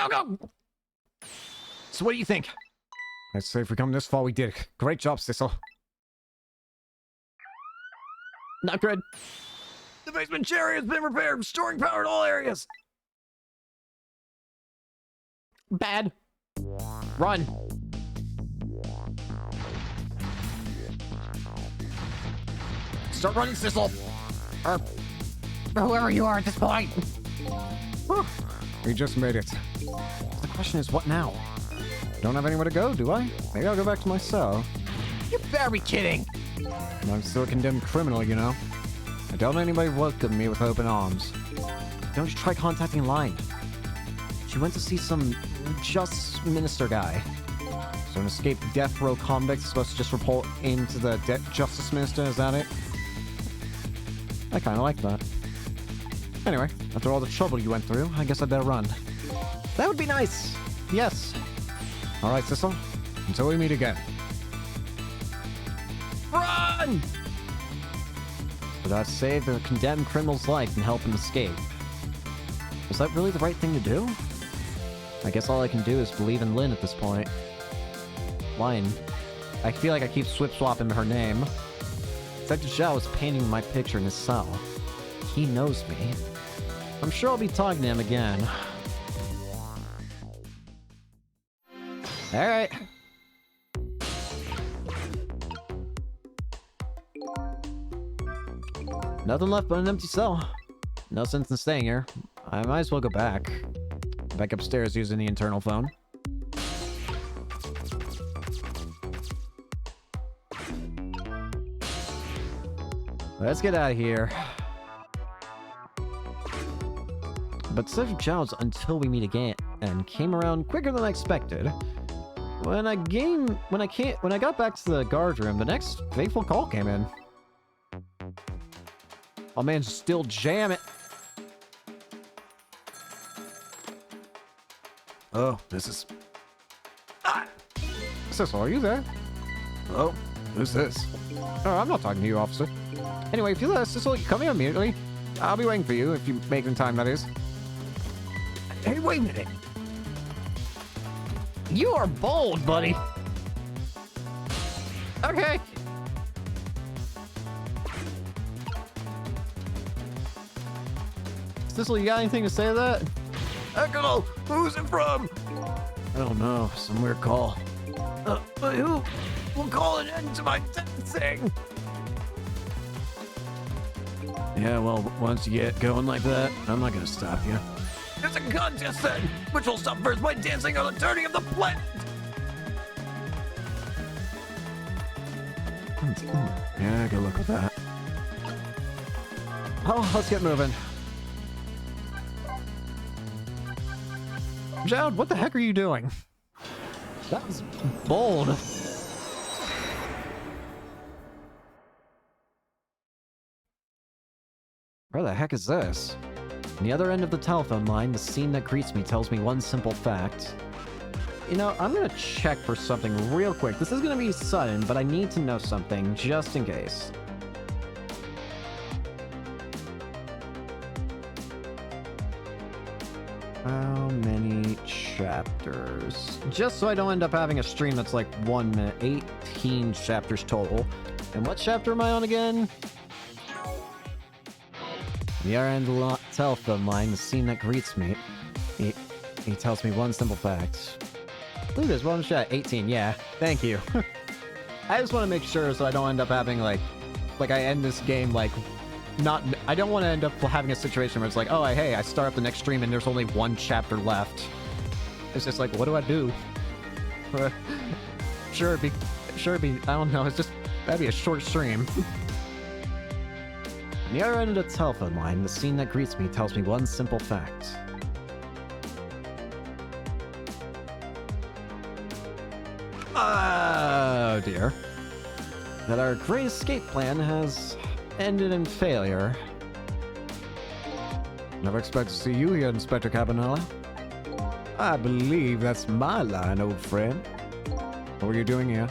[SPEAKER 1] Go! So what do you think? I'd say if we come this far, we did it. Great job, Sissel. Not good.
[SPEAKER 2] The basement chariot has been repaired, restoring power in all areas.
[SPEAKER 1] Bad. Run. Start running, Sissel. Or whoever you are at this point.
[SPEAKER 3] Whew. We just made it.
[SPEAKER 1] The question is, what now?
[SPEAKER 3] Don't have anywhere to go, do I? Maybe I'll go back to my cell.
[SPEAKER 1] You better be kidding.
[SPEAKER 3] I'm still a condemned criminal, you know. I doubt anybody welcomed me with open arms.
[SPEAKER 1] Don't you try contacting Line? She went to see some just minister guy.
[SPEAKER 3] So an escaped death row convict is supposed to just report into the justice minister, is that it? I kind of like that. Anyway, after all the trouble you went through, I guess I'd better run.
[SPEAKER 1] That would be nice. Yes.
[SPEAKER 3] All right, Sissel. Until we meet again.
[SPEAKER 1] Run! But I'd save the condemned criminal's life and help him escape. Was that really the right thing to do? I guess all I can do is believe in Lynn at this point. Lynn. I feel like I keep swip-swapping her name. Detective Zhao is painting my picture in his cell. He knows me. I'm sure I'll be talking to him again. Alright. Nothing left but an empty cell. No sense in staying here. I might as well go back. Back upstairs using the internal phone. Let's get out of here. But Detective Zhao's until we meet again and came around quicker than I expected. When I got back to the guard room, the next fateful call came in. Oh man, still jam it.
[SPEAKER 2] Oh, this is...
[SPEAKER 1] Cecil, are you there?
[SPEAKER 2] Oh, who's this?
[SPEAKER 1] Oh, I'm not talking to you, officer. Anyway, if you're there, Cecil, come here immediately. I'll be waiting for you, if you make the time, that is.
[SPEAKER 2] Hey, wait a minute.
[SPEAKER 1] You are bold, buddy. Okay. Cecil, you got anything to say to that?
[SPEAKER 2] Echo, who's it from?
[SPEAKER 1] I don't know. Some weird call.
[SPEAKER 2] But who will call an end to my sentencing? Yeah, well, once you get going like that, I'm not gonna stop you. There's a contest then, which will stop first by dancing on the turning of the plant.
[SPEAKER 1] Yeah, good luck with that. Oh, let's get moving. Zhao, what the heck are you doing? That was bold. Where the heck is this? On the other end of the telephone line, the scene that greets me tells me one simple fact. You know, I'm gonna check for something real quick. This is gonna be sudden, but I need to know something just in case. How many chapters? Just so I don't end up having a stream that's like 1 minute. 18 chapters total. And what chapter am I on again? The other end of the telephone line, the scene that greets me. He tells me one simple fact. Look, there's one shot. 18, yeah. Thank you. I just want to make sure so I don't end up having like I end this game like I don't want to end up having a situation where it's like, oh, hey, I start up the next stream and there's only one chapter left. It's just like, what do I do? Sure, it'd be, I don't know, that'd be a short stream. On the other end of the telephone line, the scene that greets me tells me one simple fact. Oh dear. That our great escape plan has ended in failure. Never expect to see you here, Inspector Cabanela. I believe that's my line, old friend. What were you doing here?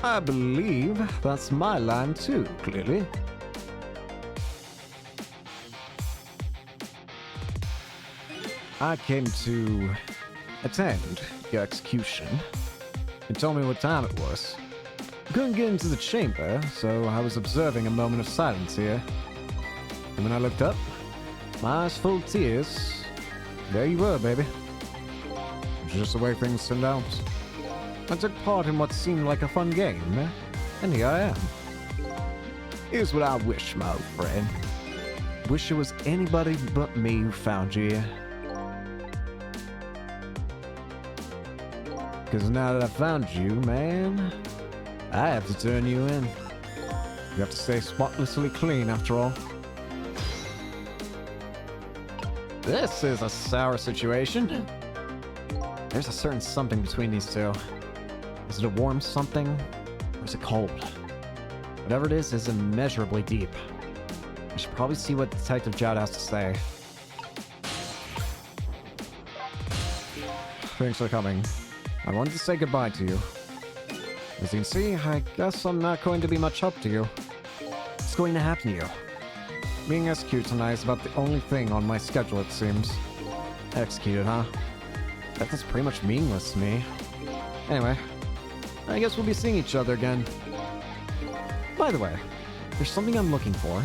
[SPEAKER 1] I believe that's my line too, clearly. I came to attend your execution. You told me what time it was. Couldn't get into the chamber, so I was observing a moment of silence here. And when I looked up, my eyes full of tears, there you were, baby. Just the way things turned out. I took part in what seemed like a fun game, and here I am. Here's what I wish, my old friend. Wish it was anybody but me who found you here. Because now that I found you, man, I have to turn you in. You have to stay spotlessly clean, after all. This is a sour situation. There's a certain something between these two. Is it a warm something, or is it cold? Whatever it is immeasurably deep. I should probably see what Detective Zhao has to say. Thanks for coming. I wanted to say goodbye to you. As you can see, I guess I'm not going to be much help to you. What's going to happen to you? Being executed tonight is about the only thing on my schedule, it seems. Executed, huh? That's pretty much meaningless to me. Anyway, I guess we'll be seeing each other again. By the way, there's something I'm looking for.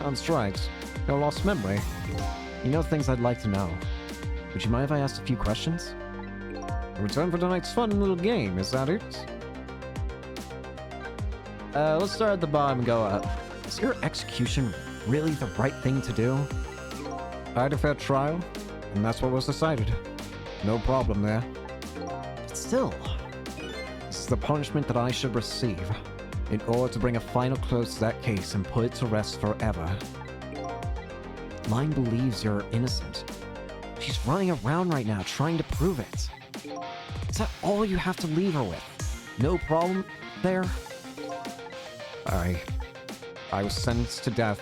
[SPEAKER 1] On strikes. No lost memory. You know things I'd like to know. Would you mind if I asked a few questions? Return for tonight's fun little game, is that it? Let's start at the bottom and go up. Is your execution really the right thing to do? I had a fair trial, and that's what was decided. No problem there. But still, this is the punishment that I should receive in order to bring a final close to that case and put it to rest forever. Line believes you're innocent. She's running around right now trying to prove it. Is that all you have to leave her with? No problem there? I was sentenced to death,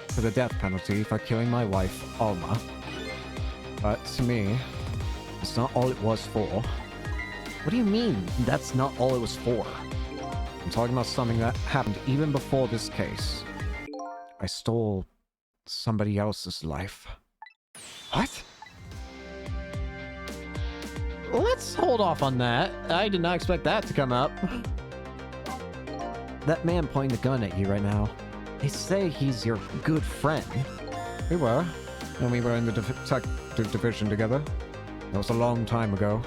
[SPEAKER 1] to the death penalty for killing my wife, Alma. But to me, it's not all it was for. What do you mean, that's not all it was for? I'm talking about something that happened even before this case. I stole somebody else's life. What? Let's hold off on that. I did not expect that to come up. That man pointing the gun at you right now, they say he's your good friend. We were, and we were in the detective division together. That was a long time ago.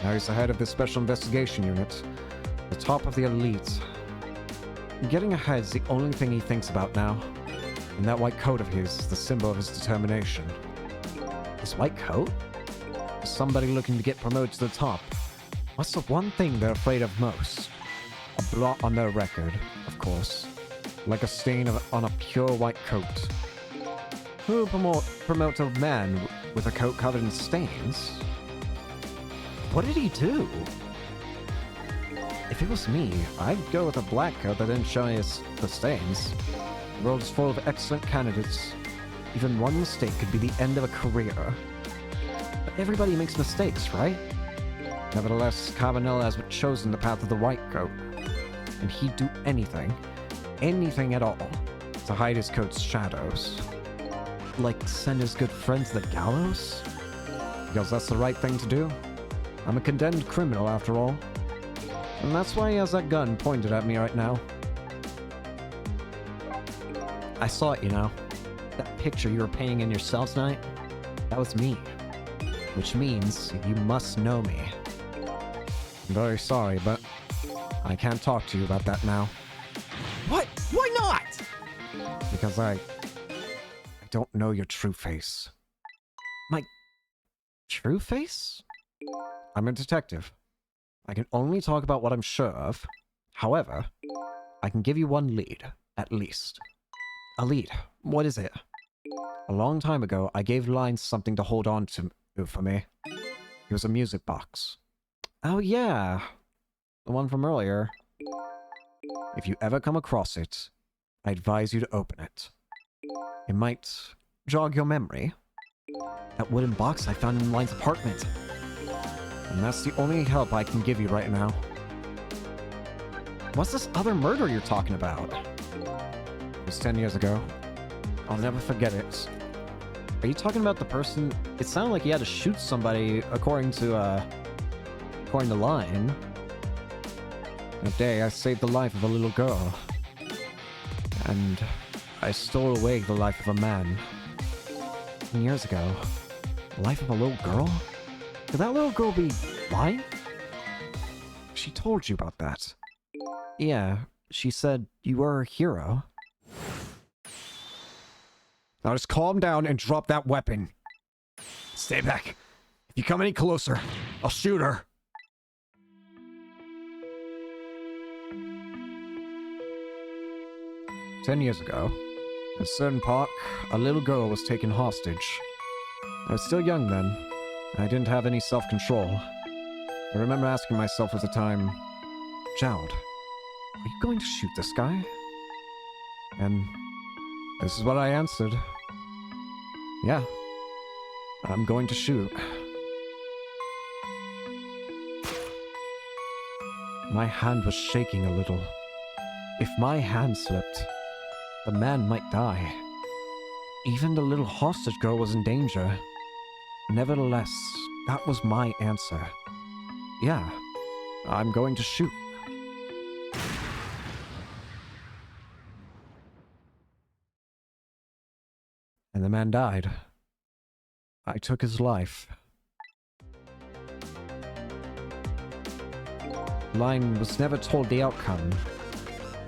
[SPEAKER 1] Now he's the head of the special investigation unit, the top of the elite. Getting ahead's the only thing he thinks about now. And that white coat of his is the symbol of his determination. His white coat? For somebody looking to get promoted to the top, what's the one thing they're afraid of most? A blot on their record, of course. Like a stain on a pure white coat. Who promotes a man with a coat covered in stains? What did he do? If it was me, I'd go with a black coat that didn't show us the stains. The world is full of excellent candidates. Even one mistake could be the end of a career. But everybody makes mistakes, right? Nevertheless, Carbonell has chosen the path of the white coat. And he'd do anything at all, to hide his coat's shadows. Like send his good friend to the gallows? Because that's the right thing to do. I'm a condemned criminal, after all. And that's why he has that gun pointed at me right now. I saw it, you know. That picture you were painting in your cell tonight? That was me. Which means you must know me. I'm very sorry, but I can't talk to you about that now. What? Why not? Because I don't know your true face. My true face? I'm a detective. I can only talk about what I'm sure of. However, I can give you one lead, at least. A lead? What is it? A long time ago, I gave Lines something to hold on to for me. It was a music box. Oh yeah, the one from earlier. If you ever come across it, I advise you to open it. It might jog your memory. That wooden box I found in Line's apartment. And that's the only help I can give you right now. What's this other murder you're talking about? It was 10 years ago. I'll never forget it. Are you talking about the person? It sounded like he had to shoot somebody according to Line. That day, I saved the life of a little girl. And I stole away the life of a man. 10 years ago. The life of a little girl? Could that little girl be Line? She told you about that. Yeah, she said you were her hero. Now just calm down and drop that weapon. Stay back. If you come any closer, I'll shoot her. "10 years ago, in a certain park, a little girl was taken hostage. I was still young then, and I didn't have any self-control. I remember asking myself at the time, Jowd, are you going to shoot this guy? And this is what I answered. Yeah, I'm going to shoot. My hand was shaking a little. If my hand slipped, the man might die. Even the little hostage girl was in danger. Nevertheless, that was my answer. Yeah, I'm going to shoot. And the man died. I took his life. Line was never told the outcome.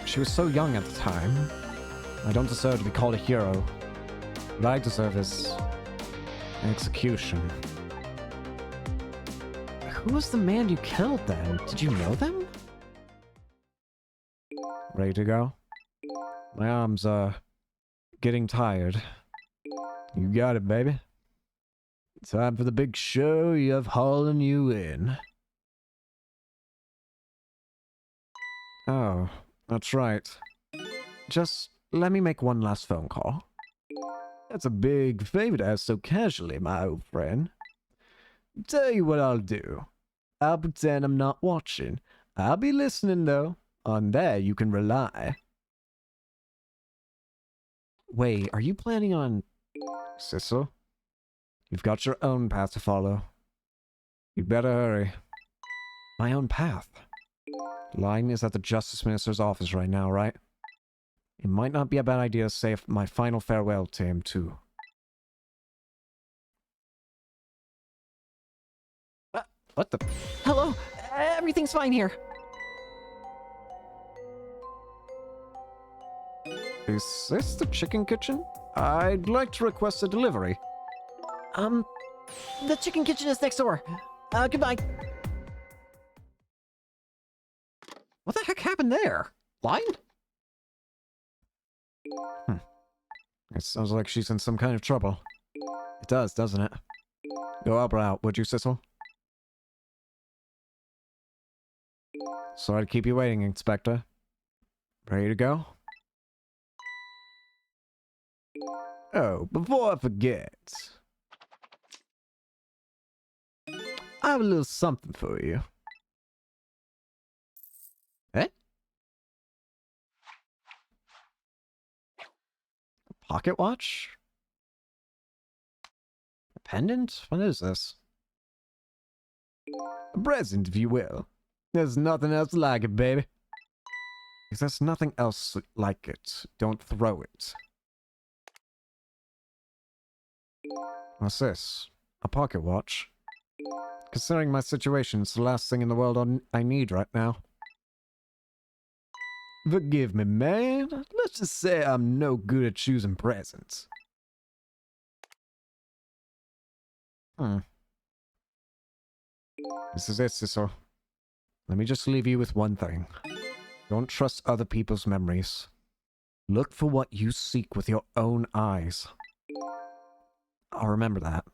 [SPEAKER 1] She was so young at the time. I don't deserve to be called a hero. What I deserve is execution. Who was the man you killed then? Did you know them? Ready to go? My arms are getting tired. You got it, baby. Time for the big show of hauling you in. Oh, that's right. Just let me make one last phone call. That's a big favor to ask so casually, my old friend. Tell you what I'll do. I'll pretend I'm not watching. I'll be listening, though. On that, you can rely. Wait, are you planning on... Sissel? You've got your own path to follow. You'd better hurry. My own path? Line is at the Justice Minister's office right now, right? It might not be a bad idea to say my final farewell to him, too. What the...
[SPEAKER 5] Hello? Everything's fine here.
[SPEAKER 1] Is this the chicken kitchen? I'd like to request a delivery.
[SPEAKER 5] The chicken kitchen is next door. Goodbye.
[SPEAKER 1] What the heck happened there? Line? It sounds like she's in some kind of trouble. It does, doesn't it? Go help her out, would you, Sissel? Sorry to keep you waiting, Inspector. Ready to go? Oh, before I forget, I have a little something for you. Eh? A pocket watch? A pendant? What is this? A present, if you will. There's nothing else like it, baby. If there's nothing else like it, don't throw it. What's this? A pocket watch? Considering my situation, it's the last thing in the world I need right now. Forgive me, man. Let's just say I'm no good at choosing presents. This is it, Sissel. Let me just leave you with one thing. Don't trust other people's memories. Look for what you seek with your own eyes. I'll remember that.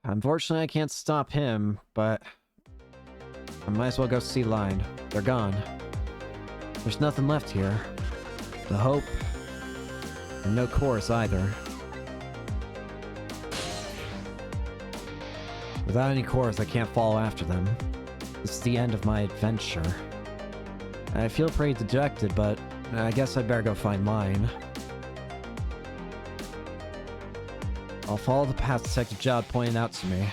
[SPEAKER 1] Unfortunately, I can't stop him, but I might as well go see Line. They're gone. There's nothing left here. The hope, and no chorus either. Without any chorus, I can't follow after them. This is the end of my adventure. I feel pretty dejected, but I guess I'd better go find Line. I'll follow the path Detective Jowd pointed out to me.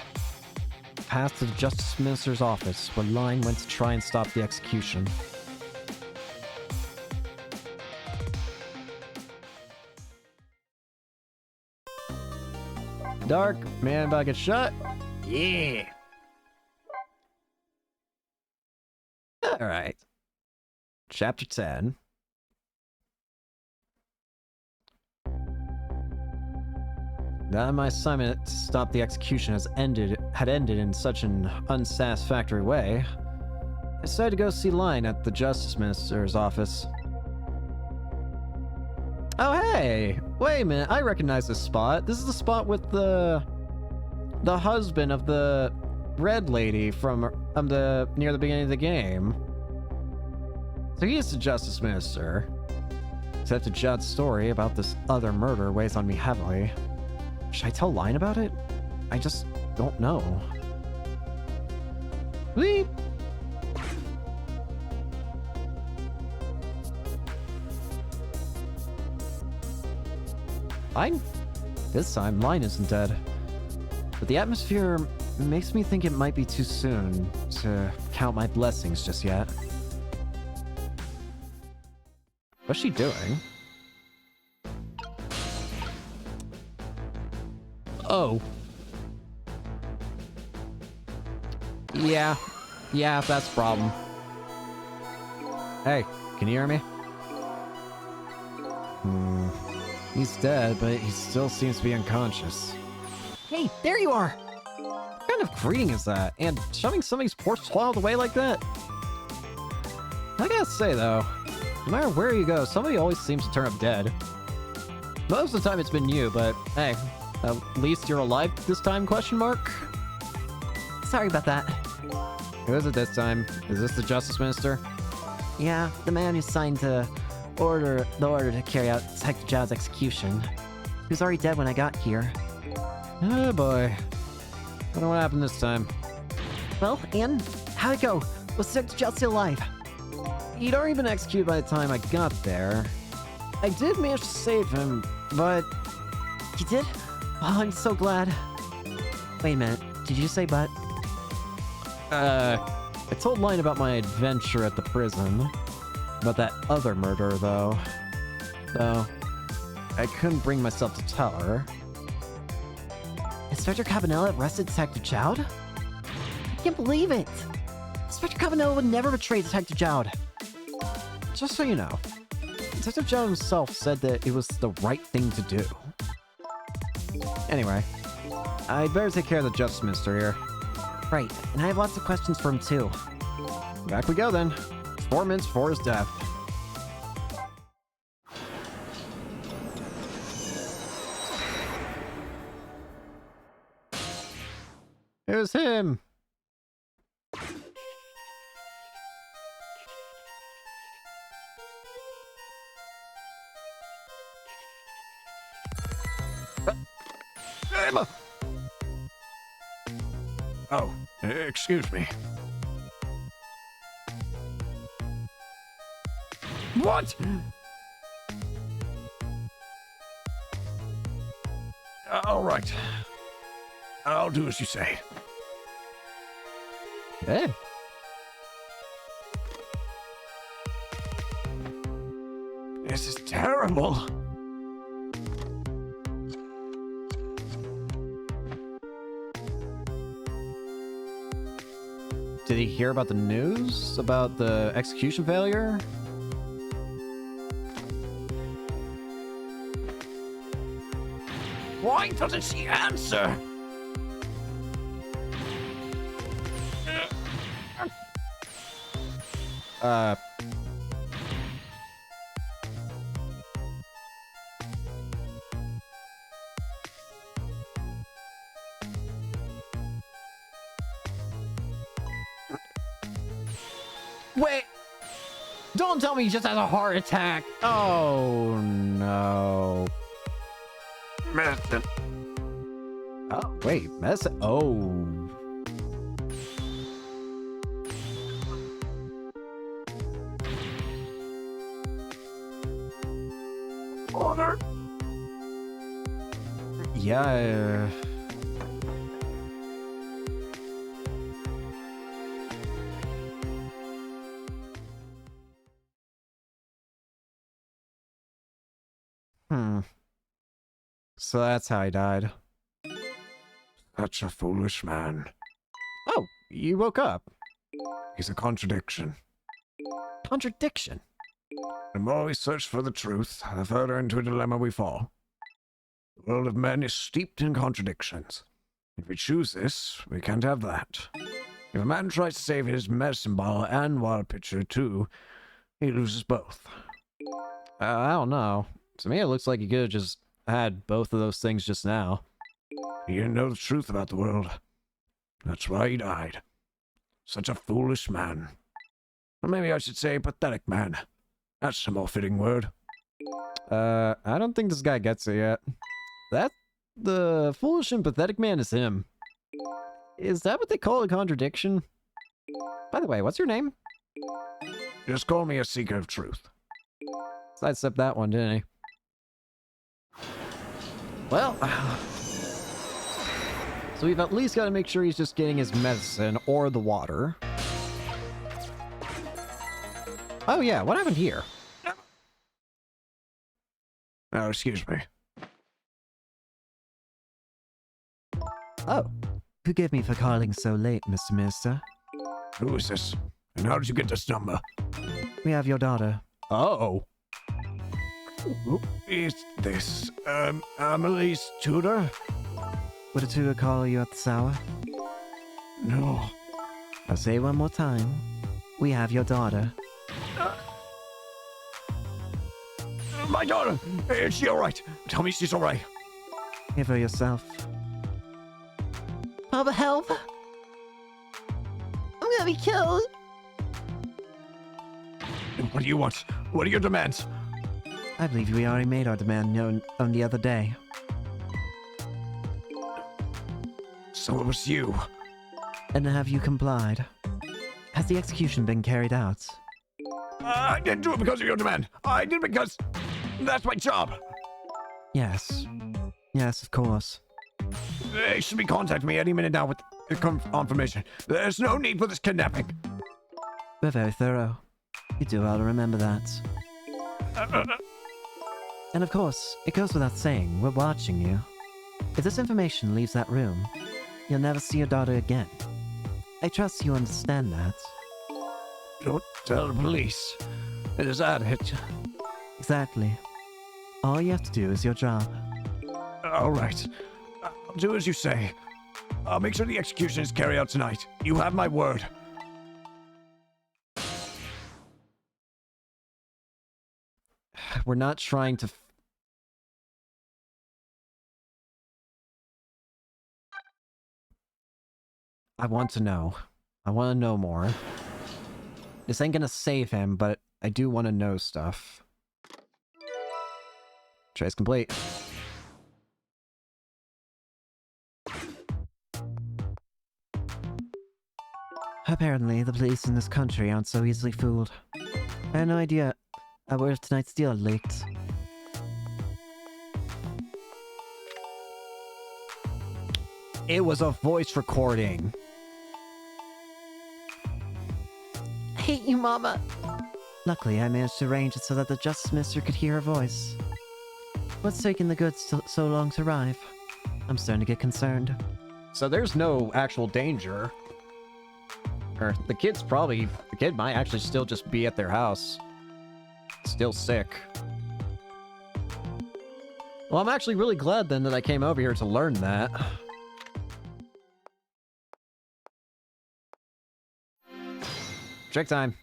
[SPEAKER 1] The path to the Justice Minister's office, where Line went to try and stop the execution. Dark, man about to get shot? Yeah! Alright. Chapter 10. Now that my assignment to stop the execution had ended in such an unsatisfactory way, I decided to go see Line at the Justice Minister's office. Oh hey! Wait a minute, I recognize this spot. This is the spot with the husband of the red lady from near the beginning of the game. So he is the Justice Minister. Except Jowd's story about this other murder weighs on me heavily. Should I tell Line about it? I just don't know. Whee! This time, Line isn't dead. But the atmosphere makes me think it might be too soon to count my blessings just yet. What's she doing? Oh. Yeah, that's a problem. Hey, can you hear me? He's dead, but he still seems to be unconscious.
[SPEAKER 5] Hey, there you are!
[SPEAKER 1] What kind of greeting is that? And shoving somebody's poor child away like that? I gotta say, though, no matter where you go, somebody always seems to turn up dead. Most of the time it's been you, but hey, at least you're alive this time, question mark?
[SPEAKER 5] Sorry about that.
[SPEAKER 1] Who is it this time? Is this the Justice Minister?
[SPEAKER 5] Yeah, the man who signed the order to carry out Detective Zhao's execution. He was already dead when I got here.
[SPEAKER 1] Oh boy. Wonder what happened this time.
[SPEAKER 5] Well, Anne, how'd it go? Was Detective Zhao still alive?
[SPEAKER 1] He'd already been executed by the time I got there. I did manage to save him, but...
[SPEAKER 5] You did? Oh, I'm so glad. Wait a minute, did you say but?
[SPEAKER 1] I told Line about my adventure at the prison. About that other murder, though. So, I couldn't bring myself to tell her.
[SPEAKER 5] Inspector Cabanela arrested Detective Zhao? I can't believe it! Inspector Cabanela would never betray Detective Zhao.
[SPEAKER 1] Just so you know, Detective Zhao himself said that it was the right thing to do. Anyway, I'd better take care of the Justice Minister here.
[SPEAKER 5] Right, and I have lots of questions for him too.
[SPEAKER 1] Back we go then. 4 minutes before his death. It was him!
[SPEAKER 2] Emma! Oh, excuse me. What? All right. I'll do as you say.
[SPEAKER 1] Hey.
[SPEAKER 2] This is terrible.
[SPEAKER 1] Did he hear about the news? About the execution failure?
[SPEAKER 2] Why doesn't she answer?
[SPEAKER 1] Wait! Don't tell me he just has a heart attack! Oh, no.
[SPEAKER 2] Medicine.
[SPEAKER 1] Oh, wait, medicine? Oh.
[SPEAKER 2] Mother.
[SPEAKER 1] Yeah, So that's how he died.
[SPEAKER 3] Such a foolish man.
[SPEAKER 1] Oh, you woke up.
[SPEAKER 3] He's a contradiction.
[SPEAKER 1] Contradiction.
[SPEAKER 3] The more we search for the truth, the further into a dilemma we fall. The world of men is steeped in contradictions. If we choose this, we can't have that. If a man tries to save his medicine ball and water pitcher too, he loses both.
[SPEAKER 1] I don't know. To me, it looks like he could have just had both of those things just now.
[SPEAKER 3] He didn't know the truth about the world. That's why he died. Such a foolish man. Or maybe I should say pathetic man. That's a more fitting word.
[SPEAKER 1] I don't think this guy gets it yet. The foolish and pathetic man is him. Is that what they call a contradiction? By the way, what's your name?
[SPEAKER 3] Just call me a seeker of truth.
[SPEAKER 1] Sidestepped that one, didn't he? Well, so we've at least got to make sure he's just getting his medicine or the water. Oh yeah, what happened here?
[SPEAKER 3] Oh, excuse me.
[SPEAKER 1] Oh,
[SPEAKER 4] Forgive me for calling so late, Mr. Minister.
[SPEAKER 3] Who is this? And how did you get this number?
[SPEAKER 4] We have your daughter.
[SPEAKER 1] oh.
[SPEAKER 3] Who is this? Amelie's tutor?
[SPEAKER 4] Would a tutor call you at this hour?
[SPEAKER 3] No.
[SPEAKER 4] I'll say it one more time. We have your daughter.
[SPEAKER 3] My daughter! Is she alright? Tell me she's alright.
[SPEAKER 4] Give her yourself.
[SPEAKER 5] Papa, help! I'm gonna be killed!
[SPEAKER 3] What do you want? What are your demands?
[SPEAKER 4] I believe we already made our demand known on the other day.
[SPEAKER 3] So it was you.
[SPEAKER 4] And have you complied? Has the execution been carried out?
[SPEAKER 3] I didn't do it because of your demand. I did it because that's my job.
[SPEAKER 4] Yes. Yes, of course.
[SPEAKER 3] They should be contacting me any minute now with the confirmation. There's no need for this kidnapping.
[SPEAKER 4] We're very thorough. You do well to remember that. And of course, it goes without saying, we're watching you. If this information leaves that room, you'll never see your daughter again. I trust you understand that.
[SPEAKER 3] Don't tell the police. It is at it.
[SPEAKER 4] Exactly. All you have to do is your job.
[SPEAKER 3] All right. I'll do as you say. I'll make sure the execution is carried out tonight. You have my word.
[SPEAKER 1] We're not trying to... I want to know. I want to know more. This ain't gonna save him, but I do want to know stuff. Trace complete.
[SPEAKER 4] Apparently, the police in this country aren't so easily fooled. I had no idea where tonight's deal had leaked.
[SPEAKER 1] It was a voice recording.
[SPEAKER 5] I hate you, Mama.
[SPEAKER 4] Luckily, I managed to arrange it so that the Justice Minister could hear her voice. What's taking the goods so long to arrive? I'm starting to get concerned.
[SPEAKER 1] So there's no actual danger. Or the kid might actually still just be at their house. Still sick. Well, I'm actually really glad then that I came over here to learn that. Trick time.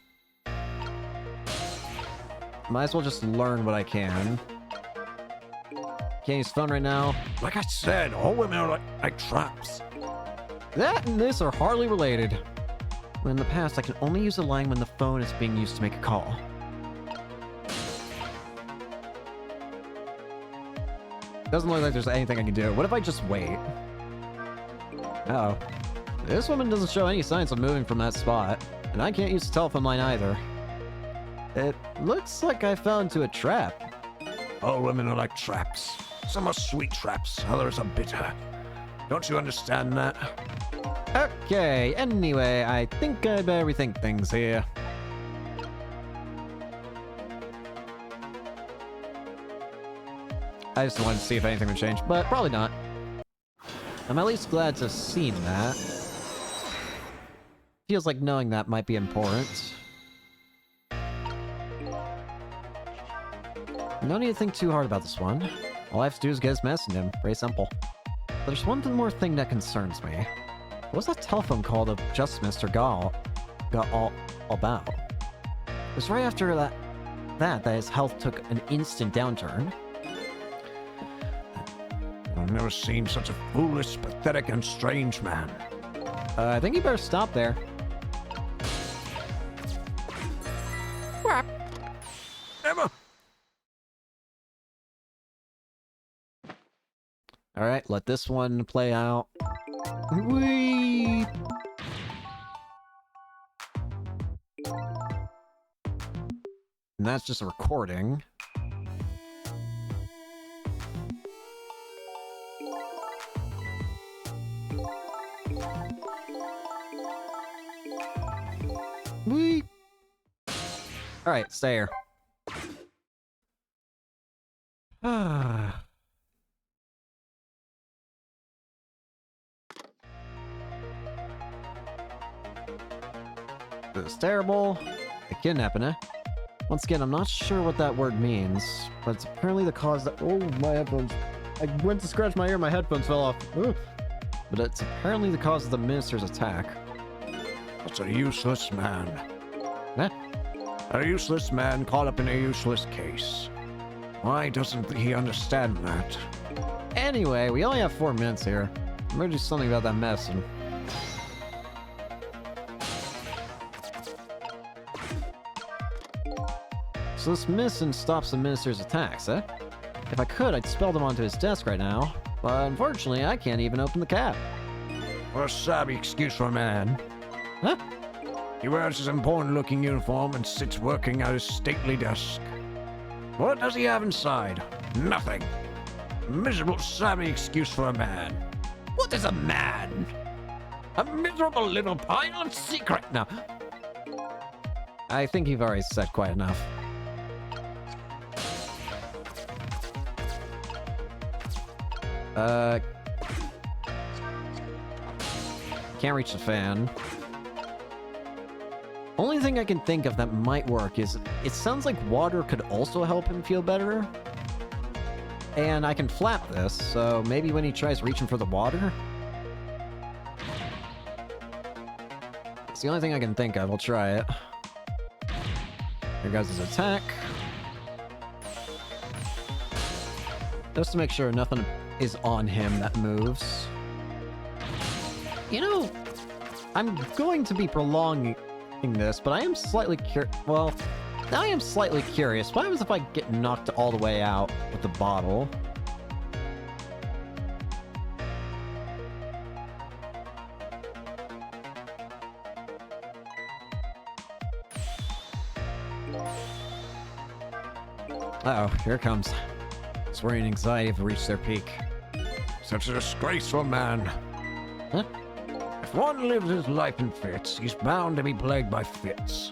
[SPEAKER 1] Might as well just learn what I can. Can't use phone right now.
[SPEAKER 3] Like I said, all women are like traps.
[SPEAKER 1] That and this are hardly related.
[SPEAKER 4] When in the past, I can only use a line when the phone is being used to make a call.
[SPEAKER 1] Doesn't look like there's anything I can do. What if I just wait? Uh-oh. This woman doesn't show any signs of moving from that spot. And I can't use the telephone line either. It looks like I fell into a trap.
[SPEAKER 3] All women are like traps. Some are sweet traps, others are bitter. Don't you understand that?
[SPEAKER 1] Okay, anyway, I think I better rethink things here. I just wanted to see if anything would change, but probably not. I'm at least glad to have seen that. Feels like knowing that might be important. No need to think too hard about this one. All I have to do is get his message in him. Very simple. But there's one more thing that concerns me. What was that telephone call the Justice Minister got all about? It was right after that his health took an instant downturn.
[SPEAKER 3] I've never seen such a foolish, pathetic, and strange man.
[SPEAKER 1] I think you better stop there.
[SPEAKER 3] Emma!
[SPEAKER 1] Alright, let this one play out. Whee! And that's just a recording. Alright, stay here. This is terrible. A kidnapping, eh? Once again, I'm not sure what that word means, but it's apparently the cause that— oh, my headphones. I went to scratch my ear, my headphones fell off. Ugh. But it's apparently the cause of the minister's attack.
[SPEAKER 3] That's a useless man.
[SPEAKER 1] Huh?
[SPEAKER 3] A useless man caught up in a useless case. Why doesn't he understand that?
[SPEAKER 1] Anyway, we only have 4 minutes here. I'm gonna do something about that mess. And... so this mission stops the minister's attacks, eh? If I could, I'd spell them onto his desk right now. But unfortunately, I can't even open the cap.
[SPEAKER 3] What a savvy excuse for a man.
[SPEAKER 1] Huh?
[SPEAKER 3] He wears his important-looking uniform and sits working at his stately desk. What does he have inside? Nothing. A miserable, savvy excuse for a man. What is a man? A miserable little pile of secret.
[SPEAKER 1] No. I think you've already said quite enough. Can't reach the fan. Only thing I can think of that might work is it sounds like water could also help him feel better. And I can flap this, so maybe when he tries reaching for the water. It's the only thing I can think of. We'll try it. Here goes his attack. Just to make sure nothing is on him that moves. You know, I'm going to be prolonging this, but I am slightly well, I am slightly curious. What happens if I get knocked all the way out with the bottle? Uh-oh, here it comes. Worry and anxiety have reached their peak.
[SPEAKER 3] Such a disgraceful man.
[SPEAKER 1] Huh?
[SPEAKER 3] If one lives his life in fits, he's bound to be plagued by fits.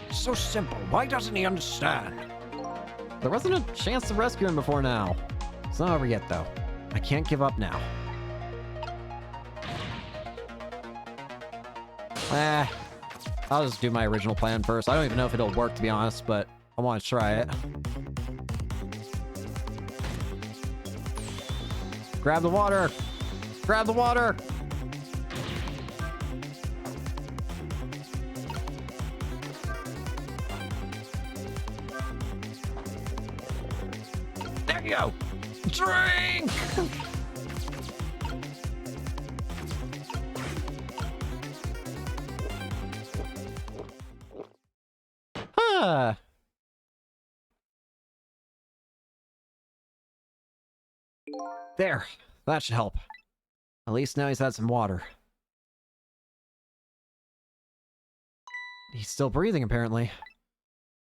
[SPEAKER 3] It's so simple. Why doesn't he understand?
[SPEAKER 1] There wasn't a chance to rescue him before now. It's not over yet, though. I can't give up now. I'll just do my original plan first. I don't even know if it'll work, to be honest, but I want to try it. Grab the water! Grab the water!
[SPEAKER 3] There you go! Drink!
[SPEAKER 1] Huh. There. That should help. At least now he's had some water. He's still breathing, apparently.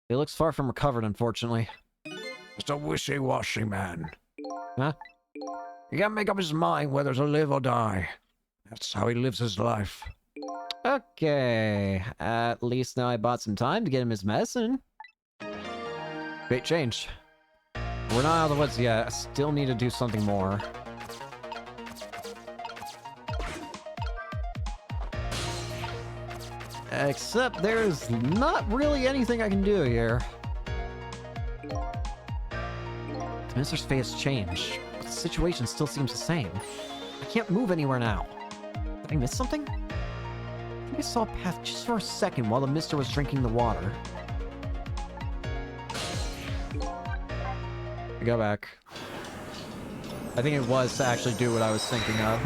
[SPEAKER 1] He looks far from recovered, unfortunately.
[SPEAKER 3] Just a wishy-washy man.
[SPEAKER 1] Huh?
[SPEAKER 3] He can't make up his mind whether to live or die. That's how he lives his life.
[SPEAKER 1] Okay. At least now I bought some time to get him his medicine. Great change. We're not out of the woods yet. I still need to do something more. Except there's not really anything I can do here. The minister's fate has changed, but the situation still seems the same. I can't move anywhere now. Did I miss something? I think I saw a path just for a second while the mister was drinking the water. Go back. I think it was to actually do what I was thinking of.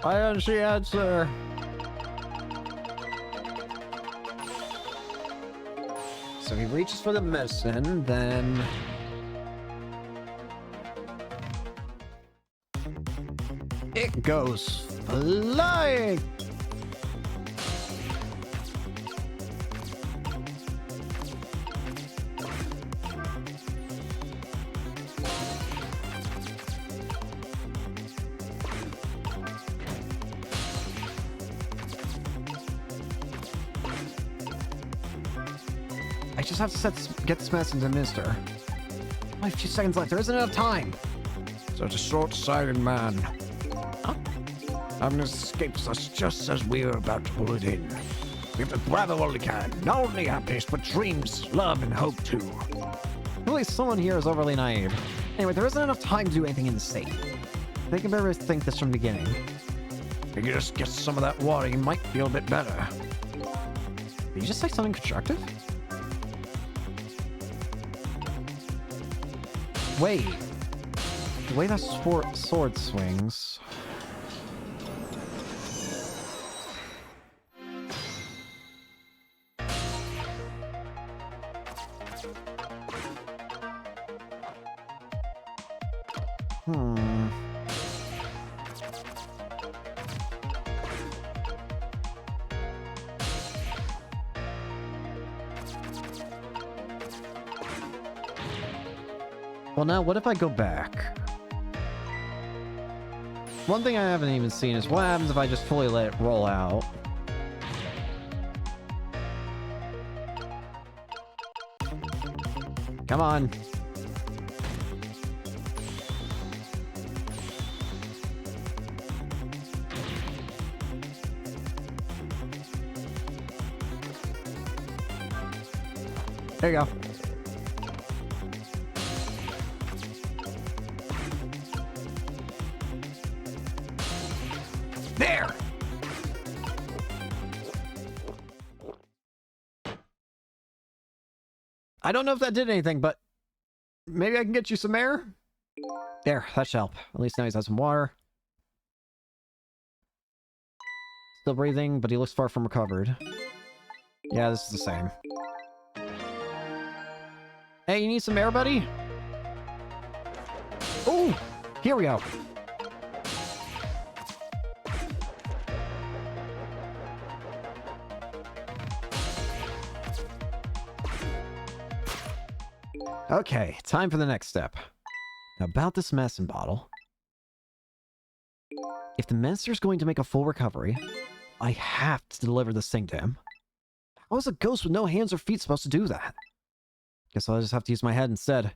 [SPEAKER 1] I don't see answer. So he reaches for the medicine, then... it goes flying! I just have to get this message to Mister. Only a few seconds left. There isn't enough time.
[SPEAKER 3] Such a short-sighted man. Having escaped us just as we were about to pull it in. We have to grab all we can. Not only happiness, but dreams, love, and hope too.
[SPEAKER 1] At least someone here is overly naive. Anyway, there isn't enough time to do anything in the state. They can better think this from the beginning.
[SPEAKER 3] If you just get some of that water, you might feel a bit better.
[SPEAKER 1] Did you just say something constructive? Wait. The way that sword swings... Well, now, what if I go back? One thing I haven't even seen is what happens if I just fully let it roll out. Come on. There you go.
[SPEAKER 3] There!
[SPEAKER 1] I don't know if that did anything, but maybe I can get you some air? There, that should help. At least now he's had some water. Still breathing, but he looks far from recovered. Yeah, this is the same. Hey, you need some air, buddy? Oh, here we go. Okay, time for the next step. Now, about this medicine bottle. If the Minister's going to make a full recovery, I have to deliver this thing to him. How is a ghost with no hands or feet supposed to do that? Guess I'll just have to use my head instead.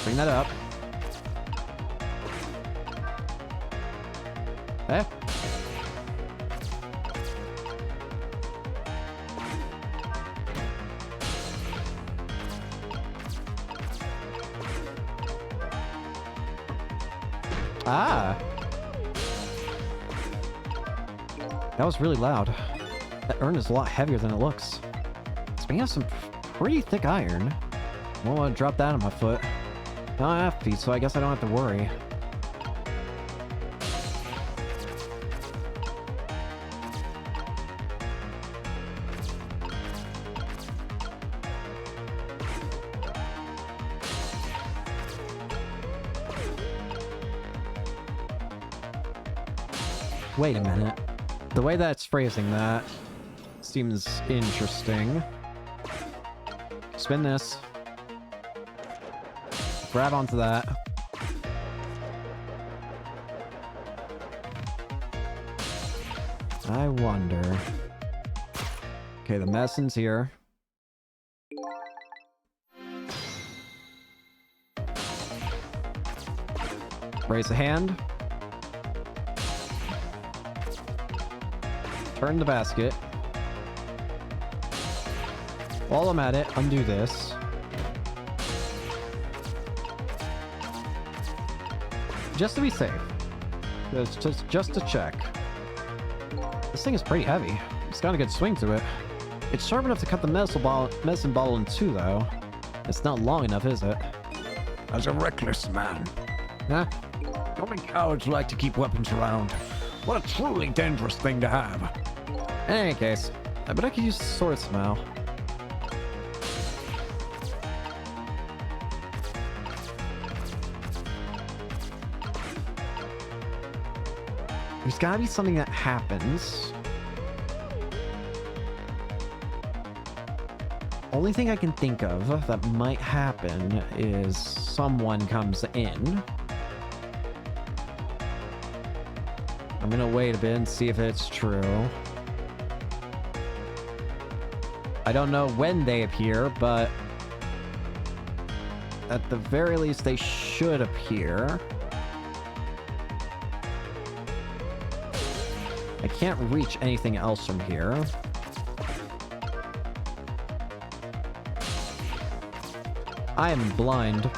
[SPEAKER 1] Bring that up. Eh? Ah! That was really loud. That urn is a lot heavier than it looks. It's made of some pretty thick iron. I won't want to drop that on my foot. I don't have feet, so I guess I don't have to worry. Wait a minute. The way that's phrasing that seems interesting. Spin this. Grab onto that. I wonder. Okay, the medicine's here. Raise the hand. Turn the basket. While I'm at it, undo this. Just to be safe. Just to check. This thing is pretty heavy. It's got a good swing to it. It's sharp enough to cut the medicine bottle in two, though. It's not long enough, is it?
[SPEAKER 3] As a reckless man.
[SPEAKER 1] Huh?
[SPEAKER 3] Only cowards like to keep weapons around. What a truly dangerous thing to have.
[SPEAKER 1] In any case, I bet I could use the sword somehow. There's gotta be something that happens. Only thing I can think of that might happen is someone comes in. I'm gonna wait a bit and see if it's true. I don't know when they appear, but at the very least they should appear. I can't reach anything else from here. I am blind.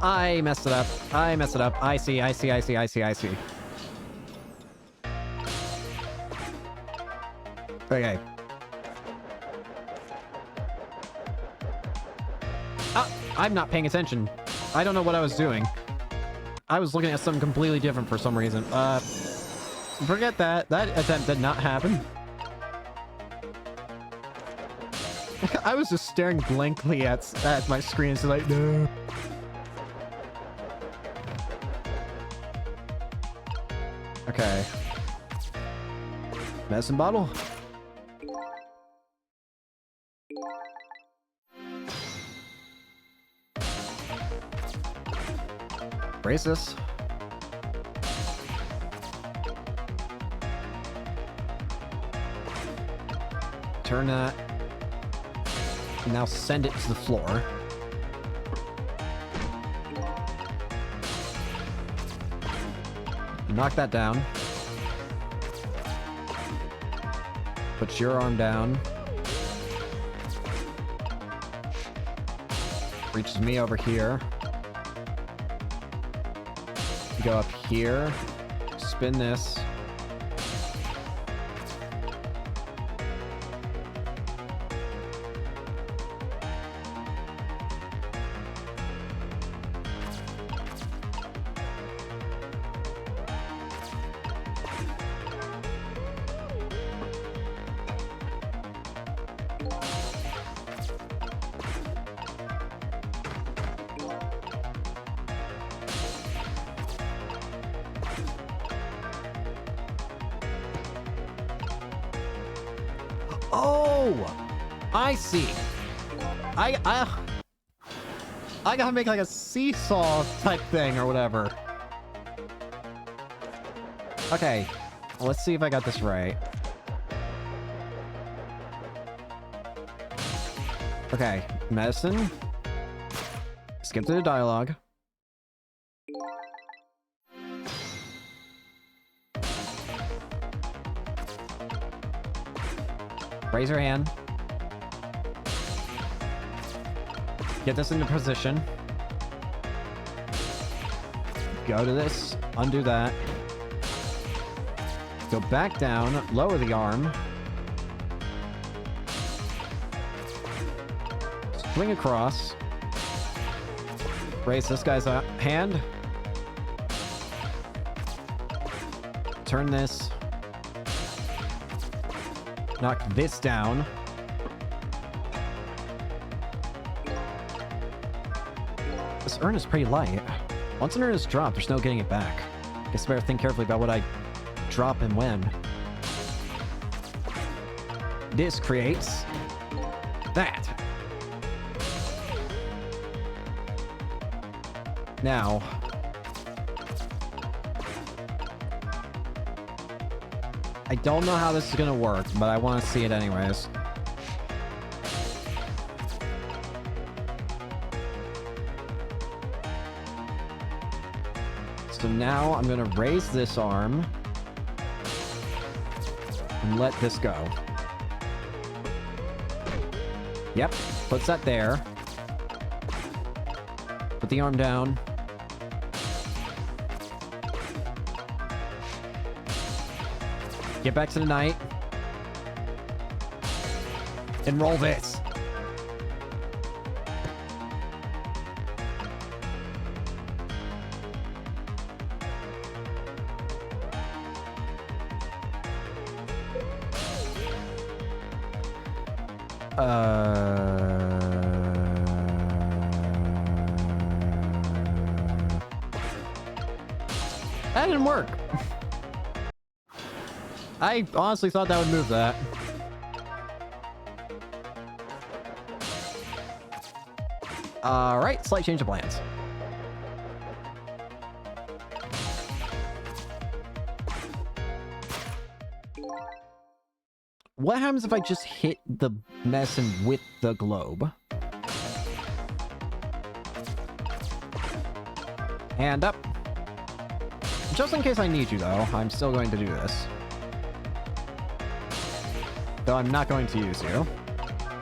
[SPEAKER 1] I messed it up. I messed it up. I see. Okay. I'm not paying attention. I don't know what I was doing. I was looking at something completely different for some reason. Forget that. That attempt did not happen. I was just staring blankly at my screen and like, no. Okay. Medicine bottle? Brace this. Turn that. Now send it to the floor. Knock that down. Put your arm down. Reaches me over here. Go up here. Spin this. Oh, I see. I gotta make like a seesaw type thing or whatever. Okay, let's see if I got this right. Okay, medicine. Skip to the dialogue. Raise your hand. Get this into position. Go to this. Undo that. Go back down. Lower the arm. Swing across. Raise this guy's hand. Turn this. Knock this down. This urn is pretty light. Once an urn is dropped, there's no getting it back. Guess I better think carefully about what I drop and when. This creates that. Now, I don't know how this is gonna work, but I want to see it anyways. So now I'm gonna raise this arm and let this go. Yep, puts that there. Put the arm down. Get back to the knight. And roll this. That didn't work. I honestly thought that would move that. Alright, slight change of plans. What happens if I just hit the medicine with the globe? Hand up. Just in case I need you, though, I'm still going to do this. Though I'm not going to use you.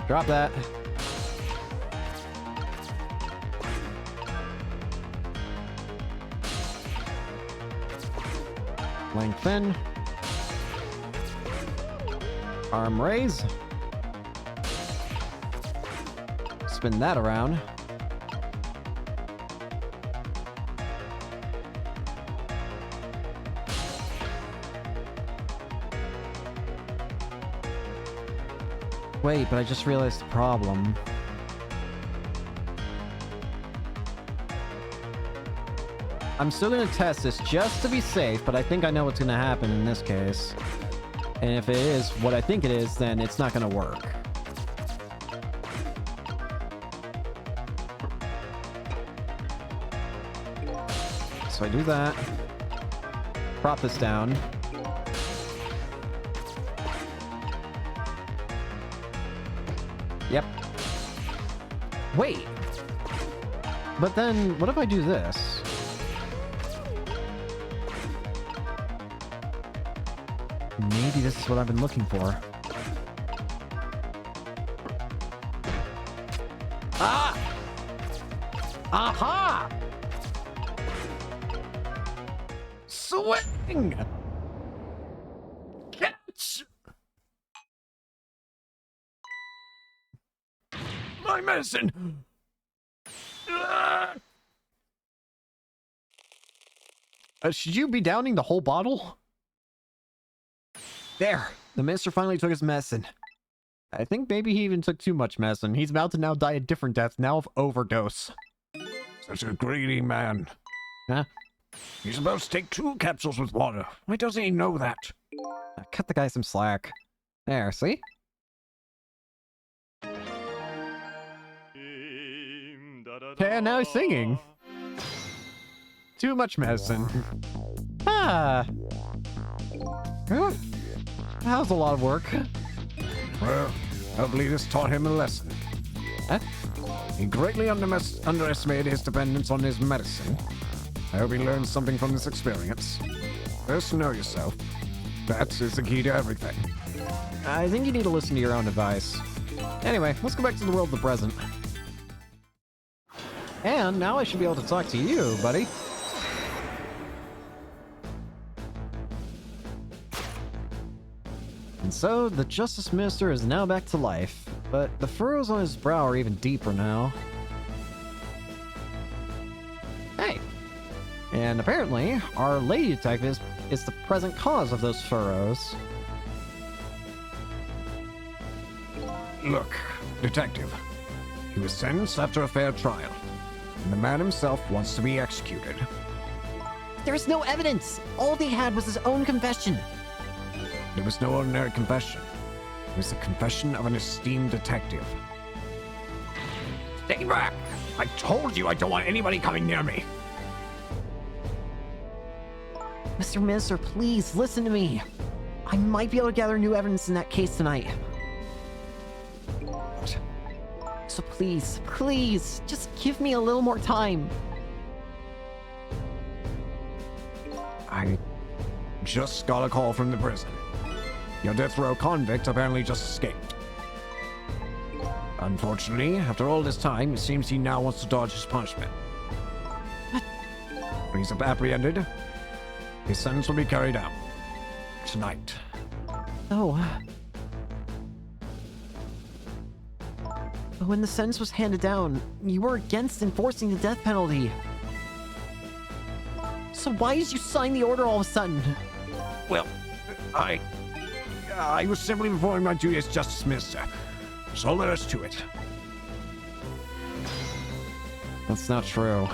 [SPEAKER 1] Drop that. Lengthen. Arm raise. Spin that around. Wait, but I just realized the problem. I'm still gonna test this just to be safe, but I think I know what's gonna happen in this case. And if it is what I think it is, then it's not gonna work. So I do that. Prop this down. Yep. Wait. But then, what if I do this? Maybe this is what I've been looking for. Ah! Aha! Swing! Catch!
[SPEAKER 2] My medicine! Ah!
[SPEAKER 1] Should you be downing the whole bottle? There! The minister finally took his medicine. I think maybe he even took too much medicine. He's about to now die a different death, now of overdose.
[SPEAKER 3] Such a greedy man.
[SPEAKER 1] Huh?
[SPEAKER 3] He's supposed to take 2 capsules with water. Why doesn't he know that?
[SPEAKER 1] Cut the guy some slack. There, see? Okay, now he's singing. Too much medicine. Ah! Huh? That was a lot of work.
[SPEAKER 3] Well, I believe this taught him a lesson.
[SPEAKER 1] Huh?
[SPEAKER 3] He greatly underestimated his dependence on his medicine. I hope he learned something from this experience. First, know yourself. That is the key to everything.
[SPEAKER 1] I think you need to listen to your own advice. Anyway, let's go back to the world of the present. And now I should be able to talk to you, buddy. And so, the Justice Minister is now back to life, but the furrows on his brow are even deeper now. Hey! And apparently, our lady detective is the present cause of those furrows.
[SPEAKER 3] Look, detective. He was sentenced after a fair trial, and the man himself wants to be executed.
[SPEAKER 5] There's no evidence. All they had was his own confession.
[SPEAKER 3] It was no ordinary confession. It was the confession of an esteemed detective.
[SPEAKER 2] Stay back! I told you I don't want anybody coming near me!
[SPEAKER 5] Mr. Minister, please listen to me. I might be able to gather new evidence in that case tonight. So please, please, just give me a little more time.
[SPEAKER 3] I just got a call from the prison. Your death row convict apparently just escaped. Unfortunately, after all this time, it seems he now wants to dodge his punishment. When he's apprehended, his sentence will be carried out. Tonight.
[SPEAKER 5] Oh. But when the sentence was handed down, you were against enforcing the death penalty. So why did you sign the order all of a sudden?
[SPEAKER 3] Well, I was simply performing my duty as Justice Minister. That's all there is to it.
[SPEAKER 1] That's not true.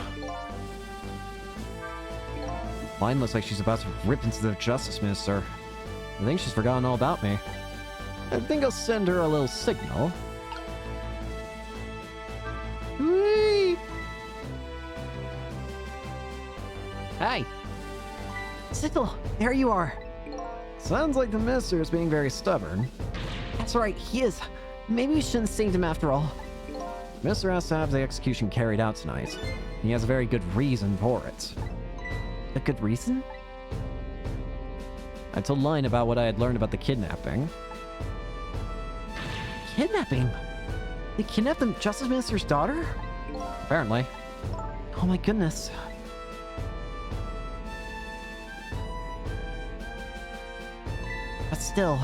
[SPEAKER 1] Line looks like she's about to rip into the Justice Minister. I think she's forgotten all about me. I think I'll send her a little signal. Whee!
[SPEAKER 5] Hey! Sickle, there you are.
[SPEAKER 1] Sounds like the Minister is being very stubborn.
[SPEAKER 5] That's right, he is. Maybe we shouldn't have saved him after all.
[SPEAKER 1] Mr. has to have the execution carried out tonight. He has a very good reason for it.
[SPEAKER 5] A good reason?
[SPEAKER 1] I told Line about what I had learned about the kidnapping.
[SPEAKER 5] Kidnapping? They kidnapped the Justice Minister's daughter?
[SPEAKER 1] Apparently.
[SPEAKER 5] Oh my goodness. But still...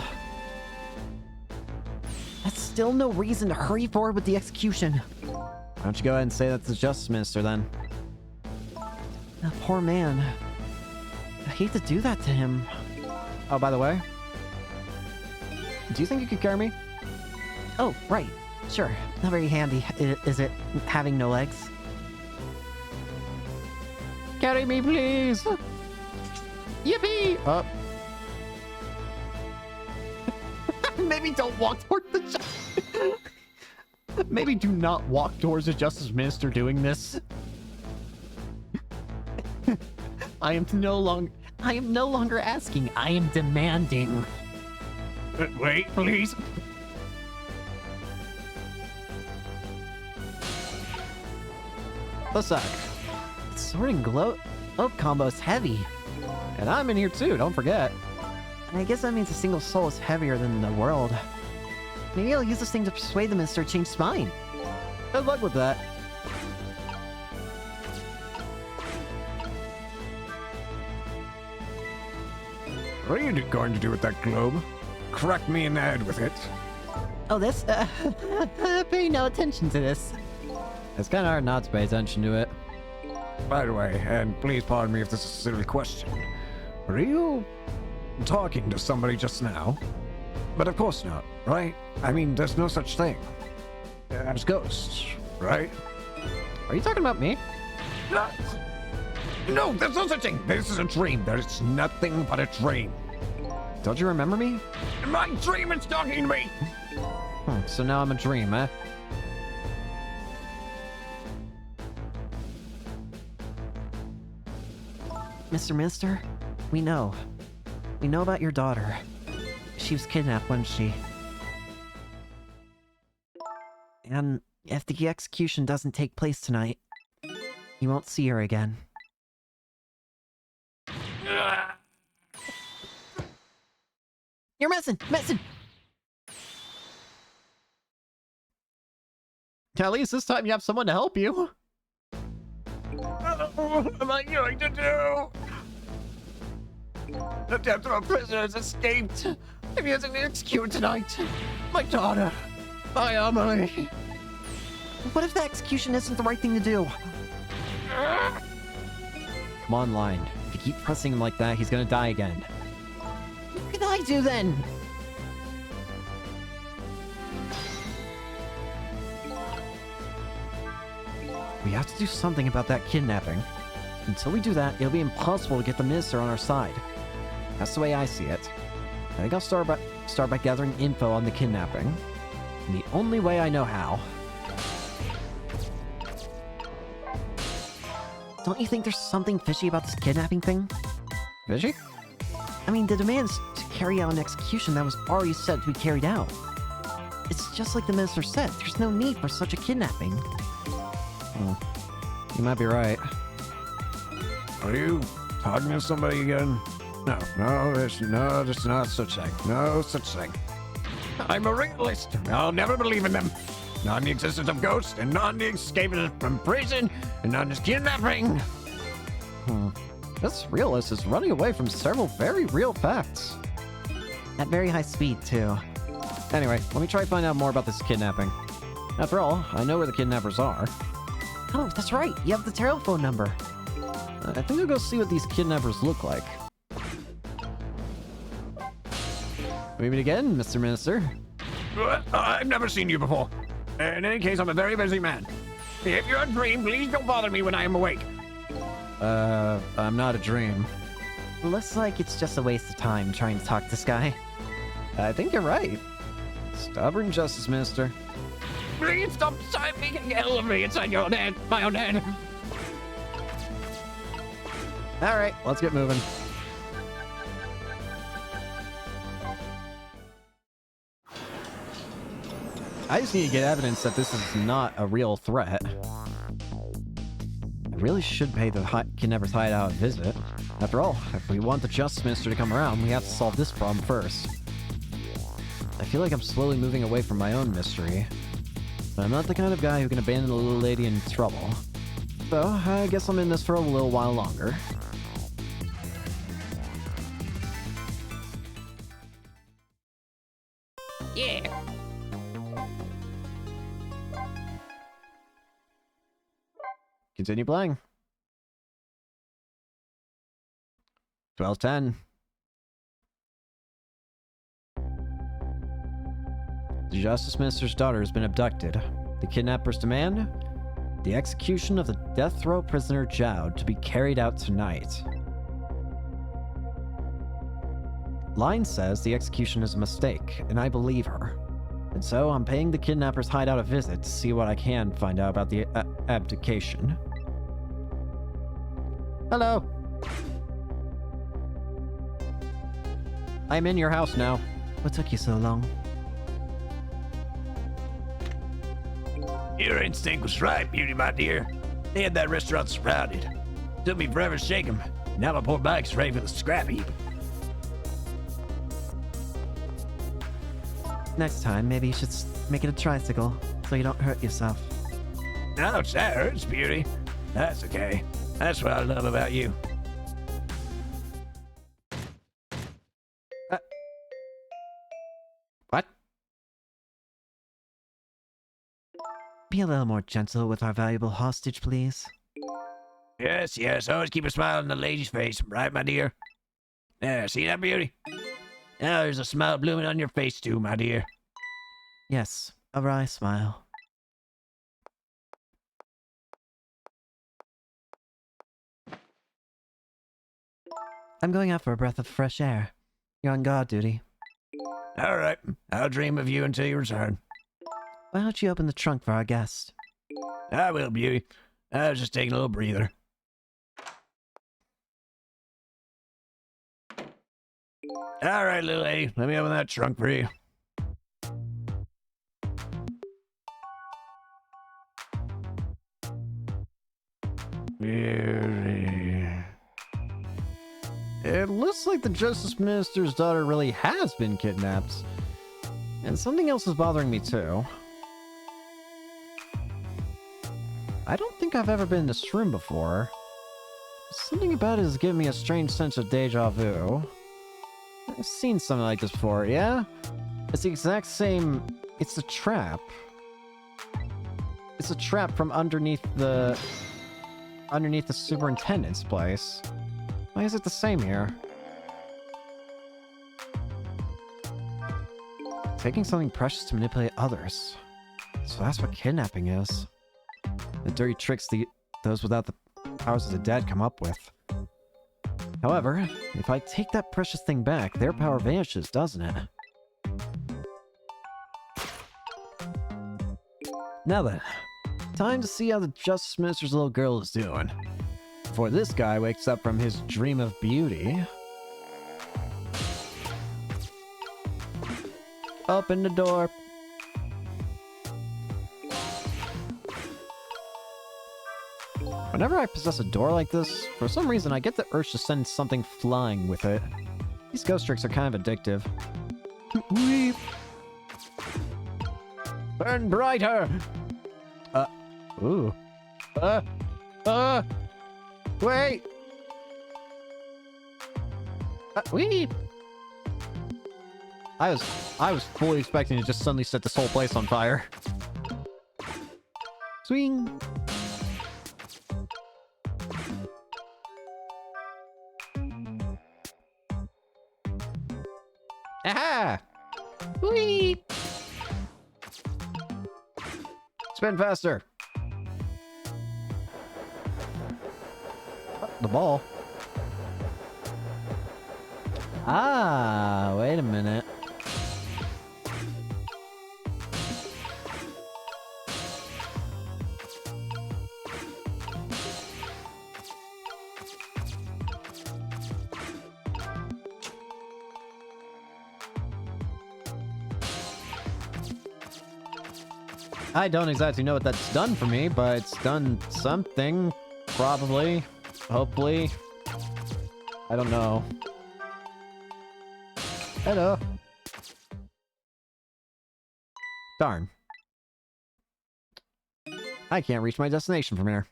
[SPEAKER 5] That's still no reason to hurry forward with the execution.
[SPEAKER 1] Why don't you go ahead and say that's the Justice Minister then?
[SPEAKER 5] That poor man. I hate to do that to him.
[SPEAKER 1] Oh, by the way, do you think you could carry me?
[SPEAKER 5] Oh, right. Sure. Not very handy, is it, having no legs?
[SPEAKER 1] Carry me, please! Yippee!
[SPEAKER 4] Maybe don't walk toward the Maybe do not walk towards the Justice Minister doing this. I am no longer asking, I am demanding.
[SPEAKER 2] Wait, please.
[SPEAKER 1] The sack.
[SPEAKER 5] Sword and globe combo's heavy.
[SPEAKER 1] And I'm in here too, don't forget.
[SPEAKER 5] And I guess that means a single soul is heavier than the world. Maybe I'll use this thing to persuade the minister to change his mind.
[SPEAKER 1] Good luck with that.
[SPEAKER 3] What are you going to do with that globe? Crack me in the head with it.
[SPEAKER 5] Oh, this? Pay no attention to this.
[SPEAKER 1] It's kind of hard not to pay attention to it.
[SPEAKER 3] By the way, and please pardon me if this is a silly question, were you talking to somebody just now? But of course not, right? I mean, there's no such thing as ghosts, right?
[SPEAKER 1] Are you talking about me?
[SPEAKER 3] No, there's no such thing. This is a dream. There is nothing but a dream.
[SPEAKER 1] Don't you remember me?
[SPEAKER 3] My dream is talking to me.
[SPEAKER 1] So now I'm a dream, eh?
[SPEAKER 5] Mr. Minister, we know. We know about your daughter. She was kidnapped, wasn't she? And if the execution doesn't take place tonight, you won't see her again. You're missing! Missing!
[SPEAKER 4] At least this time you have someone to help you.
[SPEAKER 2] What am I going to do? The death row prisoner has escaped. If he isn't executed tonight, my daughter, my Amelie.
[SPEAKER 5] What if the execution isn't the right thing to do?
[SPEAKER 1] Come on, Line. If you keep pressing him like that, he's gonna die again.
[SPEAKER 5] What can I do then?
[SPEAKER 1] We have to do something about that kidnapping. Until we do that, it'll be impossible to get the minister on our side. That's the way I see it. I think I'll start by gathering info on the kidnapping. And the only way I know how.
[SPEAKER 5] Don't you think there's something fishy about this kidnapping thing?
[SPEAKER 1] Fishy?
[SPEAKER 5] I mean, the demands to carry out an execution that was already set to be carried out. It's just like the minister said, there's no need for such a kidnapping.
[SPEAKER 1] You might be right.
[SPEAKER 3] Are you talking to somebody again? No, there's not such thing. No such thing. I'm a realist. I'll never believe in them. Not in the existence of ghosts, and not in the escaping from prison, and not in this kidnapping.
[SPEAKER 1] This realist is running away from several very real facts.
[SPEAKER 5] At very high speed, too.
[SPEAKER 1] Anyway, let me try to find out more about this kidnapping. After all, I know where the kidnappers are.
[SPEAKER 5] Oh, that's right. You have the telephone number.
[SPEAKER 1] I think I'll go see what these kidnappers look like. We meet again, Mr. Minister.
[SPEAKER 3] I've never seen you before. In any case, I'm a very busy man. If you're a dream, please don't bother me when I am awake.
[SPEAKER 1] I'm not a dream.
[SPEAKER 5] Looks like it's just a waste of time trying to talk to this guy.
[SPEAKER 1] I think you're right. Stubborn Justice Minister.
[SPEAKER 2] Please stop making hell of me inside your own head, my own head.
[SPEAKER 1] All right, let's get moving. I just need to get evidence that this is not a real threat. I really should pay the Kidnapper's Hideout a visit. After all, if we want the Justice Minister to come around, we have to solve this problem first. I feel like I'm slowly moving away from my own mystery. But I'm not the kind of guy who can abandon a little lady in trouble. So, I guess I'm in this for a little while longer.
[SPEAKER 2] Yeah.
[SPEAKER 1] Continue playing. 12:10. The Justice Minister's daughter has been abducted. The kidnappers demand the execution of the death row prisoner Jowd to be carried out tonight. Line says the execution is a mistake, and I believe her. And so I'm paying the Kidnapper's Hideout a visit to see what I can find out about the abdication. Hello. I'm in your house now.
[SPEAKER 5] What took you so long?
[SPEAKER 2] Your instinct was right, Beauty, my dear. They had that restaurant surrounded. Took me forever to shake 'em. Now my poor bike's ready for the scrap heap.
[SPEAKER 5] Next time, maybe you should make it a tricycle so you don't hurt yourself.
[SPEAKER 2] Ouch, that hurts, Beauty. That's okay. That's what I love about you.
[SPEAKER 1] What?
[SPEAKER 5] Be a little more gentle with our valuable hostage, please.
[SPEAKER 2] Yes, yes, always keep a smile on the lady's face, right, my dear? There, see that, Beauty? Now there's a smile blooming on your face, too, my dear.
[SPEAKER 5] Yes, a wry smile. I'm going out for a breath of fresh air. You're on guard duty.
[SPEAKER 2] All right, I'll dream of you until you return.
[SPEAKER 5] Why don't you open the trunk for our guest?
[SPEAKER 2] I will, Beauty. I was just taking a little breather. All right, little lady, let me open that trunk for you.
[SPEAKER 1] Beauty. It looks like the Justice Minister's daughter really has been kidnapped. And something else is bothering me too. I don't think I've ever been in this room before. Something about it is giving me a strange sense of deja vu. I've seen something like this before, yeah? It's the exact same... It's a trap. It's a trap from underneath the superintendent's place. Why is it the same here? Taking something precious to manipulate others. So that's what kidnapping is. The dirty tricks those without the powers of the dead come up with. However, if I take that precious thing back, their power vanishes, doesn't it? Now then, time to see how the Justice Minister's little girl is doing. Before this guy wakes up from his dream of beauty. Open the door. Whenever I possess a door like this, for some reason I get the urge to send something flying with it. These ghost tricks are kind of addictive. Weep. Burn brighter! Ooh. Wait! Weep! I was fully expecting to just suddenly set this whole place on fire. Swing! Aha! Whee! Spin faster! The ball. Ah, wait a minute. I don't exactly know what that's done for me, but it's done something. Probably. Hopefully. I don't know. Hello. Darn. I can't reach my destination from here.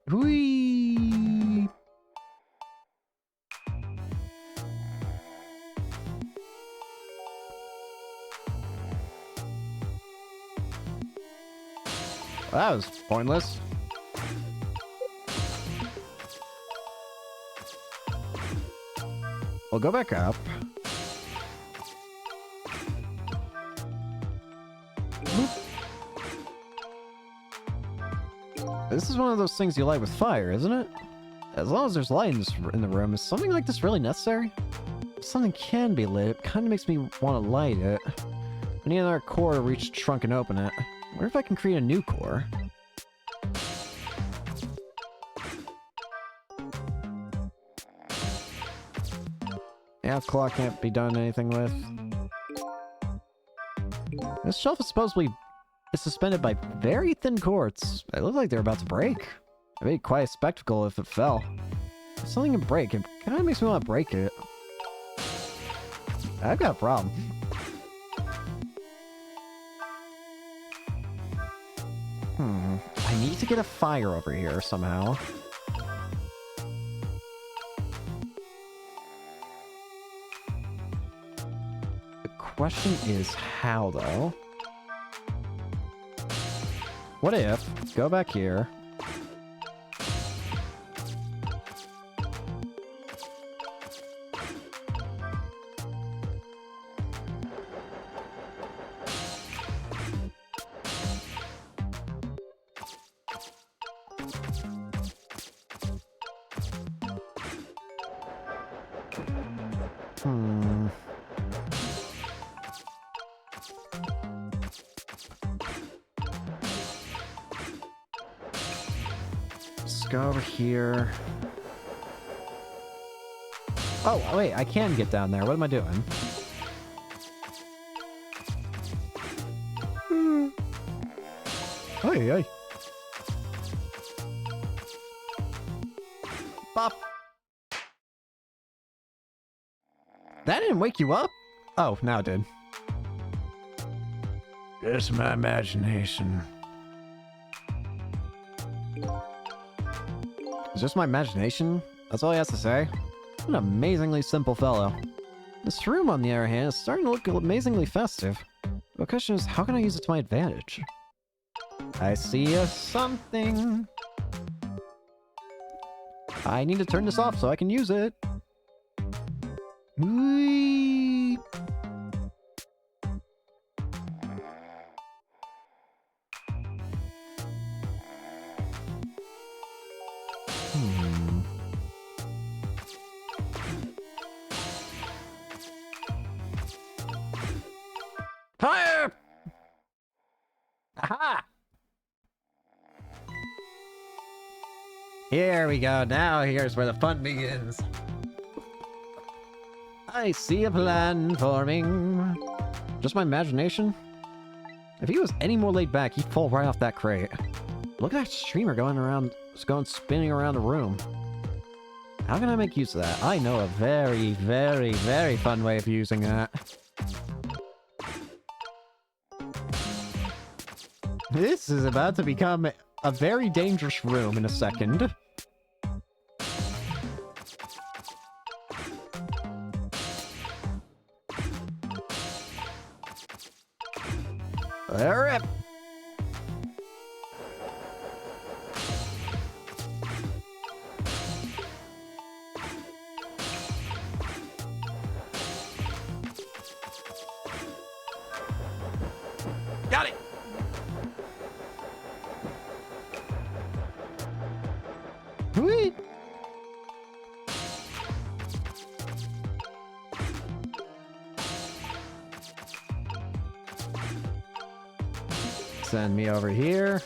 [SPEAKER 1] Whee! That was pointless. We'll go back up. This is one of those things you light with fire, isn't it? As long as there's light in the room, is something like this really necessary? If something can be lit, it kind of makes me want to light it. I need another core to reach the trunk and open it. I wonder if I can create a new core. Yeah, claw can't be done anything with. This shelf is supposedly suspended by very thin cords. They look like they're about to break. It'd be quite a spectacle if it fell. If something can break, it kind of makes me want to break it. I've got a problem. I need to get a fire over here somehow. The question is how, though? What if, go back here. Let's go over here. Oh, wait, I can get down there. What am I doing? Hey, hey. Bop. That didn't wake you up? Oh, now it did.
[SPEAKER 2] Just my imagination.
[SPEAKER 1] It's just my imagination? That's all he has to say? What an amazingly simple fellow. This room, on the other hand, is starting to look amazingly festive. The question is, how can I use it to my advantage? I see something. I need to turn this off so I can use it. Whee! Fire! Aha! Here we go. Now here's where the fun begins. I see a plan forming. Just my imagination? If he was any more laid back, he'd fall right off that crate. Look at that streamer going spinning around the room. How can I make use of that? I know a very, very, very fun way of using that. This is about to become a very dangerous room in a second. Rip.
[SPEAKER 2] Got it!
[SPEAKER 1] Send me over here.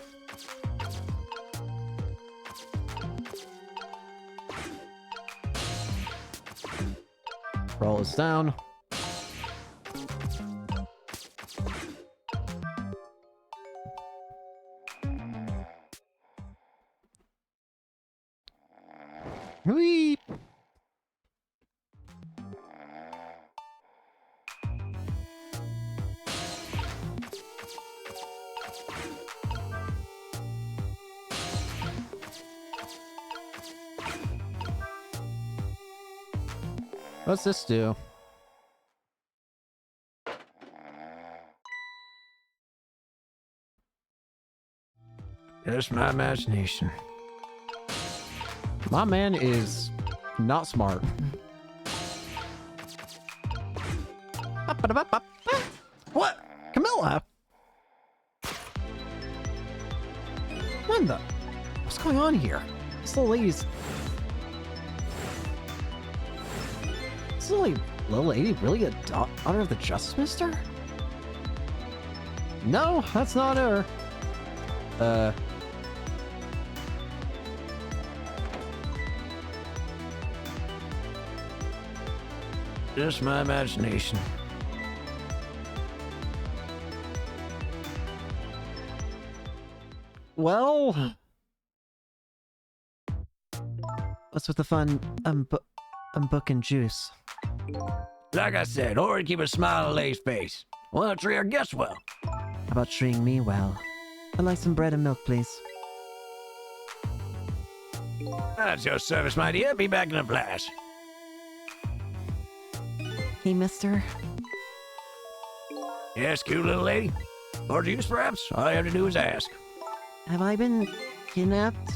[SPEAKER 1] Roll this down. Whee! What's this do?
[SPEAKER 2] Just my imagination.
[SPEAKER 1] My man is not smart. What? Camilla? What the? What's going on here? This little lady's... This little lady really a daughter of the Justice Minister? No, that's not her.
[SPEAKER 2] Just my imagination.
[SPEAKER 1] Well...
[SPEAKER 5] What's with the fun, book and juice?
[SPEAKER 2] Like I said, always keep a smile on Lay's face. Well, treat our guests well.
[SPEAKER 5] How about treating me well? I'd like some bread and milk, please.
[SPEAKER 2] That's your service, my dear. Be back in a flash.
[SPEAKER 5] Hey, mister.
[SPEAKER 2] Yes, cute little lady. More juice, perhaps? All I have to do is ask.
[SPEAKER 5] Have I been kidnapped?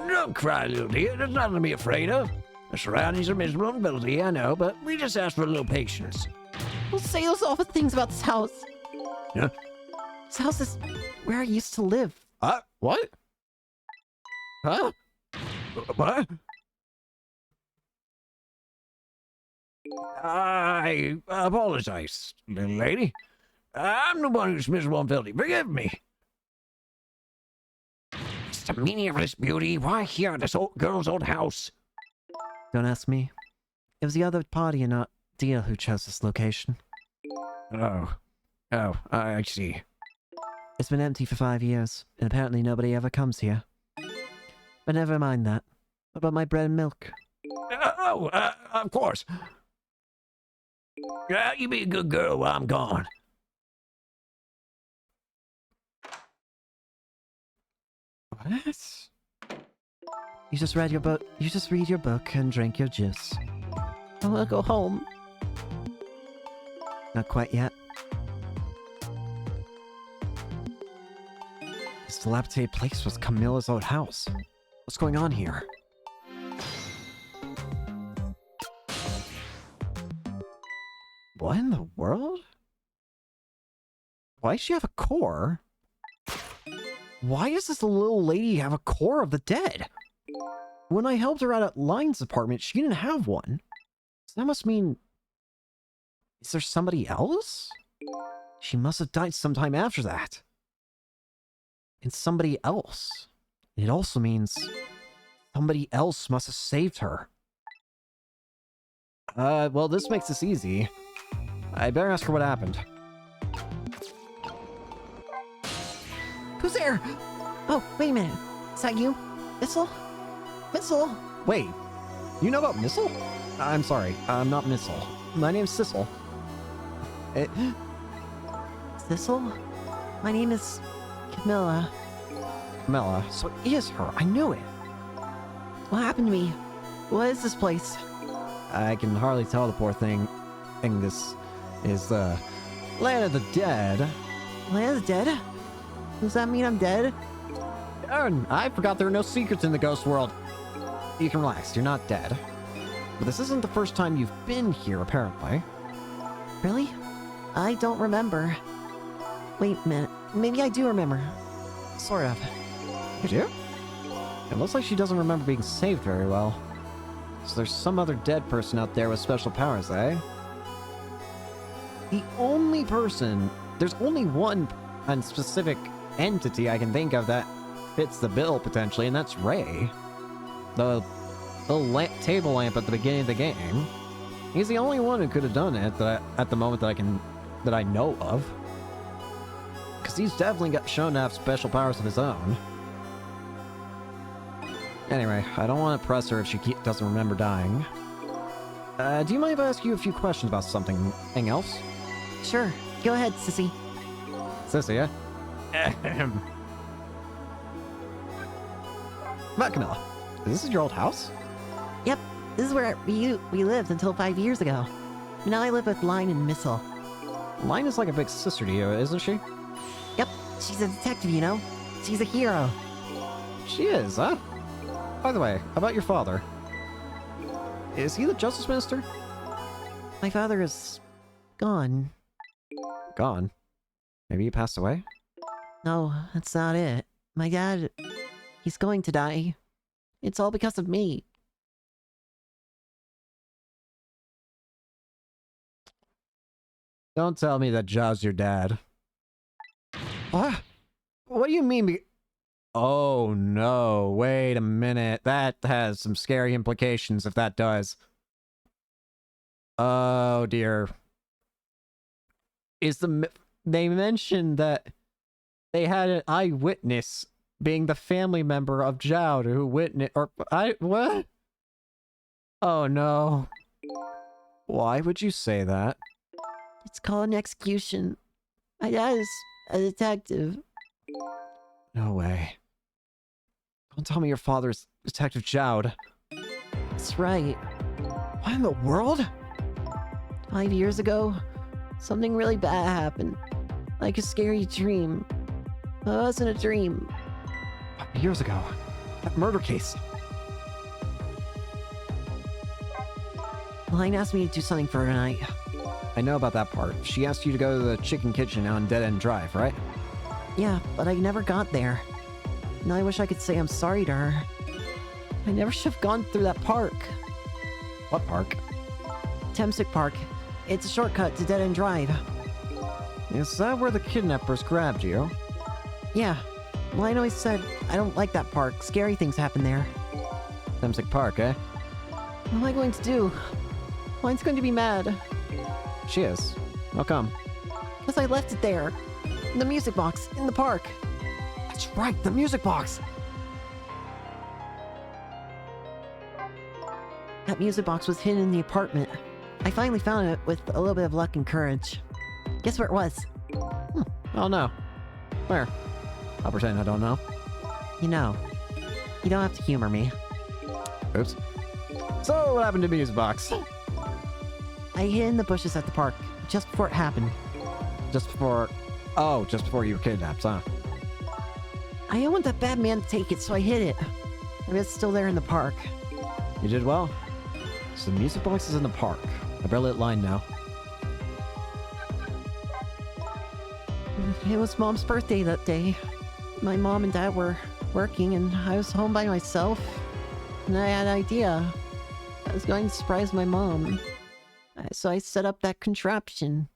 [SPEAKER 2] Don't cry, little dear. There's nothing to be afraid of. The surroundings are miserable and filthy, I know, but we just ask for a little patience.
[SPEAKER 5] Don't say those awful things about this house.
[SPEAKER 2] Yeah?
[SPEAKER 5] This house is where I used to live.
[SPEAKER 1] What? Huh?
[SPEAKER 2] What? I apologize, little lady. I'm the one who's miserable and filthy. Forgive me. What's the meaning of this, beauty? Why here at this old girl's old house?
[SPEAKER 5] Don't ask me. It was the other party and not Dia who chose this location.
[SPEAKER 2] Oh, I see.
[SPEAKER 5] It's been empty for 5 years, and apparently nobody ever comes here. But never mind that. What about my bread and milk?
[SPEAKER 2] Of course. You be a good girl while I'm gone.
[SPEAKER 1] What?
[SPEAKER 5] You just read your book. You just read your book and drink your juice. I want to go home. Not quite yet.
[SPEAKER 1] This dilapidated place was Camilla's old house. What's going on here? What in the world? Why does she have a core? Why does this little lady have a core of the dead? When I helped her out at Line's apartment, she didn't have one. So that must mean... Is there somebody else? She must have died sometime after that. And somebody else. It also means somebody else must have saved her. Well, this makes this easy. I better ask her what happened.
[SPEAKER 5] Who's there? Oh, wait a minute. Is that you? Missile? Missile?
[SPEAKER 1] Wait, you know about Missile? I'm sorry, I'm not Missile. My name's Sissel.
[SPEAKER 5] Sissel? My name is Camilla.
[SPEAKER 1] Camilla, so it is her. I knew it.
[SPEAKER 5] What happened to me? What is this place?
[SPEAKER 1] I can hardly tell the poor thing. This is the land of the dead.
[SPEAKER 5] Land of the dead? Does that mean I'm dead?
[SPEAKER 1] Darn, I forgot there are no secrets in the ghost world. You can relax, you're not dead. But this isn't the first time you've been here, apparently.
[SPEAKER 5] Really? I don't remember. Wait a minute. Maybe I do remember. Sort of.
[SPEAKER 1] You do? It looks like she doesn't remember being saved very well. So there's some other dead person out there with special powers, eh? the only person, there's only one and specific entity I can think of that fits the bill potentially, and that's Ray. The table lamp at the beginning of the game. He's the only one who could have done it at the moment that I know of. Because he's definitely got shown to have special powers of his own. Anyway, I don't want to press her if she doesn't remember dying. Do you mind if I ask you a few questions about something else?
[SPEAKER 5] Sure. Go ahead, sissy.
[SPEAKER 1] Sissy, yeah? Machina, is this your old house?
[SPEAKER 5] Yep. This is where we lived until 5 years ago. Now I live with Line and Missile.
[SPEAKER 1] Line is like a big sister to you, isn't she?
[SPEAKER 5] Yep. She's a detective, you know? She's a hero.
[SPEAKER 1] She is, huh? By the way, about your father. Is he the Justice Minister?
[SPEAKER 5] My father is gone.
[SPEAKER 1] Gone? Maybe he passed away?
[SPEAKER 5] No, that's not it. My dad, he's going to die. It's all because of me.
[SPEAKER 1] Don't tell me that Zhao's your dad. What? What do you mean? Oh no, wait a minute. That has some scary implications if that does. Oh dear. They mentioned that they had an eyewitness being the family member of Zhao who witnessed, what? Oh no. Why would you say that?
[SPEAKER 5] It's called an execution. My dad is a detective.
[SPEAKER 1] No way. Don't tell me your father's Detective Zhao.
[SPEAKER 5] That's right.
[SPEAKER 1] What in the world?
[SPEAKER 5] 5 years ago, something really bad happened. Like a scary dream. It wasn't a dream.
[SPEAKER 1] 5 years ago. That murder case.
[SPEAKER 5] Line asked me to do something for her tonight.
[SPEAKER 1] I know about that part. She asked you to go to the chicken kitchen on Dead End Drive, right?
[SPEAKER 5] Yeah, but I never got there. Now I wish I could say I'm sorry to her. I never should have gone through that park.
[SPEAKER 1] What park?
[SPEAKER 5] Temsic Park. It's a shortcut to Dead End Drive.
[SPEAKER 1] Is that where the kidnappers grabbed you?
[SPEAKER 5] Yeah. Line always said, I don't like that park. Scary things happen there.
[SPEAKER 1] Temsic Park, eh?
[SPEAKER 5] What am I going to do? Line's going to be mad.
[SPEAKER 1] She is. How come?
[SPEAKER 5] Because I left it there. In the music box, in the park.
[SPEAKER 1] That's right, the music box!
[SPEAKER 5] That music box was hidden in the apartment. I finally found it with a little bit of luck and courage. Guess where it was?
[SPEAKER 1] Oh no. Where? I'll pretend I don't know.
[SPEAKER 5] You know. You don't have to humor me.
[SPEAKER 1] Oops. So, what happened to the music box?
[SPEAKER 5] I hid in the bushes at the park, just before it happened.
[SPEAKER 1] Just before... Oh, just before you were kidnapped, huh?
[SPEAKER 5] I didn't want that bad man to take it, so I hid it. And it's still there in the park.
[SPEAKER 1] You did well. So the music box is in the park. I barely lit line now.
[SPEAKER 5] It was Mom's birthday that day. My mom and Dad were working, and I was home by myself. And I had an idea. I was going to surprise my mom. So I set up that contraption.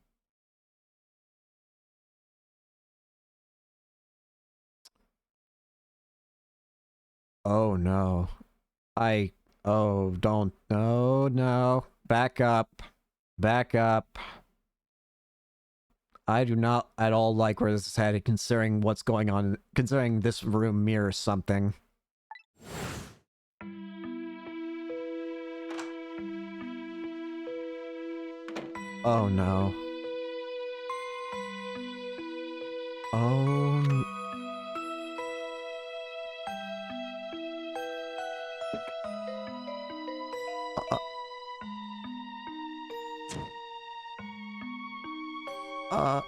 [SPEAKER 1] Oh no. Oh, don't. No. Back up. Back up. I do not at all like where this is headed, considering what's going on, considering this room mirrors something. Oh no. Oh. Uh.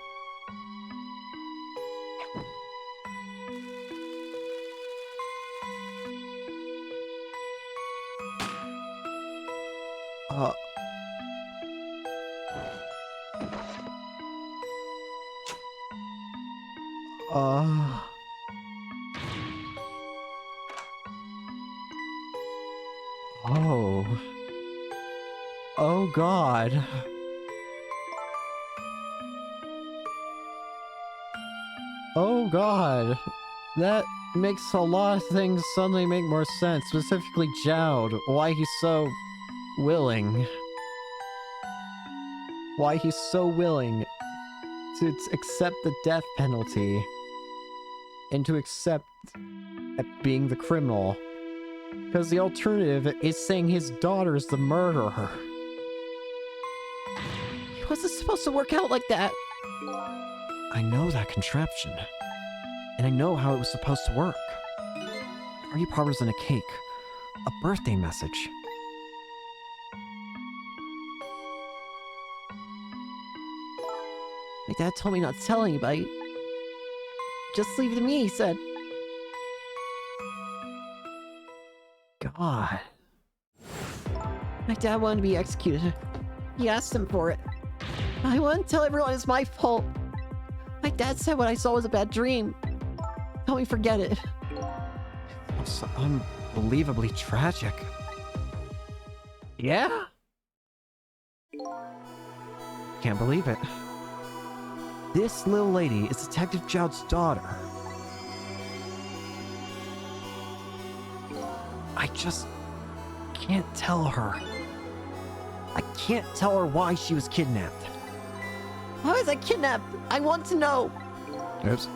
[SPEAKER 1] Oh. Oh God. Oh god. That makes a lot of things suddenly make more sense. Specifically Jowd. Why he's so willing. Why he's so willing to accept the death penalty. And to accept being the criminal. Because the alternative is saying his daughter is the murderer.
[SPEAKER 5] It wasn't supposed to work out like that.
[SPEAKER 4] I know that contraption. And I know how it was supposed to work. Party poppers in a cake. A birthday message.
[SPEAKER 5] My dad told me not to tell anybody. Just leave it to me, he said.
[SPEAKER 4] God.
[SPEAKER 5] My dad wanted to be executed. He asked him for it. I wanted to tell everyone it's my fault. My dad said what I saw was a bad dream. Help me forget it.
[SPEAKER 4] It's unbelievably tragic.
[SPEAKER 1] Yeah?
[SPEAKER 4] Can't believe it. This little lady is Detective Jowd's daughter. I just can't tell her. I can't tell her why she was kidnapped.
[SPEAKER 5] Why was I kidnapped? I want to know.
[SPEAKER 4] Oops.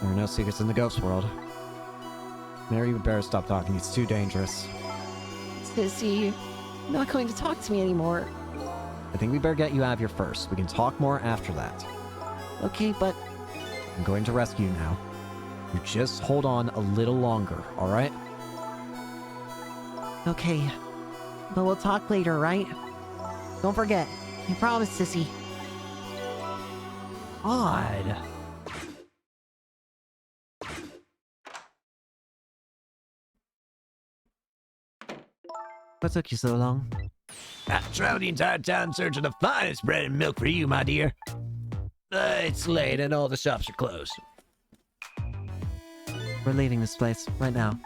[SPEAKER 4] There are no secrets in the ghost world. Mary, you better stop talking. It's too dangerous.
[SPEAKER 5] Sissy, you're not going to talk to me anymore.
[SPEAKER 4] I think we better get you out of here first. We can talk more after that.
[SPEAKER 5] Okay, but
[SPEAKER 4] I'm going to rescue you now. You just hold on a little longer, alright?
[SPEAKER 5] okay. But we'll talk later, right? Don't forget. You promised, Sissy.
[SPEAKER 4] Odd.
[SPEAKER 5] What took you so long?
[SPEAKER 2] I traveled the entire town in search of the finest bread and milk for you, my dear. It's late and all the shops are closed.
[SPEAKER 5] We're leaving this place right now.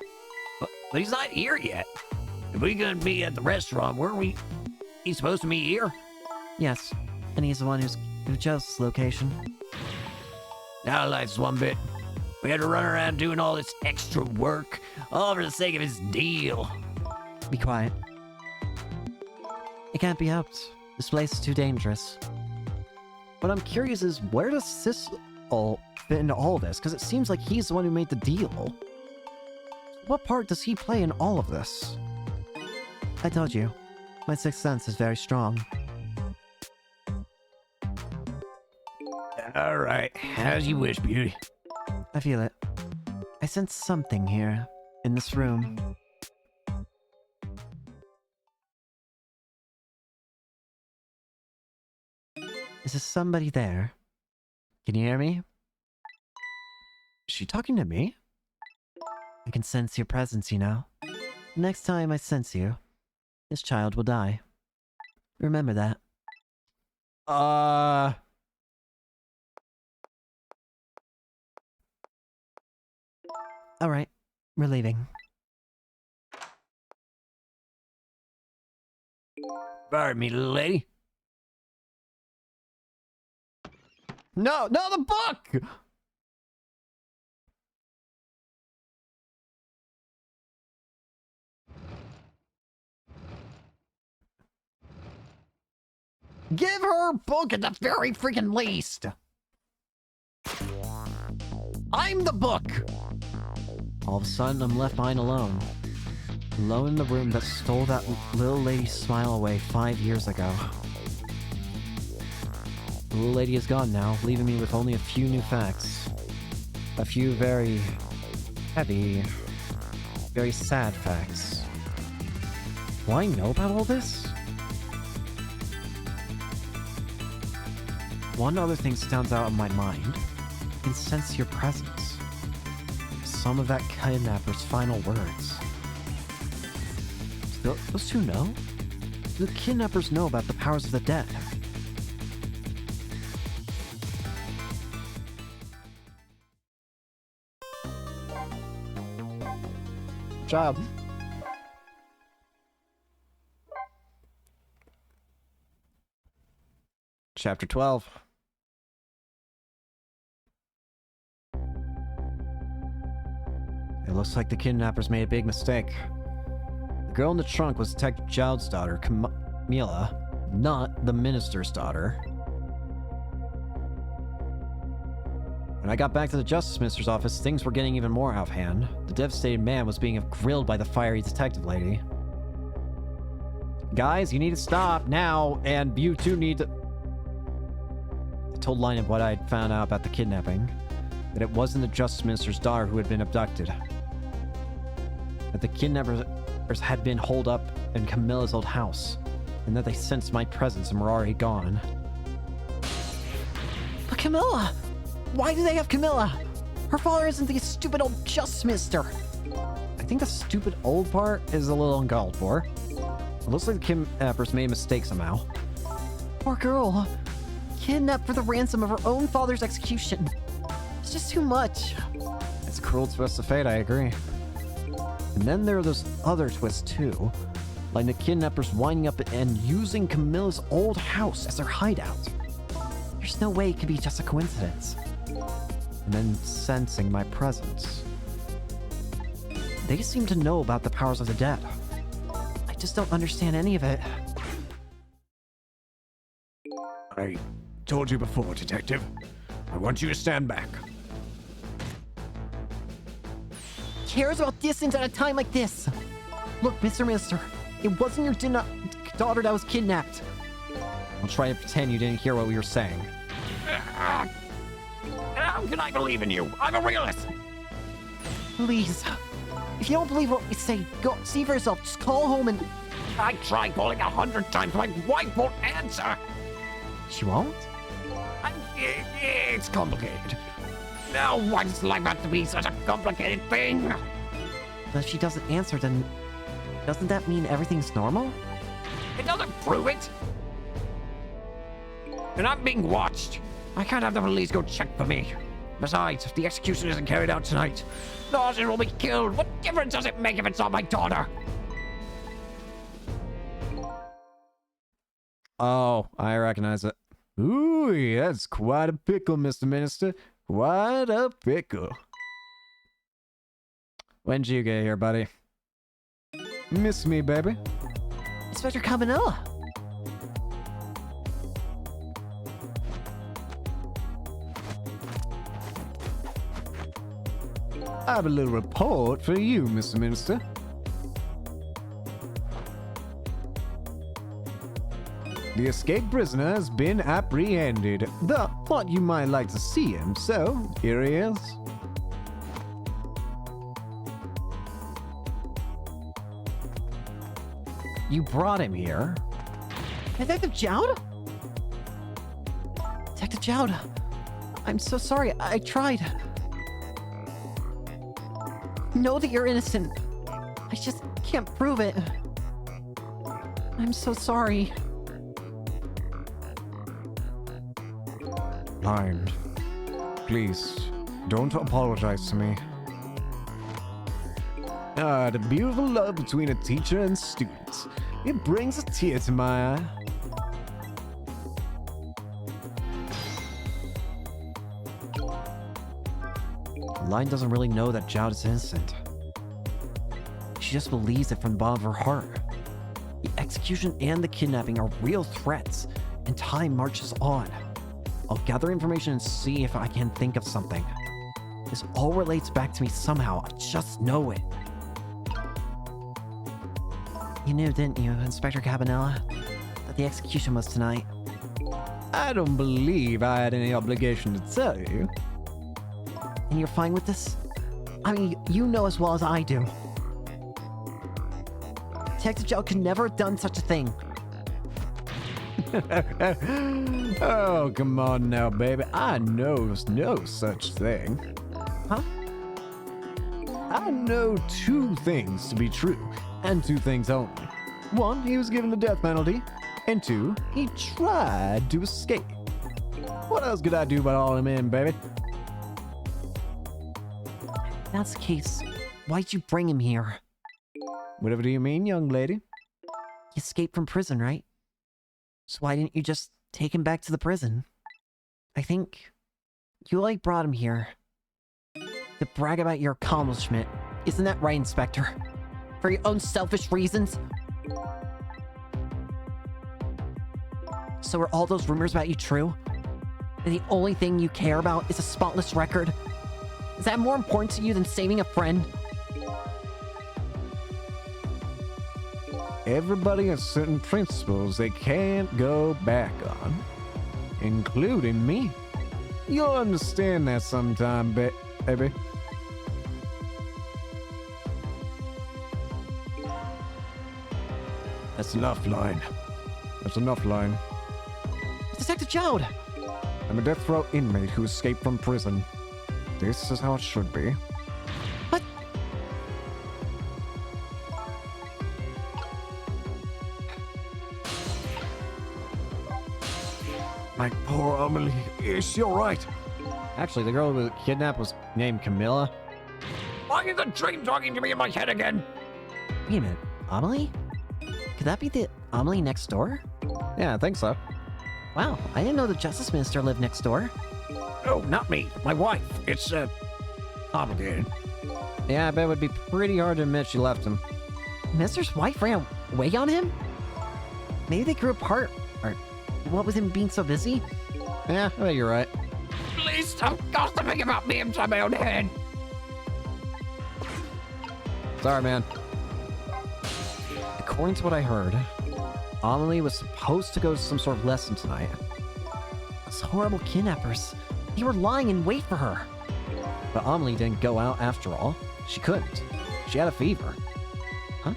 [SPEAKER 2] But he's not here yet. If we gonna be at the restaurant, weren't we? He's supposed to meet here?
[SPEAKER 5] Yes, and he's the one who chose this location.
[SPEAKER 2] Now, life's one bit. We had to run around doing all this extra work, all for the sake of his deal.
[SPEAKER 5] Be quiet. It can't be helped. This place is too dangerous.
[SPEAKER 4] What I'm curious is, where does Sissel fit into all this? Because it seems like he's the one who made the deal. What part does he play in all of this?
[SPEAKER 5] I told you. My sixth sense is very strong.
[SPEAKER 2] All right, as you wish, beauty.
[SPEAKER 5] I feel it. I sense something here, in this room. Is there somebody there? Can you hear me?
[SPEAKER 4] Is she talking to me?
[SPEAKER 5] I can sense your presence, you know. Next time I sense you, this child will die. Remember that. Alright, we're leaving.
[SPEAKER 2] Pardon me, little lady.
[SPEAKER 1] No, the book! Give her a book at the very freaking least! I'm the book!
[SPEAKER 4] All of a sudden, I'm left behind alone. Alone in the room that stole that little lady's smile away 5 years ago. The little lady is gone now, leaving me with only a few new facts. A few very heavy, very sad facts. Do I know about all this? One other thing stands out in my mind. I can sense your presence. Some of that kidnapper's final words. Do those two know? Do the kidnappers know about the powers of the dead?
[SPEAKER 1] Child.
[SPEAKER 4] Chapter 12.
[SPEAKER 1] looks like the kidnappers made a big mistake. The girl in the trunk was Detective Jowd's daughter, Camilla, not the minister's daughter. When I got back to the Justice Minister's office, things were getting even more out of hand. The devastated man was being grilled by the fiery detective lady. Guys, you need to stop now, and you two need to... I told Lineup what I'd found out about the kidnapping. That it wasn't the Justice Minister's daughter who had been abducted. That the kidnappers had been holed up in Camilla's old house. And that they sensed my presence and were already gone.
[SPEAKER 4] But Camilla! Why do they have Camilla? Her father isn't the stupid old Justice Minister.
[SPEAKER 1] I think the stupid old part is a little uncalled for. It looks like the kidnappers made a mistake somehow.
[SPEAKER 4] Poor girl. Kidnapped for the ransom of her own father's execution. It's just too much.
[SPEAKER 1] It's a cruel twist of fate, I agree. And then there are those other twists too. Like the kidnappers winding up and using Camilla's old house as their hideout.
[SPEAKER 4] There's no way it could be just a coincidence.
[SPEAKER 1] And then sensing my presence. They seem to know about the powers of the dead.
[SPEAKER 4] I just don't understand any of it.
[SPEAKER 3] I told you before, Detective. I want you to stand back.
[SPEAKER 4] Cares about distance at a time like this? Look, Mr. Minister, it wasn't your daughter that was kidnapped.
[SPEAKER 1] I'll try to pretend you didn't hear what we were saying.
[SPEAKER 2] How can I believe in you? I'm a realist.
[SPEAKER 4] Please. If you don't believe what we say, go see for yourself. Just call home and...
[SPEAKER 2] I tried calling 100 times. My wife won't answer.
[SPEAKER 1] She won't?
[SPEAKER 2] It's complicated. Now, why does life have to be such a complicated thing?
[SPEAKER 4] But if she doesn't answer, then... doesn't that mean everything's normal?
[SPEAKER 2] It doesn't prove it. And I'm being watched. I can't have the police go check for me. Besides, if the execution isn't carried out tonight, Dawson will be killed. What difference does it make if it's not my daughter?
[SPEAKER 1] Oh, I recognize it. Ooh, that's quite a pickle, Mr. Minister. Quite a pickle. When'd you get here, buddy? Miss me, baby?
[SPEAKER 4] Inspector Cabanela!
[SPEAKER 1] I have a little report for you, Mr. Minister. The escaped prisoner has been apprehended. Thought you might like to see him, so here he is. You brought him here?
[SPEAKER 4] Detective Jowd? Detective Jowd, I'm so sorry. I tried. Know that you're innocent. I just can't prove it. I'm so sorry.
[SPEAKER 3] Blind. Please, don't apologize to me.
[SPEAKER 1] Ah, the beautiful love between a teacher and students. It brings a tear to my eye. Line doesn't really know that Jowd is innocent. She just believes it from the bottom of her heart. The execution and the kidnapping are real threats, and time marches on. I'll gather information and see if I can think of something. This all relates back to me somehow. I just know it.
[SPEAKER 4] You knew, didn't you, Inspector Cabanela, that the execution was tonight?
[SPEAKER 1] I don't believe I had any obligation to tell you.
[SPEAKER 4] And you're fine with this? I mean, you know as well as I do. Detective Jowd could never have done such a thing.
[SPEAKER 1] Oh, come on now, baby. I know no such thing.
[SPEAKER 4] Huh?
[SPEAKER 1] I know two things to be true, and two things only. One, he was given the death penalty, and two, he tried to escape. What else could I do but haul him in, baby?
[SPEAKER 4] If that's the case, why'd you bring him here?
[SPEAKER 1] Whatever do you mean, young lady?
[SPEAKER 4] He escaped from prison, right? So why didn't you just take him back to the prison? I think you brought him here to brag about your accomplishment Isn't that right, Inspector? For your own selfish reasons? So are all those rumors about you true? And the only thing you care about is a spotless record? Is that more important to you than saving a friend?
[SPEAKER 3] Everybody has certain principles they can't go back on, including me. You'll understand that sometime, baby.
[SPEAKER 2] That's enough, Line.
[SPEAKER 3] That's enough, Line.
[SPEAKER 4] Detective Jowd!
[SPEAKER 3] I'm a death row inmate who escaped from prison. This is how it should be.
[SPEAKER 4] What?
[SPEAKER 2] My poor Amelie. Is she alright?
[SPEAKER 1] Actually, the girl who was kidnapped was named Camilla.
[SPEAKER 2] Why is the dream talking to me in my head again?
[SPEAKER 4] Wait a minute, Amelie? Could that be the Amelie next door?
[SPEAKER 1] Yeah, I think so.
[SPEAKER 4] Wow, I didn't know the Justice Minister lived next door.
[SPEAKER 2] Oh, not me. My wife. It's, complicated.
[SPEAKER 1] Yeah, I bet it would be pretty hard to admit she left him.
[SPEAKER 4] Minister's wife ran away on him? Maybe they grew apart, or what with him being so busy?
[SPEAKER 1] Yeah, I bet you're right.
[SPEAKER 2] Please stop gossiping about me inside my own head.
[SPEAKER 1] Sorry, man.
[SPEAKER 4] According to what I heard, Amelie was supposed to go to some sort of lesson tonight. Those horrible kidnappers, they were lying in wait for her.
[SPEAKER 1] But Amelie didn't go out after all. She couldn't. She had a fever.
[SPEAKER 4] Huh?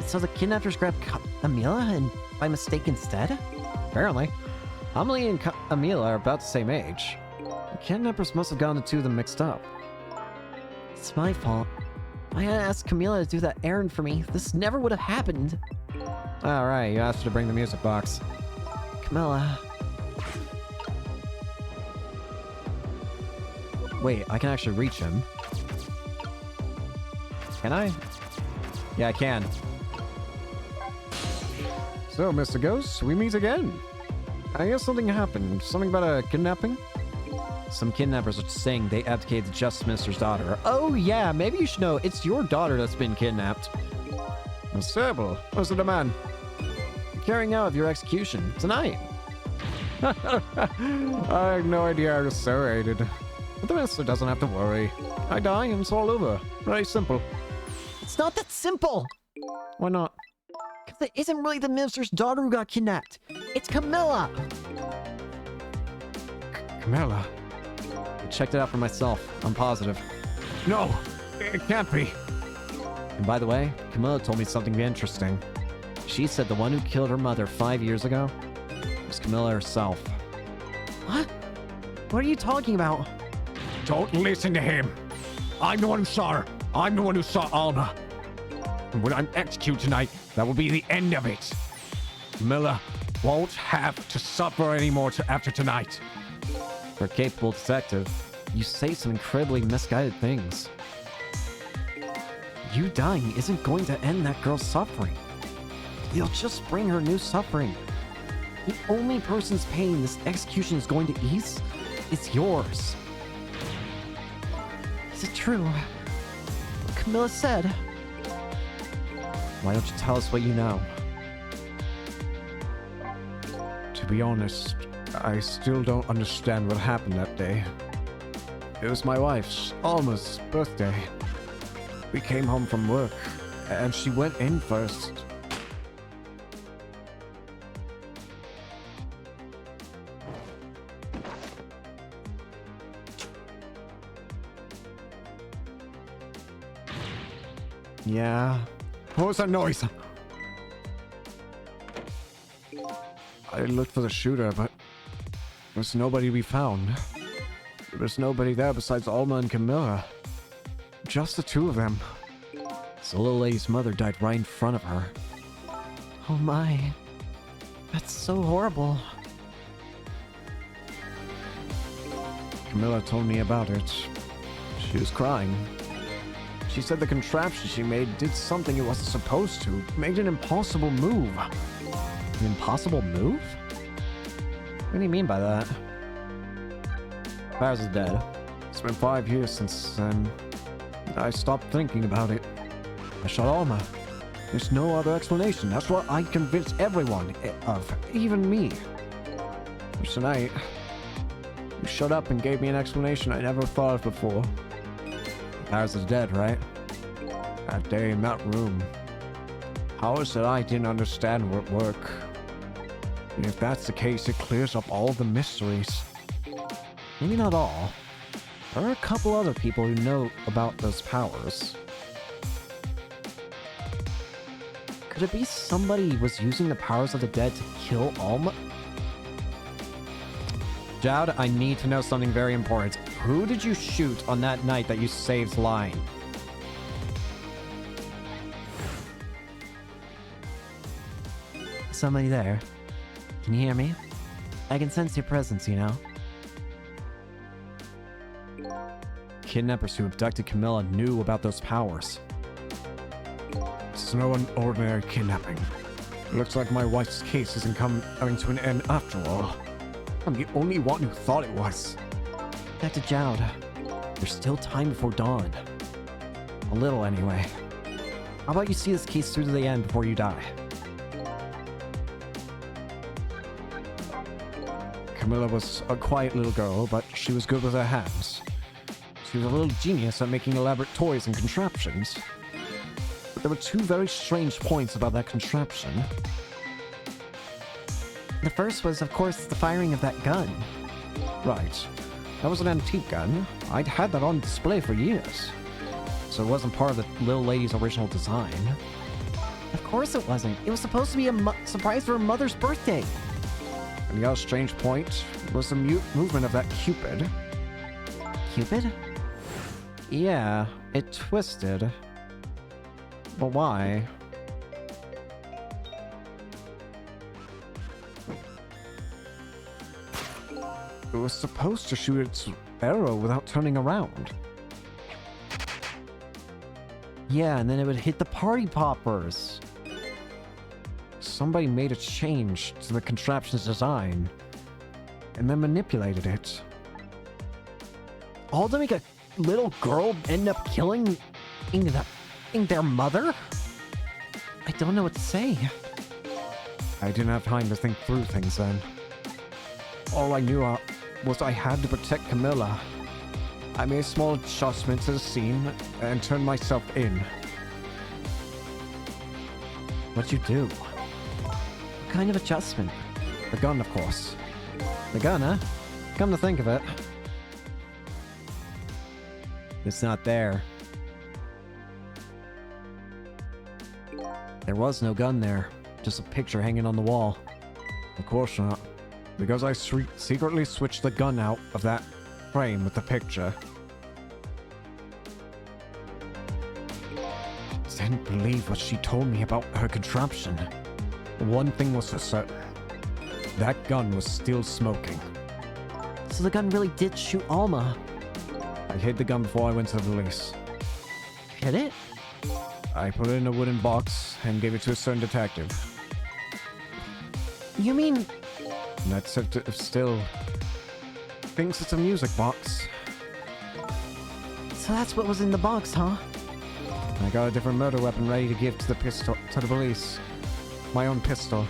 [SPEAKER 4] So the kidnappers grabbed Amila and by mistake instead?
[SPEAKER 1] Apparently. Amelie and Amila are about the same age. The kidnappers must have gotten the two of them mixed up.
[SPEAKER 4] It's my fault. I had asked Camila to do that errand for me. This never would have happened.
[SPEAKER 1] Alright, you asked her to bring the music box.
[SPEAKER 4] Camilla.
[SPEAKER 1] Wait, I can actually reach him. Can I? Yeah, I can.
[SPEAKER 3] So, Mr. Ghost, we meet again. I guess something happened. Something about a kidnapping?
[SPEAKER 1] Some kidnappers are saying they abdicated the Justice Minister's daughter. Oh yeah, maybe you should know it's your daughter that's been kidnapped.
[SPEAKER 3] That's terrible. What's the demand?
[SPEAKER 1] The carrying out of your execution tonight.
[SPEAKER 3] I had no idea I was so hated. But the minister doesn't have to worry. I die and it's all over. Very simple.
[SPEAKER 4] It's not that simple!
[SPEAKER 1] Why not?
[SPEAKER 4] Because it isn't really the minister's daughter who got kidnapped. It's Camilla!
[SPEAKER 3] Camilla.
[SPEAKER 1] I checked it out for myself. I'm positive.
[SPEAKER 3] No, it can't be.
[SPEAKER 1] And by the way, Camilla told me something interesting. She said the one who killed her mother 5 years ago was Camilla herself.
[SPEAKER 4] What? What are you talking about?
[SPEAKER 3] Don't listen to him. I'm the one who saw her. I'm the one who saw Alma. And when I'm executed tonight, that will be the end of it. Camilla won't have to suffer anymore after tonight.
[SPEAKER 1] For a capable detective, you say some incredibly misguided things.
[SPEAKER 4] You dying isn't going to end that girl's suffering. You'll just bring her new suffering. The only person's pain this execution is going to ease is yours. Is it true? What Camilla said?
[SPEAKER 1] Why don't you tell us what you know?
[SPEAKER 3] To be honest, I still don't understand what happened that day. It was my wife's, Alma's, birthday. We came home from work, and she went in first.
[SPEAKER 1] Yeah.
[SPEAKER 3] What was that noise? I looked for the shooter, but there was nobody to be found. There was nobody there besides Alma and Camilla. Just the two of them.
[SPEAKER 1] So the little lady's mother died right in front of her.
[SPEAKER 4] Oh my. That's so horrible.
[SPEAKER 3] Camilla told me about it. She was crying. She said the contraption she made did something it wasn't supposed to. Made an impossible move.
[SPEAKER 1] An impossible move? What do you mean by that? Powers is dead.
[SPEAKER 3] It's been 5 years since then. I stopped thinking about it. I shot Alma. There's no other explanation. That's what I convinced everyone of, even me. But tonight, you shut up and gave me an explanation I never thought of before. Powers of the dead, right? That day in that room. Powers that I didn't understand were at work. And if that's the case, it clears up all the mysteries.
[SPEAKER 1] Maybe not all. There are a couple other people who know about those powers. Could it be somebody was using the powers of the dead to kill Alma? Jowd, I need to know something very important. Who did you shoot on that night that you saved Line?
[SPEAKER 5] Somebody there. Can you hear me? I can sense your presence, you know?
[SPEAKER 1] Kidnappers who abducted Camilla knew about those powers.
[SPEAKER 3] It's no ordinary kidnapping. It looks like my wife's case isn't coming to an end after all. I'm the only one who thought it was.
[SPEAKER 5] Dr. Jowd,
[SPEAKER 1] There's still time before dawn. A little, anyway. How about you see this case through to the end before you die?
[SPEAKER 3] Camilla was a quiet little girl, but she was good with her hands. She was a little genius at making elaborate toys and contraptions. But there were two very strange points about that contraption.
[SPEAKER 5] the first was, of course, the firing of that gun.
[SPEAKER 3] Right. That was an antique gun. I'd had that on display for years.
[SPEAKER 1] So it wasn't part of the little lady's original design.
[SPEAKER 5] Of course it wasn't. It was supposed to be a surprise for her mother's birthday.
[SPEAKER 3] And the other strange point was the movement of that Cupid.
[SPEAKER 5] Cupid?
[SPEAKER 1] Yeah, it twisted. But why?
[SPEAKER 3] It was supposed to shoot its arrow without turning around.
[SPEAKER 1] Yeah, and then it would hit the party poppers. Somebody made a change to the contraption's design and then manipulated it.
[SPEAKER 5] All to make a little girl end up killing their mother? I don't know what to say.
[SPEAKER 3] I didn't have time to think through things then. All I knew was I had to protect Camilla. I made a small adjustment to the scene and turned myself in.
[SPEAKER 1] What'd you do?
[SPEAKER 5] What kind of adjustment?
[SPEAKER 3] The gun, of course.
[SPEAKER 1] The gun, huh? Come to think of it. It's not there. There was no gun there. Just a picture hanging on the wall.
[SPEAKER 3] Of course not. Because I secretly switched the gun out of that frame with the picture. Didn't believe what she told me about her contraption. One thing was for certain. That gun was still smoking.
[SPEAKER 5] So the gun really did shoot Alma.
[SPEAKER 3] I hid the gun before I went to the police.
[SPEAKER 5] Hit it?
[SPEAKER 3] I put it in a wooden box and gave it to a certain detective.
[SPEAKER 5] You mean...
[SPEAKER 3] And that detective still thinks it's a music box.
[SPEAKER 5] So that's what was in the box, huh?
[SPEAKER 3] I got a different murder weapon ready to give to the police. My own pistol.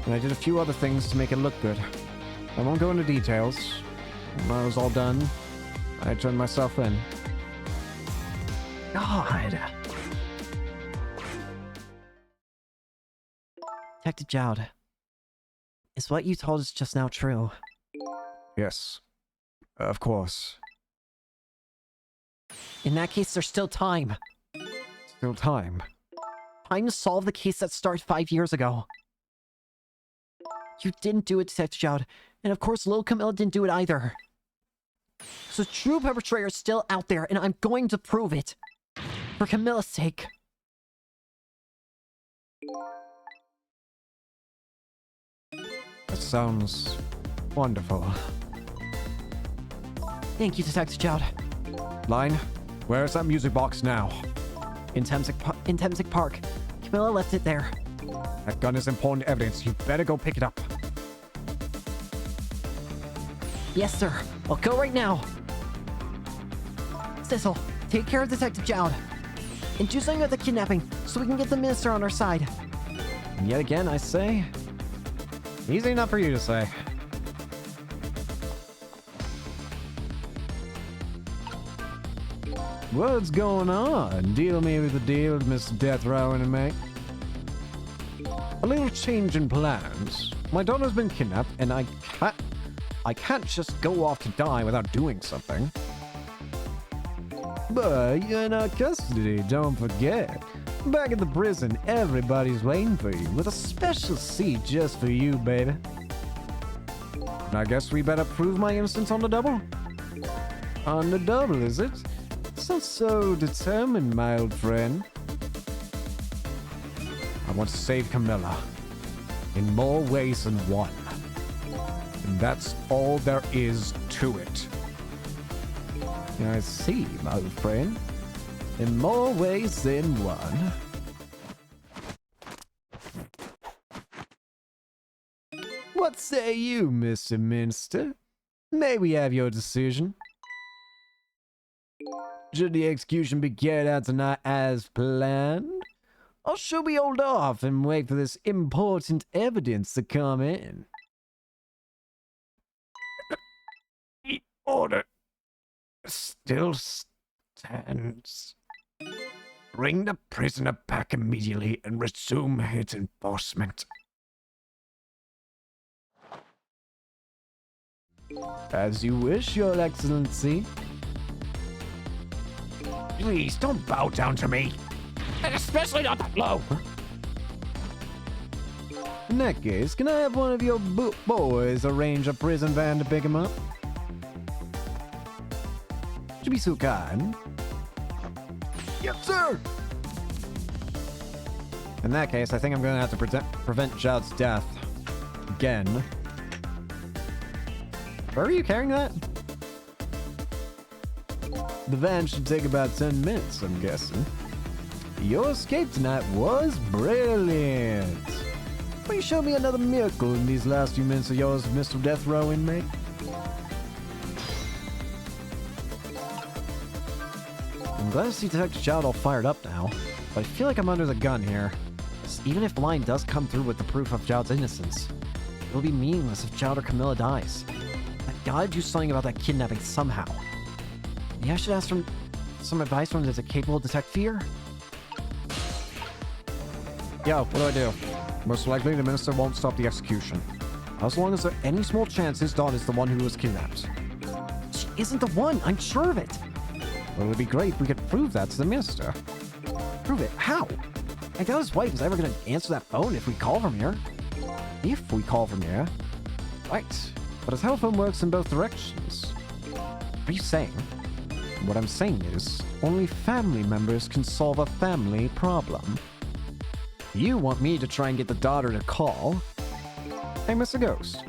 [SPEAKER 3] And I did a few other things to make it look good. I won't go into details. When I was all done, I turned myself in.
[SPEAKER 5] God. Detective Jowd, is what you told us just now true?
[SPEAKER 3] Yes. Of course.
[SPEAKER 5] In that case, there's still time.
[SPEAKER 3] Still time.
[SPEAKER 5] Time to solve the case that started 5 years ago. You didn't do it, Detective Jowd. And of course, Lil Camilla didn't do it either. So the true perpetrator is still out there, and I'm going to prove it. For Camilla's sake.
[SPEAKER 3] That sounds wonderful.
[SPEAKER 5] Thank you, Detective Jowd.
[SPEAKER 3] Line, where is that music box now?
[SPEAKER 5] In Temsic Park. Camilla left it there.
[SPEAKER 3] That gun is important evidence. You better go pick it up.
[SPEAKER 5] Yes, sir. I'll go right now. Cecil,
[SPEAKER 4] take care of Detective Jowd. And do something about the kidnapping so we can get the minister on our side.
[SPEAKER 1] And yet again, I say, easy enough for you to say. What's going on? Deal me with the deal, Mr. Death Row and me. A little change in plans. My daughter's been kidnapped, and I can't just go off to die without doing something. But you're in our custody, don't forget. Back at the prison, everybody's waiting for you, with a special seat just for you, baby. And I guess we better prove my innocence on the double? On the double, is it? Sounds so determined, my old friend. I want to save Camilla. In more ways than one. And that's all there is to it. I see, my old friend. In more ways than one. What say you, Mr. Minister? May we have your decision? Should the execution be carried out tonight as planned? Or should we hold off and wait for this important evidence to come in? The order still stands. Bring the prisoner back immediately and resume its enforcement. As you wish, Your Excellency. Please don't bow down to me. And especially not that low. In that case, can I have one of your boys arrange a prison van to pick him up? Would you be so kind? Yes, sir! In that case, I think I'm going to have to prevent Jowd's death. Again. Where are you carrying that? The van should take about 10 minutes, I'm guessing. Your escape tonight was brilliant. Will you show me another miracle in these last few minutes of yours, Mr. Death Row inmate? I'm glad to see Detective Jowd all fired up now, but I feel like I'm under the gun here. Even if Blind does come through with the proof of Jowd's innocence, it'll be meaningless if Jowd or Camilla dies. I gotta do something about that kidnapping somehow. Maybe I should ask for some advice from a capable detective here? Yo, what do? Most likely the minister won't stop the execution. As long as there's any small chance his daughter is the one who was kidnapped. She isn't the one, I'm sure of it. Well, it would be great if we could prove that to the minister. Prove it? How? I doubt his wife is ever going to answer that phone if we call from here. If we call from here. Right. But a telephone works in both directions. What are you saying? What I'm saying is, only family members can solve a family problem. You want me to try and get the daughter to call? Hey, Mr. Ghost.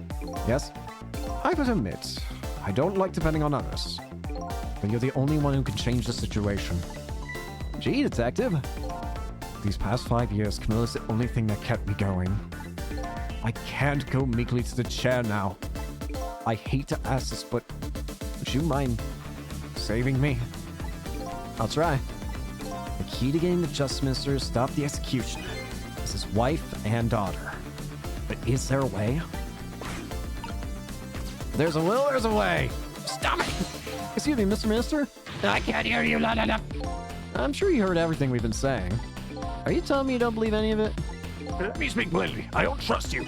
[SPEAKER 1] Yes? I must admit, I don't like depending on others. But you're the only one who can change the situation. Gee, detective. These past 5 years, Camilla's the only thing that kept me going. I can't go meekly to the chair now. I hate to ask this, but would you mind saving me? I'll try. The key to getting the Justice Minister to stop the execution is his wife and daughter. But is there a way? There's a will, there's a way! Stop it! Excuse me, Mr. Minister? I can't hear you, la la la. I'm sure you heard everything we've been saying. Are you telling me you don't believe any of it?
[SPEAKER 2] Let me speak plainly. I don't trust you.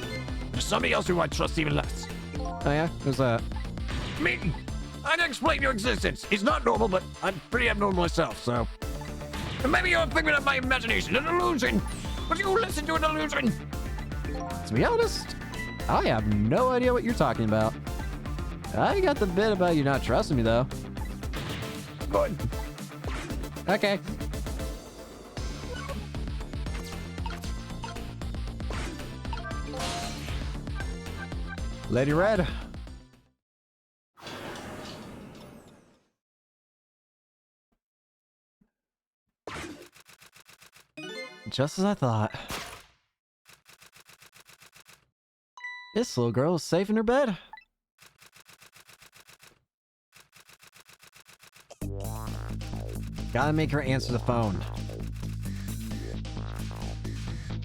[SPEAKER 2] There's somebody else who I trust even less.
[SPEAKER 1] Oh yeah? Who's that?
[SPEAKER 2] Me. I can explain your existence. It's not normal, but I'm pretty abnormal myself, so... Maybe you're a figment of my imagination, an illusion. But you listen to an illusion.
[SPEAKER 1] To be honest, I have no idea what you're talking about. I got the bit about you not trusting me, though.
[SPEAKER 2] Good.
[SPEAKER 1] Okay. Lady Red. Just as I thought. This little girl is safe in her bed. Gotta make her answer the phone.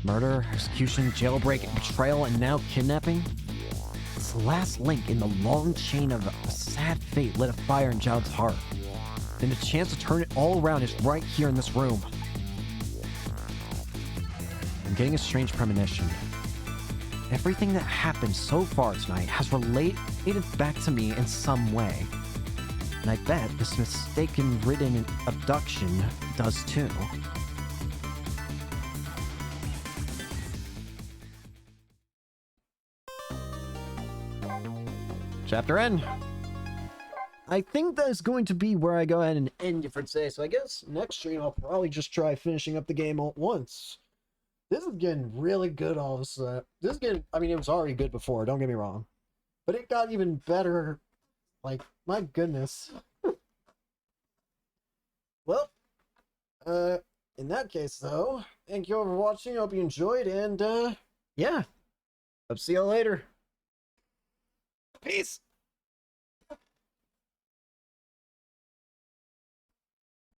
[SPEAKER 1] Murder, execution, jailbreak, betrayal, and now kidnapping? It's the last link in the long chain of a sad fate lit a fire in Jowd's heart. And the chance to turn it all around is right here in this room. I'm getting a strange premonition. Everything that happened so far tonight has related back to me in some way. And I bet this mistaken-ridden abduction does too. Chapter N. I think that is going to be where I go ahead and end it for today. So I guess next stream I'll probably just try finishing up the game all at once. This is getting really good all of a sudden. This is getting, I mean, it was already good before, don't get me wrong. But it got even better. Like, my goodness. Well, in that case though, thank you all for watching. I hope you enjoyed, and yeah. Hope to see y'all later. Peace.